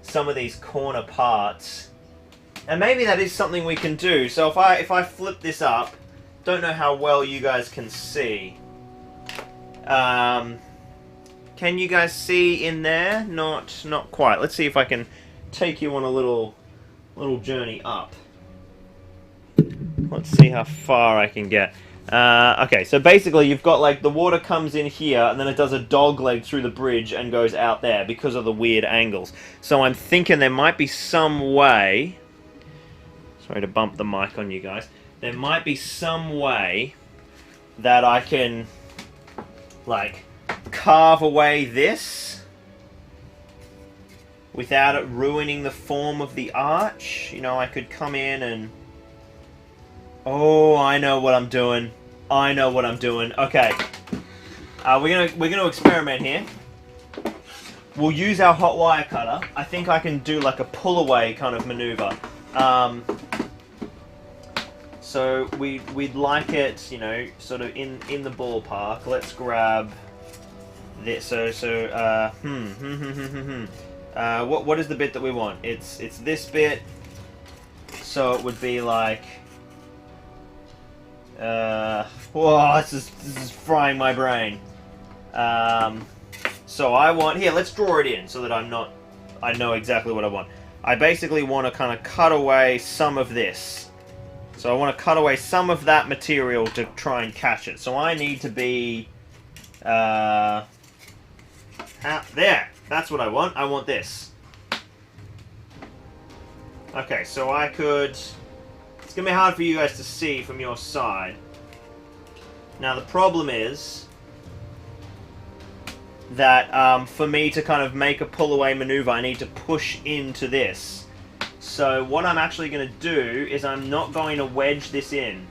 some of these corner parts. And maybe that is something we can do. So if I flip this up, don't know how well you guys can see. Can you guys see in there? Not quite. Let's see if I can take you on a little journey up. Let's see how far I can get. Okay, so basically you've got like the water comes in here and then it does a dog leg through the bridge and goes out there because of the weird angles. So I'm thinking there might be some way... Sorry to bump the mic on you guys. There might be some way that I can like carve away this without it ruining the form of the arch. You know, I could come in and... Oh, I know what I'm doing. I know what I'm doing. Okay. We're gonna experiment here. We'll use our hot wire cutter. I think I can do like a pull away kind of maneuver. So we'd like it, you know, sort of in the ballpark. Let's grab this. What is the bit that we want? It's this bit. So it would be like... whoa, this is frying my brain. So I want... Here, let's draw it in so that I know exactly what I want. I basically want to kind of cut away some of this. So I want to cut away some of that material to try and catch it. So I need to be... there! That's what I want. I want this. Okay, so I could... It's going to be hard for you guys to see from your side. Now the problem is that for me to kind of make a pull-away maneuver, I need to push into this. So what I'm actually going to do is I'm not going to wedge this in.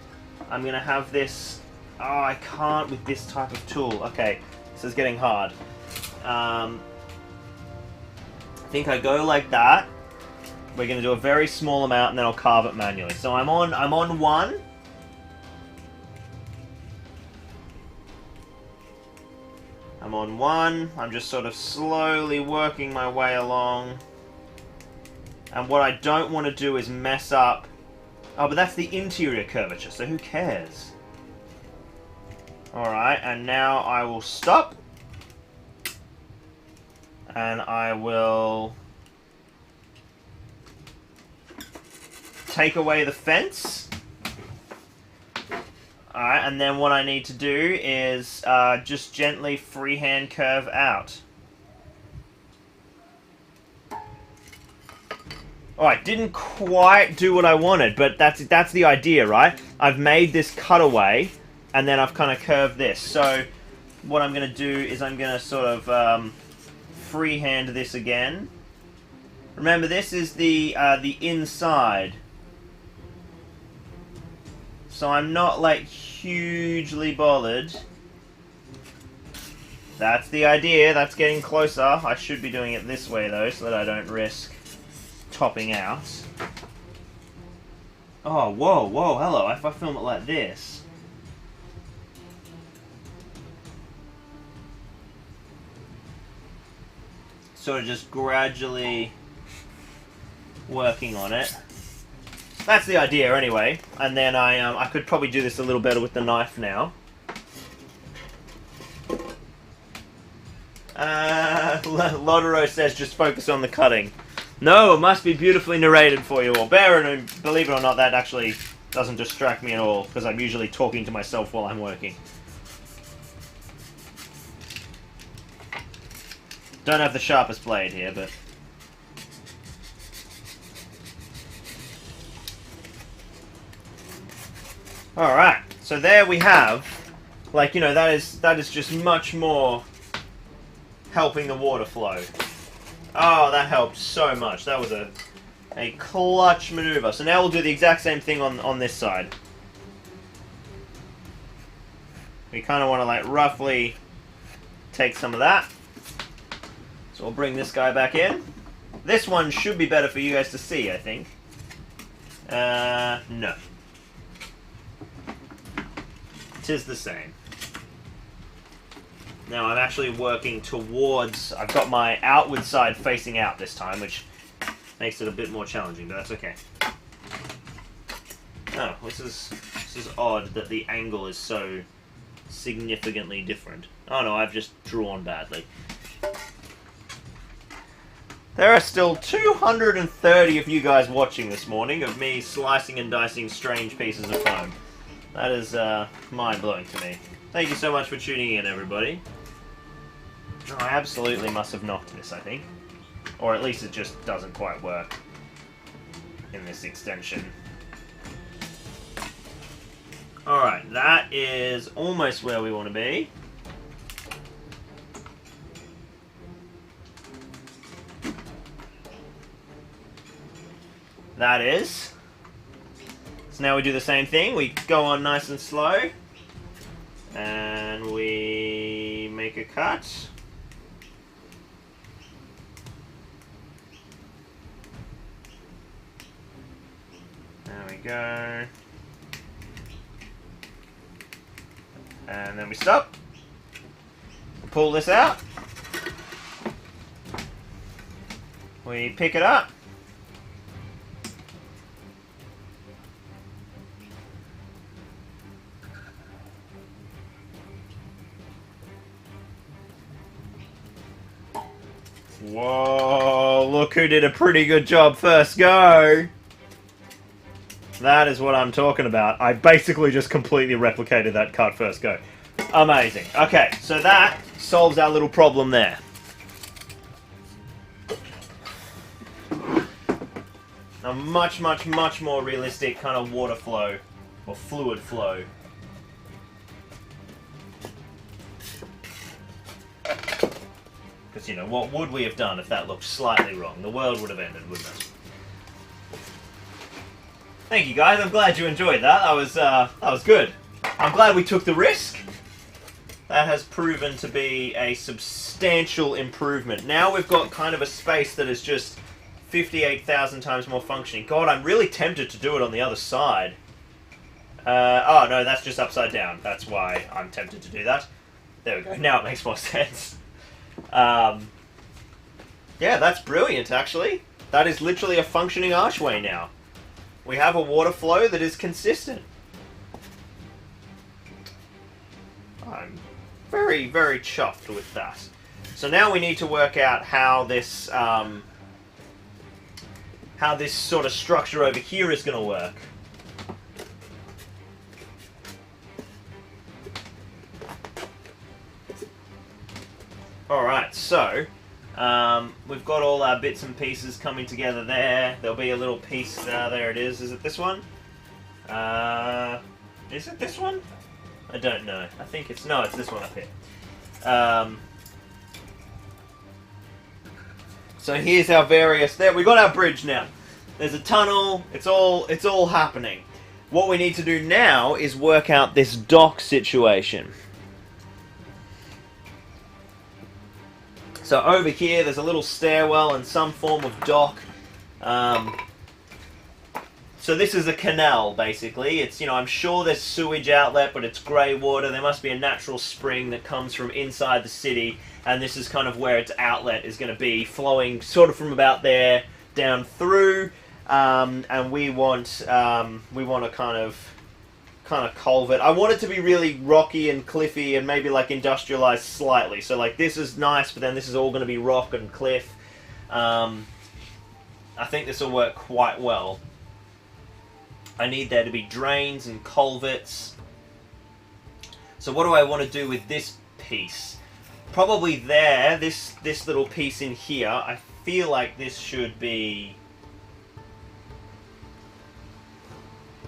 I'm going to have this... Oh, I can't with this type of tool. Okay, this is getting hard. I think I go like that. We're going to do a very small amount and then I'll carve it manually. So I'm on one. I'm on one. I'm just sort of slowly working my way along. And what I don't want to do is mess up... Oh, but that's the interior curvature, so who cares? Alright, and now I will stop. And I will... take away the fence. Alright, and then what I need to do is just gently freehand curve out. Alright, didn't quite do what I wanted, but that's the idea, right? I've made this cutaway, and then I've kind of curved this. So, what I'm going to do is I'm going to sort of freehand this again. Remember, this is the inside. So I'm not, like, hugely bothered. That's the idea. That's getting closer. I should be doing it this way, though, so that I don't risk topping out. Oh, whoa, whoa, hello. If I film it like this. Sort of just gradually working on it. That's the idea, anyway. And then I could probably do this a little better with the knife now. Lodero says just focus on the cutting. No, it must be beautifully narrated for you all. Believe it or not, that actually doesn't distract me at all, because I'm usually talking to myself while I'm working. Don't have the sharpest blade here, but... Alright, so there we have, like, you know, that is just much more helping the water flow. Oh, that helped so much. That was a clutch maneuver. So now we'll do the exact same thing on this side. We kind of want to, like, roughly take some of that. So we'll bring this guy back in. This one should be better for you guys to see, I think. No. It is the same. Now I'm actually working towards... I've got my outward side facing out this time, which makes it a bit more challenging, but that's okay. Oh, this is odd that the angle is so significantly different. Oh no, I've just drawn badly. There are still 230 of you guys watching this morning of me slicing and dicing strange pieces of foam. That is mind-blowing to me. Thank you so much for tuning in, everybody. Oh, I absolutely must have knocked this, I think. Or at least it just doesn't quite work in this extension. Alright, that is almost where we want to be. That is. So now we do the same thing. We go on nice and slow. And we make a cut. There we go. And then we stop. Pull this out. We pick it up. Whoa, look who did a pretty good job first go. That is what I'm talking about. I basically just completely replicated that cut first go. Amazing. Okay, so that solves our little problem there. A much, much, much more realistic kind of water flow, or fluid flow. Because, you know, what would we have done if that looked slightly wrong? The world would have ended, wouldn't it? Thank you, guys. I'm glad you enjoyed that. That was good. I'm glad we took the risk. That has proven to be a substantial improvement. Now we've got kind of a space that is just 58,000 times more functioning. God, I'm really tempted to do it on the other side. Oh, no, that's just upside down. That's why I'm tempted to do that. There we go. Now it makes more sense. Yeah, that's brilliant, actually. That is literally a functioning archway now. We have a water flow that is consistent. I'm very, very chuffed with that. So now we need to work out how this how this sort of structure over here is going to work. Alright, so we've got all our bits and pieces coming together there. There'll be a little piece, there it is. Is it this one? Is it this one? I don't know. I think it's, no, it's this one up here. So here's our various, there, we got our bridge now. There's a tunnel, it's all happening. What we need to do now is work out this dock situation. So over here, there's a little stairwell and some form of dock. So this is a canal, basically. It's, you know, I'm sure there's sewage outlet, but it's grey water. There must be a natural spring that comes from inside the city, and this is kind of where its outlet is going to be, flowing sort of from about there down through. And we want a kind of culvert. I want it to be really rocky and cliffy and maybe like industrialized slightly. So like this is nice, but then this is all going to be rock and cliff. I think this will work quite well. I need there to be drains and culverts. So what do I want to do with this piece? Probably there, this little piece in here, I feel like this should be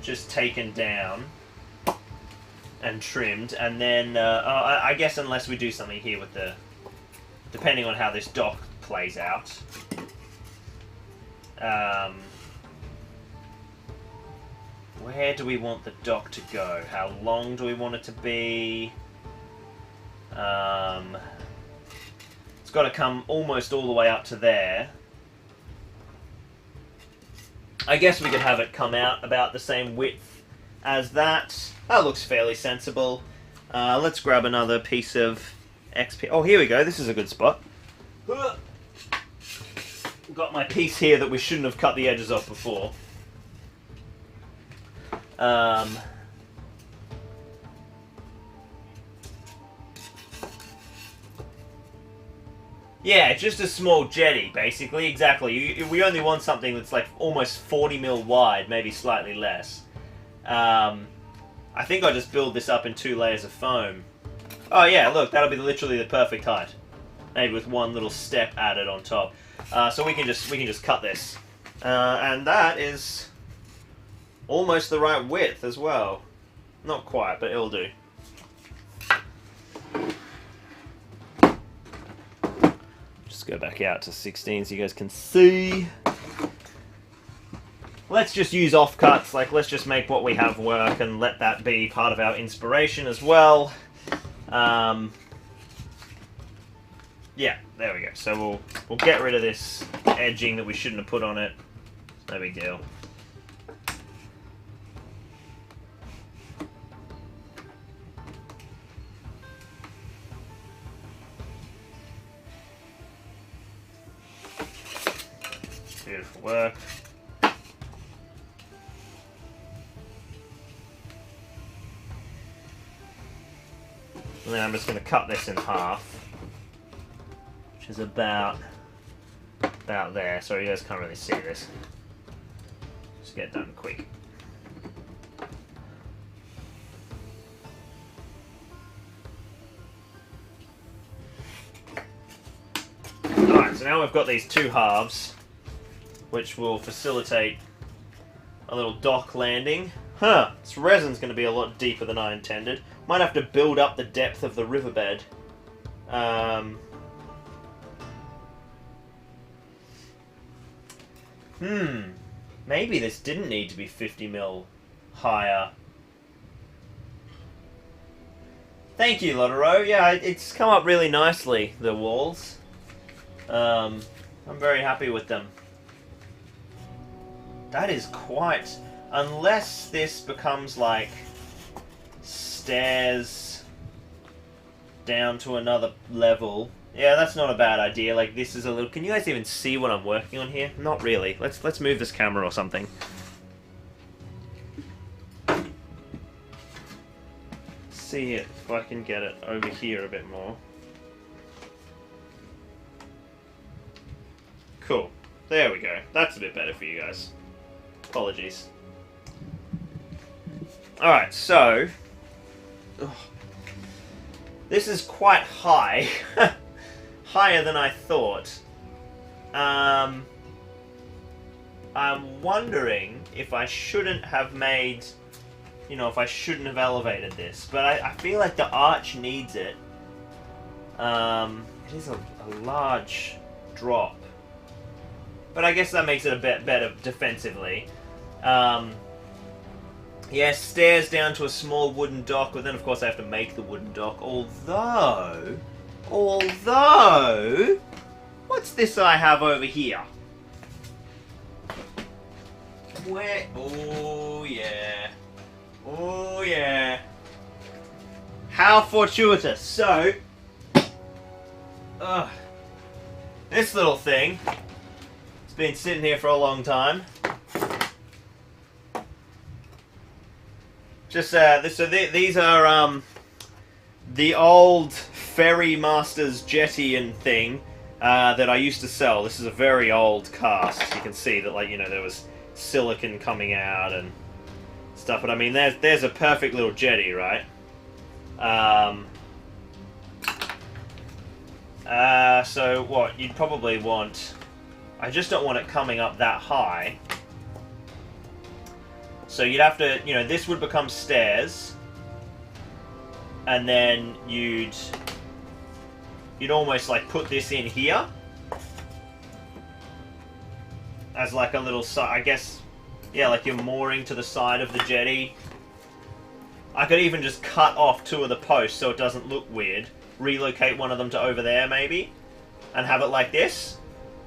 just taken down and trimmed, and then I guess unless we do something here with the, depending on how this dock plays out. Where do we want the dock to go? How long do we want it to be? It's got to come almost all the way up to there. I guess we could have it come out about the same width as that. That looks fairly sensible. Let's grab another piece of XP. Oh, here we go. This is a good spot. Got my piece here that we shouldn't have cut the edges off before. Yeah, just a small jetty, basically. Exactly. We only want something that's like almost 40 mil wide, maybe slightly less. I think I'll just build this up in 2 layers of foam. Oh yeah, look, that'll be literally the perfect height. Maybe with one little step added on top. So we can just cut this, and that is almost the right width as well. Not quite, but it'll do. Just go back out to 16 so you guys can see. Let's just use offcuts, like let's just make what we have work and let that be part of our inspiration as well. Yeah, there we go. So we'll get rid of this edging that we shouldn't have put on it. No big deal. Beautiful work. And then I'm just going to cut this in half, which is about there. Sorry, you guys can't really see this. Just get done quick. Alright, so now we've got these 2 halves, which will facilitate a little dock landing. Huh, this resin's going to be a lot deeper than I intended. Might have to build up the depth of the riverbed. Maybe this didn't need to be 50 mil higher. Thank you, Lotero. Yeah, it's come up really nicely, the walls. I'm very happy with them. That is quite... Unless this becomes like stairs down to another level. Yeah, that's not a bad idea. Like this is a little... Can you guys even see what I'm working on here? Not really. Let's move this camera or something. See if I can get it over here a bit more. Cool. There we go. That's a bit better for you guys. Apologies. Alright, so... Ugh. This is quite high. Higher than I thought. I'm wondering if I shouldn't have made... You know, if I shouldn't have elevated this. But I feel like the arch needs it. It is a large drop. But I guess that makes it a bit better defensively. Yeah, stairs down to a small wooden dock, but then of course I have to make the wooden dock. Although, what's this I have over here? Where? Oh yeah, oh yeah. How fortuitous. So, this little thing. It's been sitting here for a long time. Just these are the old Ferry Masters jetty and thing that I used to sell. This is a very old cast. You can see that, like, you know, there was silicon coming out and stuff. But I mean, there's a perfect little jetty, right? So what you'd probably want. I just don't want it coming up that high. So you'd have to, you know, this would become stairs. And then you'd almost like put this in here. As like a little side, I guess, yeah, like you're mooring to the side of the jetty. I could even just cut off 2 of the posts so it doesn't look weird. Relocate one of them to over there maybe. And have it like this.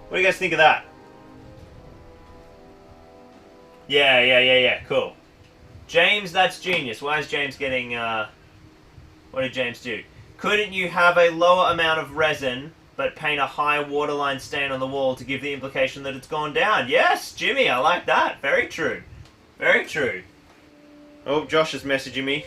What do you guys think of that? Yeah, cool. James, that's genius. Why is James getting, what did James do? Couldn't you have a lower amount of resin, but paint a high waterline stain on the wall to give the implication that it's gone down? Yes, Jimmy, I like that. Very true. Very true. Oh, Josh is messaging me.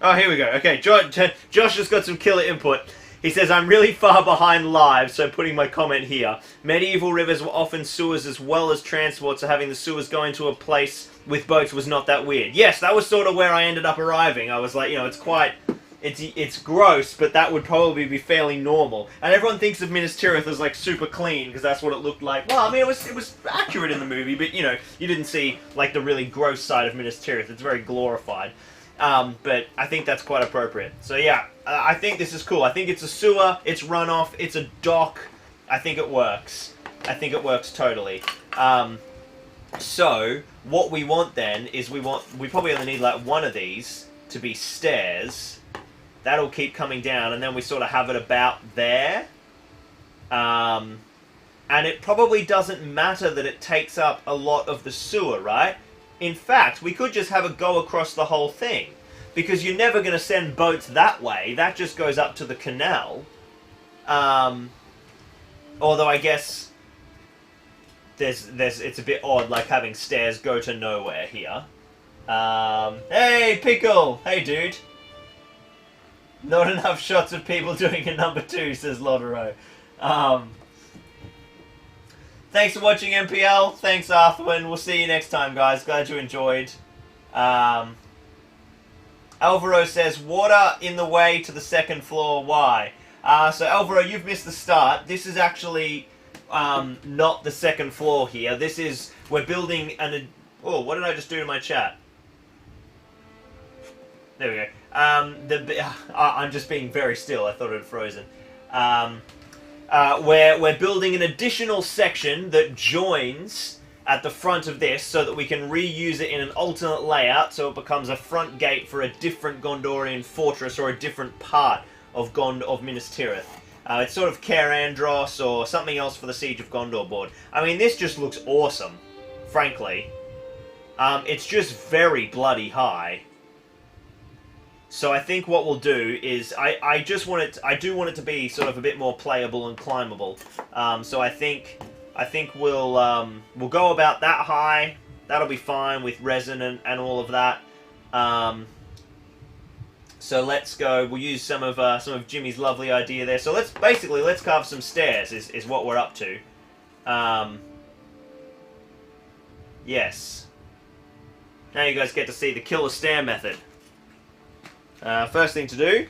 Oh, here we go. Okay, Josh has got some killer input. He says, I'm really far behind live, so putting my comment here. Medieval rivers were often sewers as well as transport, so having the sewers going to a place with boats was not that weird. Yes, that was sort of where I ended up arriving. I was like, you know, it's gross, but that would probably be fairly normal. And everyone thinks of Minas Tirith as like super clean, because that's what it looked like. Well, I mean, it was accurate in the movie, but you know, you didn't see like the really gross side of Minas Tirith. It's very glorified. But I think that's quite appropriate. So yeah, I think this is cool. I think it's a sewer, it's runoff, it's a dock. I think it works. I think it works totally. So what we want then is we probably only need like one of these to be stairs. That'll keep coming down, and then we sort of have it about there. And it probably doesn't matter that it takes up a lot of the sewer, right? In fact, we could just have it go across the whole thing. Because you're never going to send boats that way. That just goes up to the canal. Although I guess it's a bit odd, like having stairs go to nowhere here. Hey, Pickle! Hey, dude. Not enough shots of people doing a number 2, says Lotero. Thanks for watching, MPL. Thanks, Arthwin. We'll see you next time, guys. Glad you enjoyed. Alvaro says, water in the way to the 2nd floor. Why? So, Alvaro, you've missed the start. This is actually not the 2nd floor here. This is... We're building an... Oh, what did I just do to my chat? There we go. I'm just being very still. I thought it had frozen. We're building an additional section that joins at the front of this so that we can reuse it in an alternate layout so it becomes a front gate for a different Gondorian fortress or a different part of Minas Tirith. It's sort of Caer Andros or something else for the Siege of Gondor board. I mean, this just looks awesome, frankly. It's just very bloody high. So I think what we'll do is I do want it to be sort of a bit more playable and climbable. So I think we'll go about that high. That'll be fine with resin and all of that. So let's go. We'll use some of Jimmy's lovely idea there. So let's carve some stairs. Is what we're up to. Yes. Now you guys get to see the killer stair method. First thing to do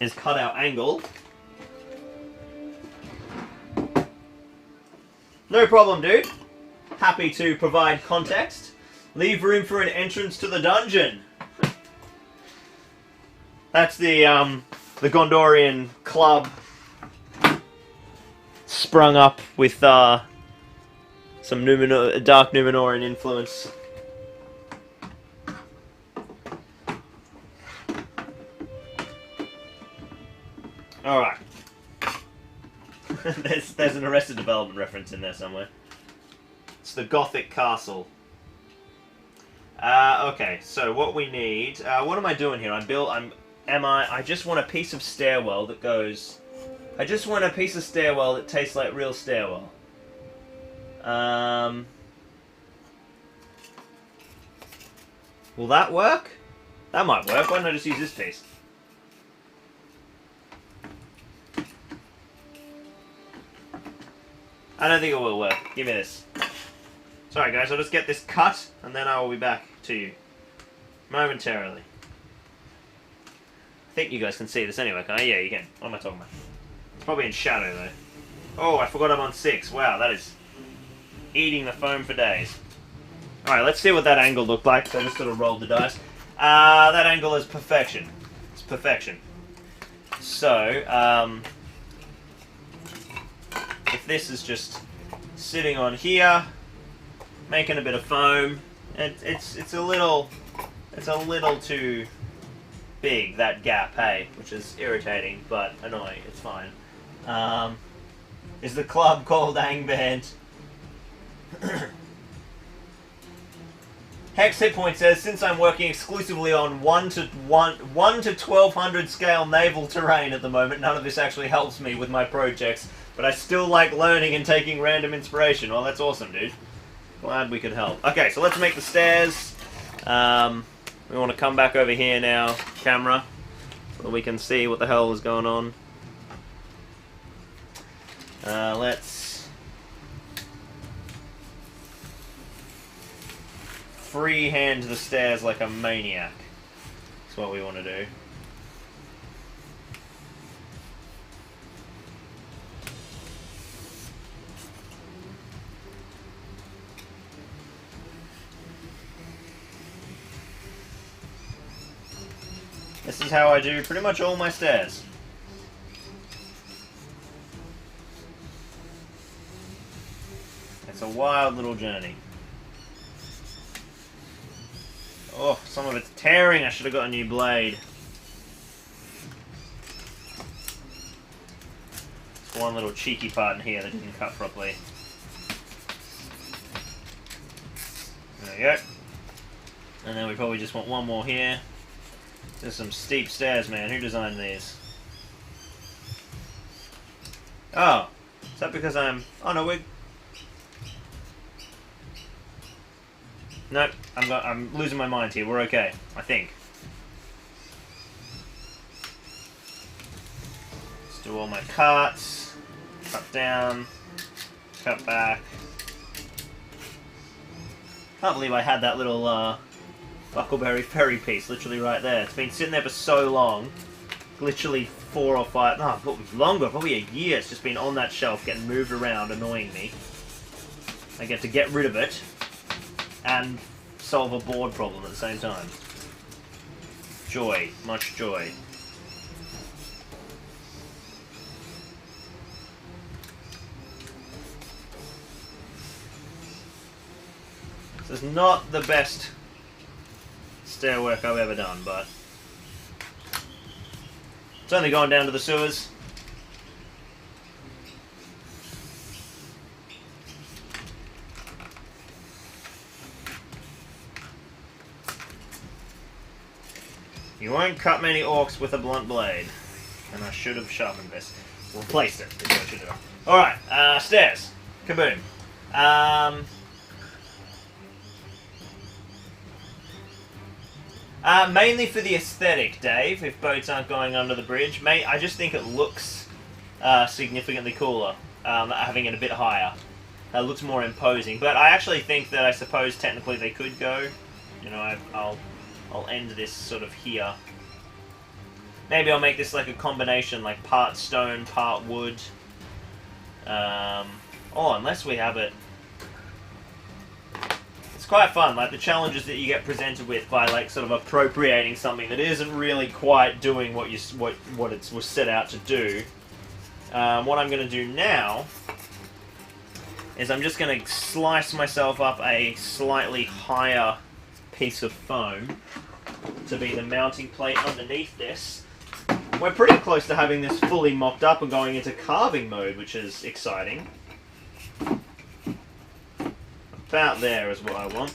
is cut our angle. No problem, dude. Happy to provide context. Leave room for an entrance to the dungeon. That's the Gondorian club sprung up with some dark Numenorian influence. All right. there's an Arrested Development reference in there somewhere. It's the Gothic castle. Okay, so what we need. What am I doing here? I just want a piece of stairwell that goes. I just want a piece of stairwell that tastes like real stairwell. Will that work? That might work. Why don't I just use this piece? I don't think it will work. Give me this. Sorry guys, I'll just get this cut and then I will be back to you momentarily. I think you guys can see this anyway, can I? Yeah, you can. What am I talking about? It's probably in shadow though. Oh, I forgot I'm on 6. Wow, that is eating the foam for days. Alright, let's see what that angle looked like. So I just sort of rolled the dice. That angle is perfection. It's perfection. So, if this is just sitting on here, making a bit of foam, it's a little too big, that gap, hey, which is irritating but annoying. It's fine. Is the club called Angband? Hex Hitpoint says, since I'm working exclusively on 1 to 1200 scale naval terrain at the moment, none of this actually helps me with my projects, but I still like learning and taking random inspiration. Well, that's awesome, dude. Glad we could help. Okay, so let's make the stairs. We want to come back over here now, camera, so we can see what the hell is going on. Let's freehand the stairs like a maniac. That's what we want to do. This is how I do pretty much all my stairs. It's a wild little journey. Oh, some of it's tearing. I should have got a new blade. There's one little cheeky part in here that didn't cut properly. There we go. And then we probably just want one more here. There's some steep stairs, man. Who designed these? Oh. Is that because I'm... Oh, no, we're... Nope. I'm losing my mind here. We're okay. I think. Let's do all my cuts. Cut down. Cut back. Can't believe I had that little, Buckleberry Ferry piece literally right there. It's been sitting there for so long. Literally 4 or 5... No, longer. Probably a year. It's just been on that shelf getting moved around, annoying me. I get to get rid of it and solve a board problem at the same time. Joy. Much joy. This is not the best stair work I've ever done, but it's only gone down to the sewers. You won't cut many orcs with a blunt blade. And I should have sharpened this. Replaced it. Is what I should have. Alright, stairs. Kaboom. Mainly for the aesthetic, Dave, if boats aren't going under the bridge. I just think it looks significantly cooler, having it a bit higher. It looks more imposing. But I actually think that I suppose technically they could go. You know, I'll end this sort of here. Maybe I'll make this like a combination, like part stone, part wood. Oh, unless we have it. It's quite fun, like the challenges that you get presented with by like sort of appropriating something that isn't really quite doing what it was set out to do. What I'm going to do now is I'm just going to slice myself up a slightly higher piece of foam to be the mounting plate underneath this. We're pretty close to having this fully mocked up and going into carving mode, which is exciting. About there is what I want.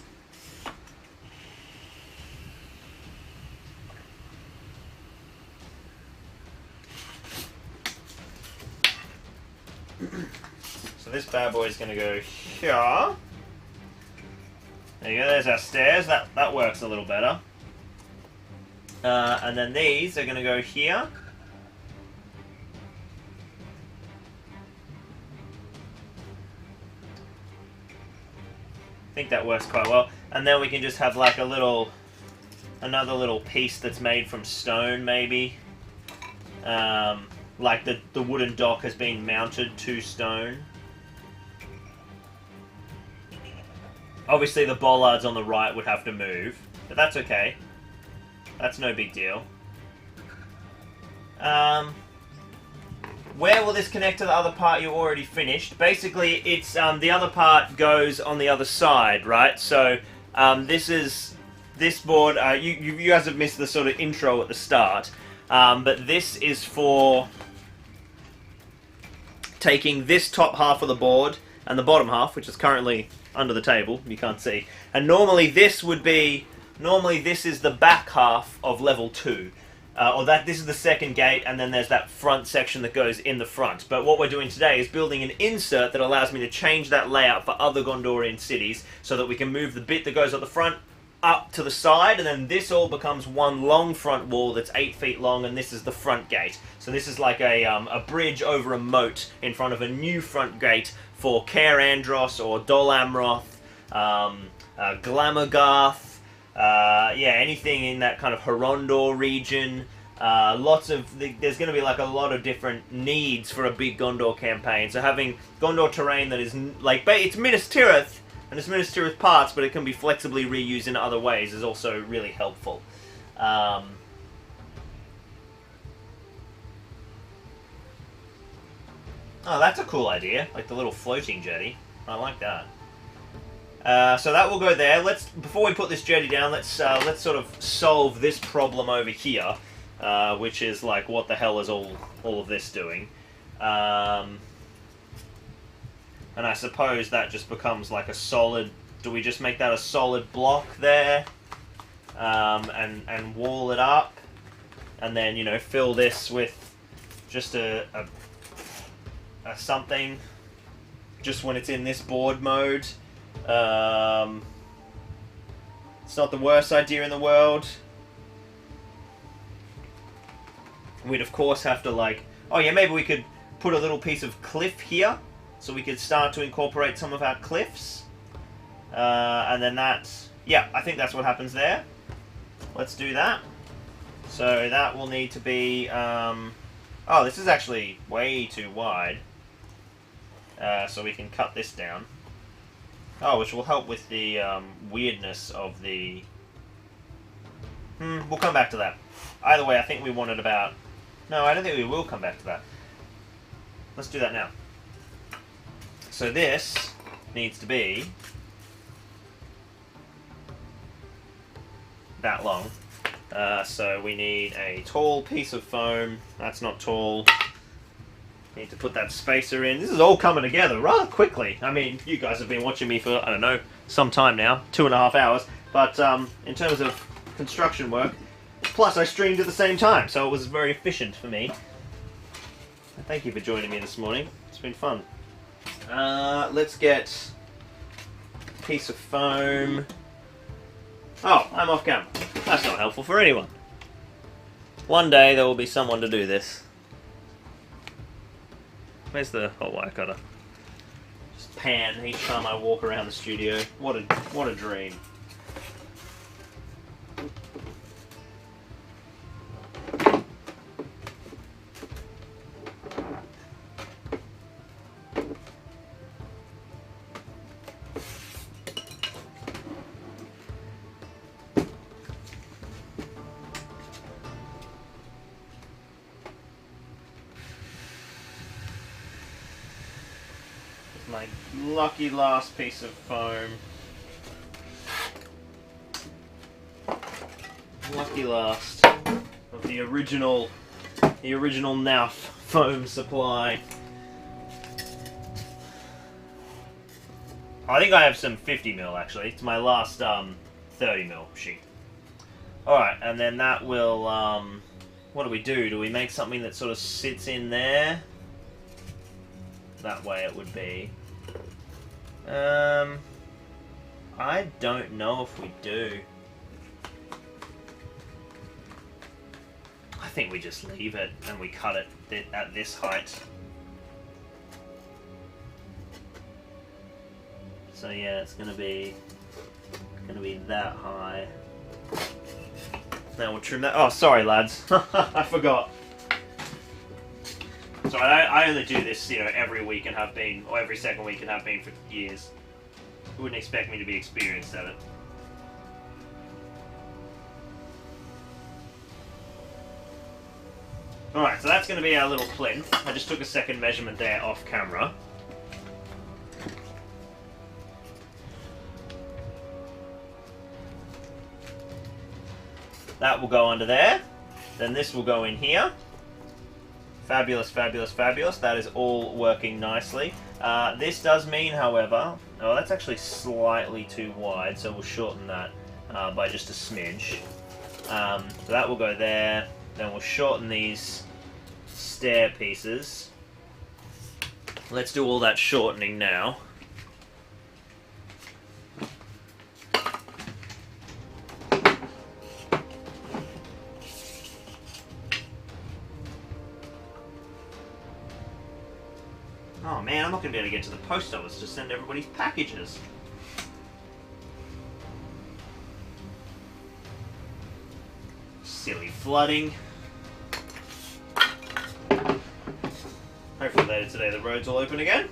So this bad boy is going to go here. There you go, there's our stairs. That works a little better. And then these are going to go here. I think that works quite well. And then we can just have like another little piece that's made from stone, maybe. Like the wooden dock has been mounted to stone. Obviously the bollards on the right would have to move, but that's okay. That's no big deal. Where will this connect to the other part you already finished? Basically, it's the other part goes on the other side, right? So this board. You guys have missed the sort of intro at the start, but this is for taking this top half of the board and the bottom half, which is currently under the table. You can't see. And normally this is the back half of level 2. This is the second gate, and then there's that front section that goes in the front. But what we're doing today is building an insert that allows me to change that layout for other Gondorian cities, so that we can move the bit that goes at the front up to the side, and then this all becomes one long front wall that's 8 feet long, and this is the front gate. So this is like a bridge over a moat in front of a new front gate for Caer Andros or Dol Amroth, Glamogarth, anything in that kind of Horondor region. There's going to be like a lot of different needs for a big Gondor campaign. So having Gondor terrain that is like, it's Minas Tirith, and it's Minas Tirith parts, but it can be flexibly reused in other ways, is also really helpful. Oh, that's a cool idea, like the little floating jetty. I like that. So that will go there. Before we put this jetty down, let's sort of solve this problem over here, which is like, what the hell is all of this doing? And I suppose that just becomes like a solid. Do we just make that a solid block there, and wall it up, and then fill this with just a something, just when it's in this board mode. It's not the worst idea in the world. We'd of course have to maybe we could put a little piece of cliff here, so we could start to incorporate some of our cliffs. And then I think that's what happens there. Let's do that. So that will need to be, this is actually way too wide. So we can cut this down. Oh, which will help with the weirdness of the... we'll come back to that. Either way, I think we wanted about... No, I don't think we will come back to that. Let's do that now. So this needs to be that long. So we need a tall piece of foam. That's not tall. Need to put that spacer in. This is all coming together rather quickly. I mean, you guys have been watching me for, I don't know, some time now. 2.5 hours. But in terms of construction work, plus I streamed at the same time, so it was very efficient for me. Thank you for joining me this morning. It's been fun. Let's get a piece of foam. Oh, I'm off camera. That's not helpful for anyone. One day there will be someone to do this. Where's the hot wire cutter? Just pan each time I walk around the studio. What a dream. My lucky last piece of foam. Lucky last of the original NAF foam supply. I think I have some 50mm actually. It's my last 30mm sheet. Alright, and then that will what do we do? Do we make something that sort of sits in there? That way it would be. I don't know if we do. I think we just leave it and we cut it at this height. So yeah, it's gonna be that high. Now we'll trim that. Oh, sorry, lads. I forgot. So I only do this, every week and have been, or every second week and have been for years. You wouldn't expect me to be experienced at it. Alright, so that's going to be our little plinth. I just took a second measurement there off camera. That will go under there. Then this will go in here. Fabulous, fabulous, fabulous. That is all working nicely. This does mean, however... Oh, that's actually slightly too wide, so we'll shorten that by just a smidge. So that will go there. Then we'll shorten these stair pieces. Let's do all that shortening now. Oh man, I'm not going to be able to get to the post office to send everybody's packages. Silly flooding. Hopefully later today the roads will open again.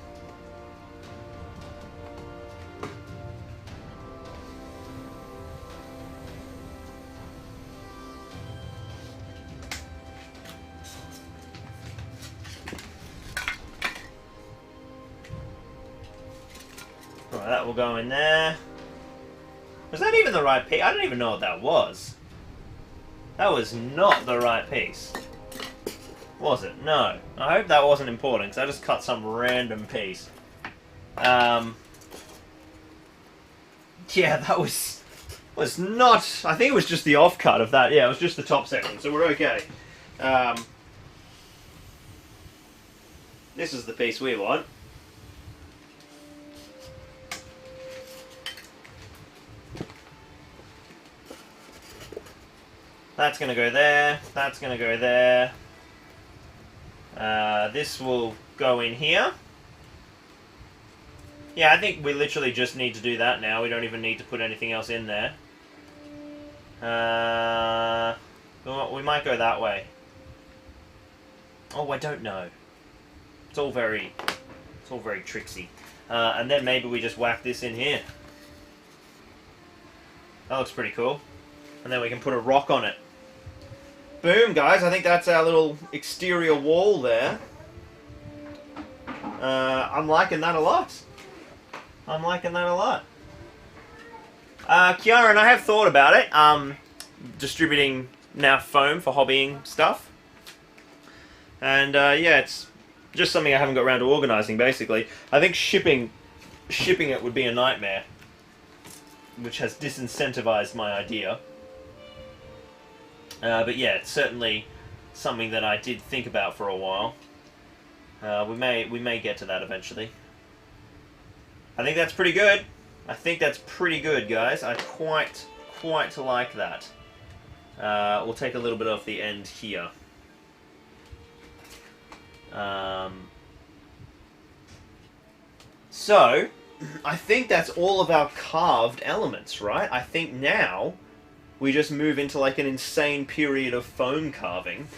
Alright, that will go in there. Was that even the right piece? I don't even know what that was. That was not the right piece. Was it? No. I hope that wasn't important, because I just cut some random piece. Yeah, that was not... I think it was just the off-cut of that. Yeah, it was just the top section, so we're okay. This is the piece we want. That's going to go there. That's going to go there. This will go in here. Yeah, I think we literally just need to do that now. We don't even need to put anything else in there. We might go that way. Oh, I don't know. It's all very tricksy. And then maybe we just whack this in here. That looks pretty cool. And then we can put a rock on it. Boom, guys. I think that's our little exterior wall there. I'm liking that a lot. I'm liking that a lot. Kiara, I have thought about it. Distributing now foam for hobbying stuff. And yeah, it's just something I haven't got around to organising, basically. I think shipping it would be a nightmare, which has disincentivized my idea. But yeah, it's certainly something that I did think about for a while. We may get to that eventually. I think that's pretty good. I think that's pretty good, guys. I quite quite like that. We'll take a little bit off the end here. So, I think that's all of our carved elements, right? I think now we just move into like an insane period of foam carving.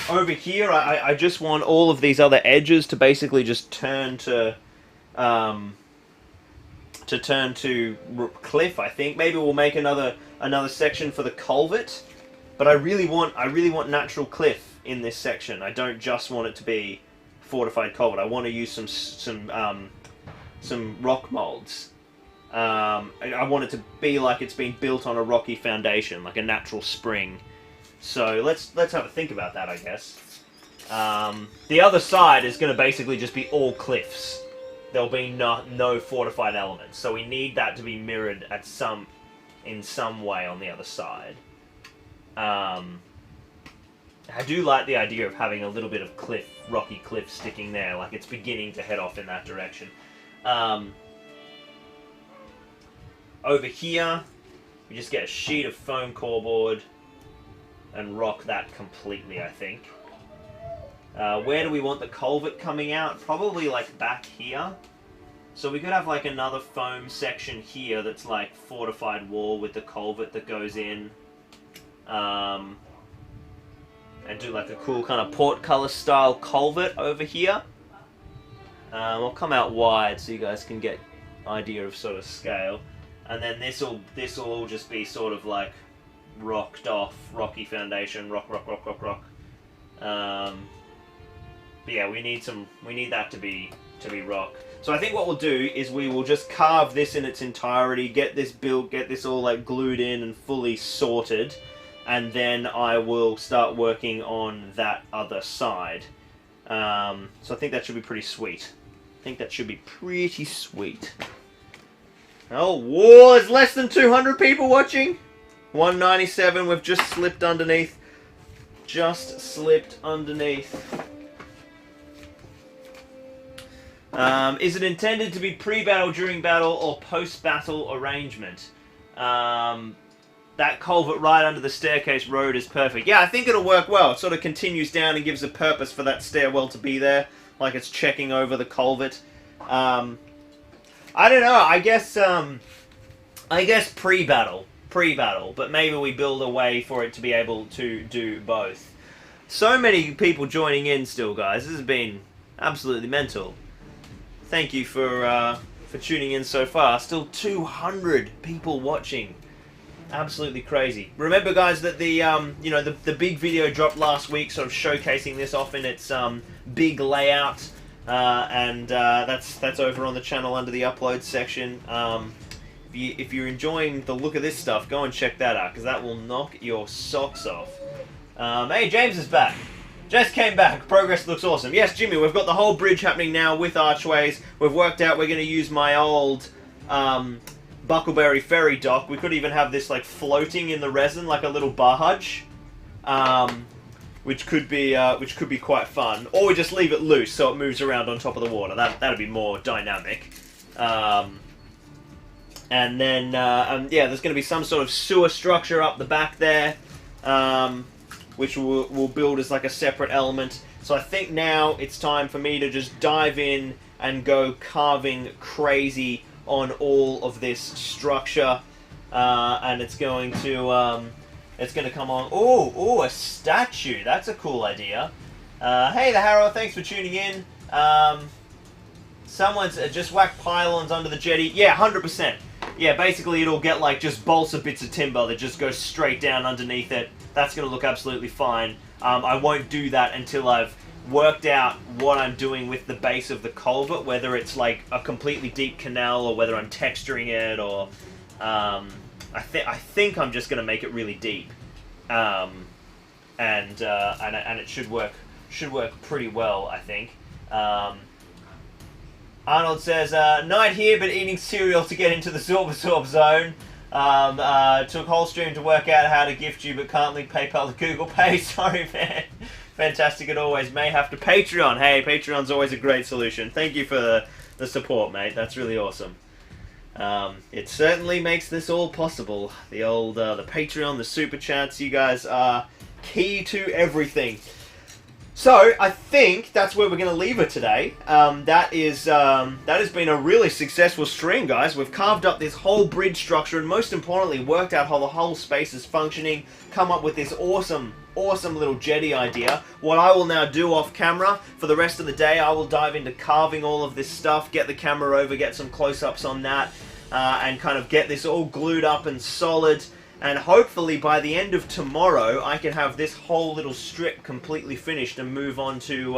Over here, I just want all of these other edges to basically just turn to cliff. I think maybe we'll make another section for the culvert, but I really want natural cliff in this section. I don't just want it to be fortified culvert. I want to use some rock molds. I want it to be like it's been built on a rocky foundation, like a natural spring. So let's have a think about that, I guess. The other side is going to basically just be all cliffs. There'll be no fortified elements. So we need that to be mirrored in some way on the other side. I do like the idea of having a little bit of rocky cliff sticking there, like it's beginning to head off in that direction. Over here, we just get a sheet of foam core board and rock that completely, I think. Where do we want the culvert coming out? Probably like back here. So we could have like another foam section here that's like fortified wall with the culvert that goes in. And do like a cool kind of portcullis style culvert over here. I'll come out wide so you guys can get idea of sort of scale. And then this'll all just be sort of like rocked off, rocky foundation, rock. But yeah, we need that to be rock. So I think what we'll do is we will just carve this in its entirety, get this built, get this all like glued in and fully sorted, and then I will start working on that other side. So I think that should be pretty sweet. Oh, whoa, there's less than 200 people watching. 197, we've just slipped underneath. Is it intended to be pre-battle, during battle, or post-battle arrangement? That culvert right under the staircase road is perfect. Yeah, I think it'll work well. It sort of continues down and gives a purpose for that stairwell to be there, like it's checking over the culvert. I don't know. I guess pre-battle, but maybe we build a way for it to be able to do both. So many people joining in still, guys. This has been absolutely mental. Thank you for tuning in so far. Still 200 people watching. Absolutely crazy. Remember, guys, that the big video dropped last week, sort of showcasing this off in its big layout, and that's over on the channel under the upload section. If you're enjoying the look of this stuff, go and check that out, because that will knock your socks off. Hey, James is back. Just came back. Progress looks awesome. Yes, Jimmy, we've got the whole bridge happening now with archways. We've worked out we're going to use my old Buckleberry ferry dock. We could even have this like floating in the resin like a little barge, which could be quite fun. Or we just leave it loose so it moves around on top of the water. That'd be more dynamic. And then yeah, there's going to be some sort of sewer structure up the back there, which we'll build as like a separate element. So I think now it's time for me to just dive in and go carving crazy on all of this structure, and it's going to come on. Oh, a statue. That's a cool idea. Hey, the Harrow, thanks for tuning in. Someone's just whacked pylons under the jetty. Yeah, 100%. Yeah, basically it'll get like just balsa bits of timber that just go straight down underneath it. That's going to look absolutely fine. I won't do that until I've worked out what I'm doing with the base of the culvert, whether it's like a completely deep canal or whether I'm texturing it, or I think I'm just going to make it really deep, and it should work pretty well, I think. Arnold says, night here, but eating cereal to get into the Zorpazorp zone. Took whole stream to work out how to gift you, but can't link PayPal to Google Pay. Sorry, man. Fantastic as always. May have to Patreon. Hey, Patreon's always a great solution. Thank you for the support, mate. That's really awesome. It certainly makes this all possible. The old, the Patreon, the Super Chats, you guys are key to everything. So, I think that's where we're going to leave it today. That has been a really successful stream, guys. We've carved up this whole bridge structure and most importantly, worked out how the whole space is functioning, come up with this awesome little jetty idea. What I will now do off camera, for the rest of the day, I will dive into carving all of this stuff, get the camera over, get some close-ups on that, and kind of get this all glued up and solid. And hopefully by the end of tomorrow, I can have this whole little strip completely finished and move on to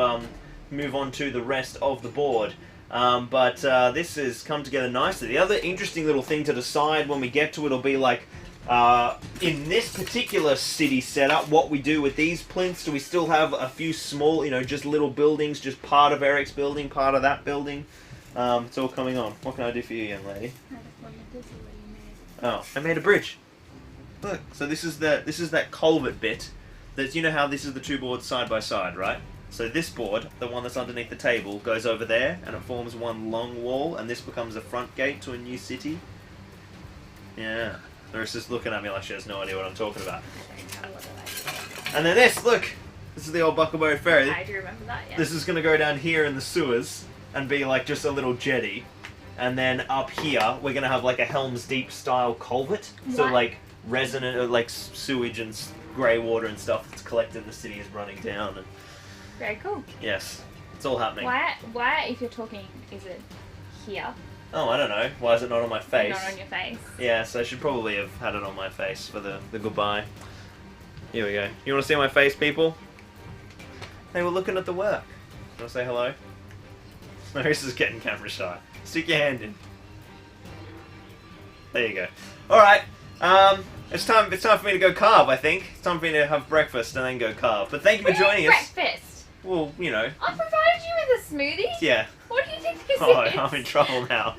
the rest of the board. But this has come together nicely. The other interesting little thing to decide when we get to it will be like, in this particular city setup, what we do with these plinths. Do we still have a few small, just little buildings, just part of Eric's building, part of that building? It's all coming on. What can I do for you, young lady? Oh, I made a bridge. Look, so this is that culvert bit. That's, you know how this is the two boards side by side, right? So this board, the one that's underneath the table, goes over there and it forms one long wall, and this becomes a front gate to a new city. Yeah, Larissa's looking at me like she has no idea what I'm talking about. And then this, look, this is the old Buckleberry Ferry. I do remember that. Yeah. This is going to go down here in the sewers and be like just a little jetty, and then up here we're going to have like a Helm's Deep style culvert. So What? like resonant, like sewage and grey water and stuff that's collected in the city is running down. And Very cool. yes, it's all happening. Why, if you're talking, is it here? Oh, I don't know. Why is it not on my face? Not on your face. Yes, I should probably have had it on my face for the goodbye. Here we go. You want to see my face, people? Hey, we're looking at the work. You want to say hello? Marissa's getting camera shy. Stick your hand in. There you go. Alright. It's time for me to go carve, I think. It's time for me to have breakfast and then go carve. But thank you for joining us. Breakfast. Well, I provided you with a smoothie. Yeah. What do you think this Oh, is? I'm in trouble now.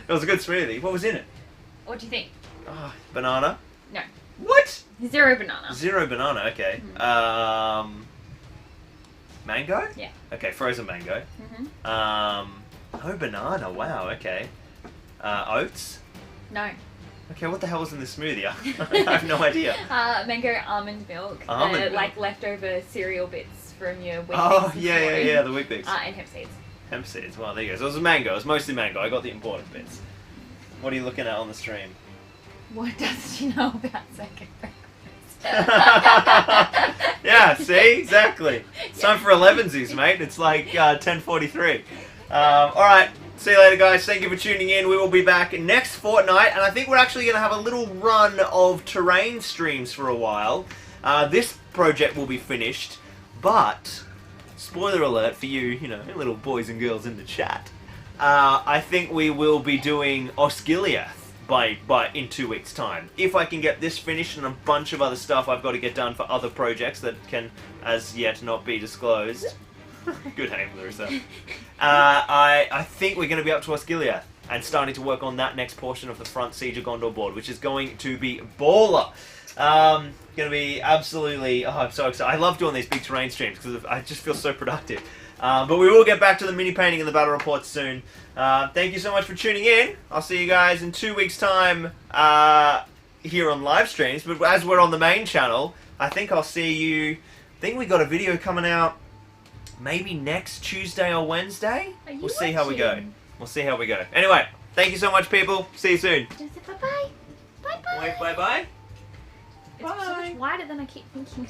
It was a good smoothie. What was in it? What do you think? Oh, banana? No. What? 0 banana. 0 banana, okay. Mango? Yeah. Okay, frozen mango. Mm-hmm. No banana, wow, okay. Oats? No. Okay, what the hell was in this smoothie? I have no idea. Mango almond milk. Almond milk? Like leftover cereal bits from your wheat Oh, bix yeah, the wheat bix. and hemp seeds. Hemp seeds, well, there you go. So it was mango, it was mostly mango. I got the important bits. What are you looking at on the stream? What does she know about second breakfast? Yeah, see? Exactly. It's time for 11sies, mate. It's like 10:43. Alright, see you later, guys. Thank you for tuning in. We will be back next fortnight, and I think we're actually going to have a little run of terrain streams for a while. This project will be finished, but spoiler alert for you, little boys and girls in the chat. I think we will be doing Osgiliath in 2 weeks' time. If I can get this finished and a bunch of other stuff I've got to get done for other projects that can as yet not be disclosed. Good aim, Larissa. I think we're going to be up to Osgiliath and starting to work on that next portion of the front Siege of Gondor board, which is going to be baller. Going to be absolutely... Oh, I'm so excited. I love doing these big terrain streams because I just feel so productive. But we will get back to the mini painting and the battle reports soon. Thank you so much for tuning in. I'll see you guys in 2 weeks' time here on live streams. But as we're on the main channel, I think I'll see you... I think we got a video coming out maybe next Tuesday or Wednesday. We'll see how we go. We'll see how we go. Anyway, thank you so much, people. See you soon. Just bye-bye. Bye-bye. Wait, bye-bye. It's so much wider than I keep thinking.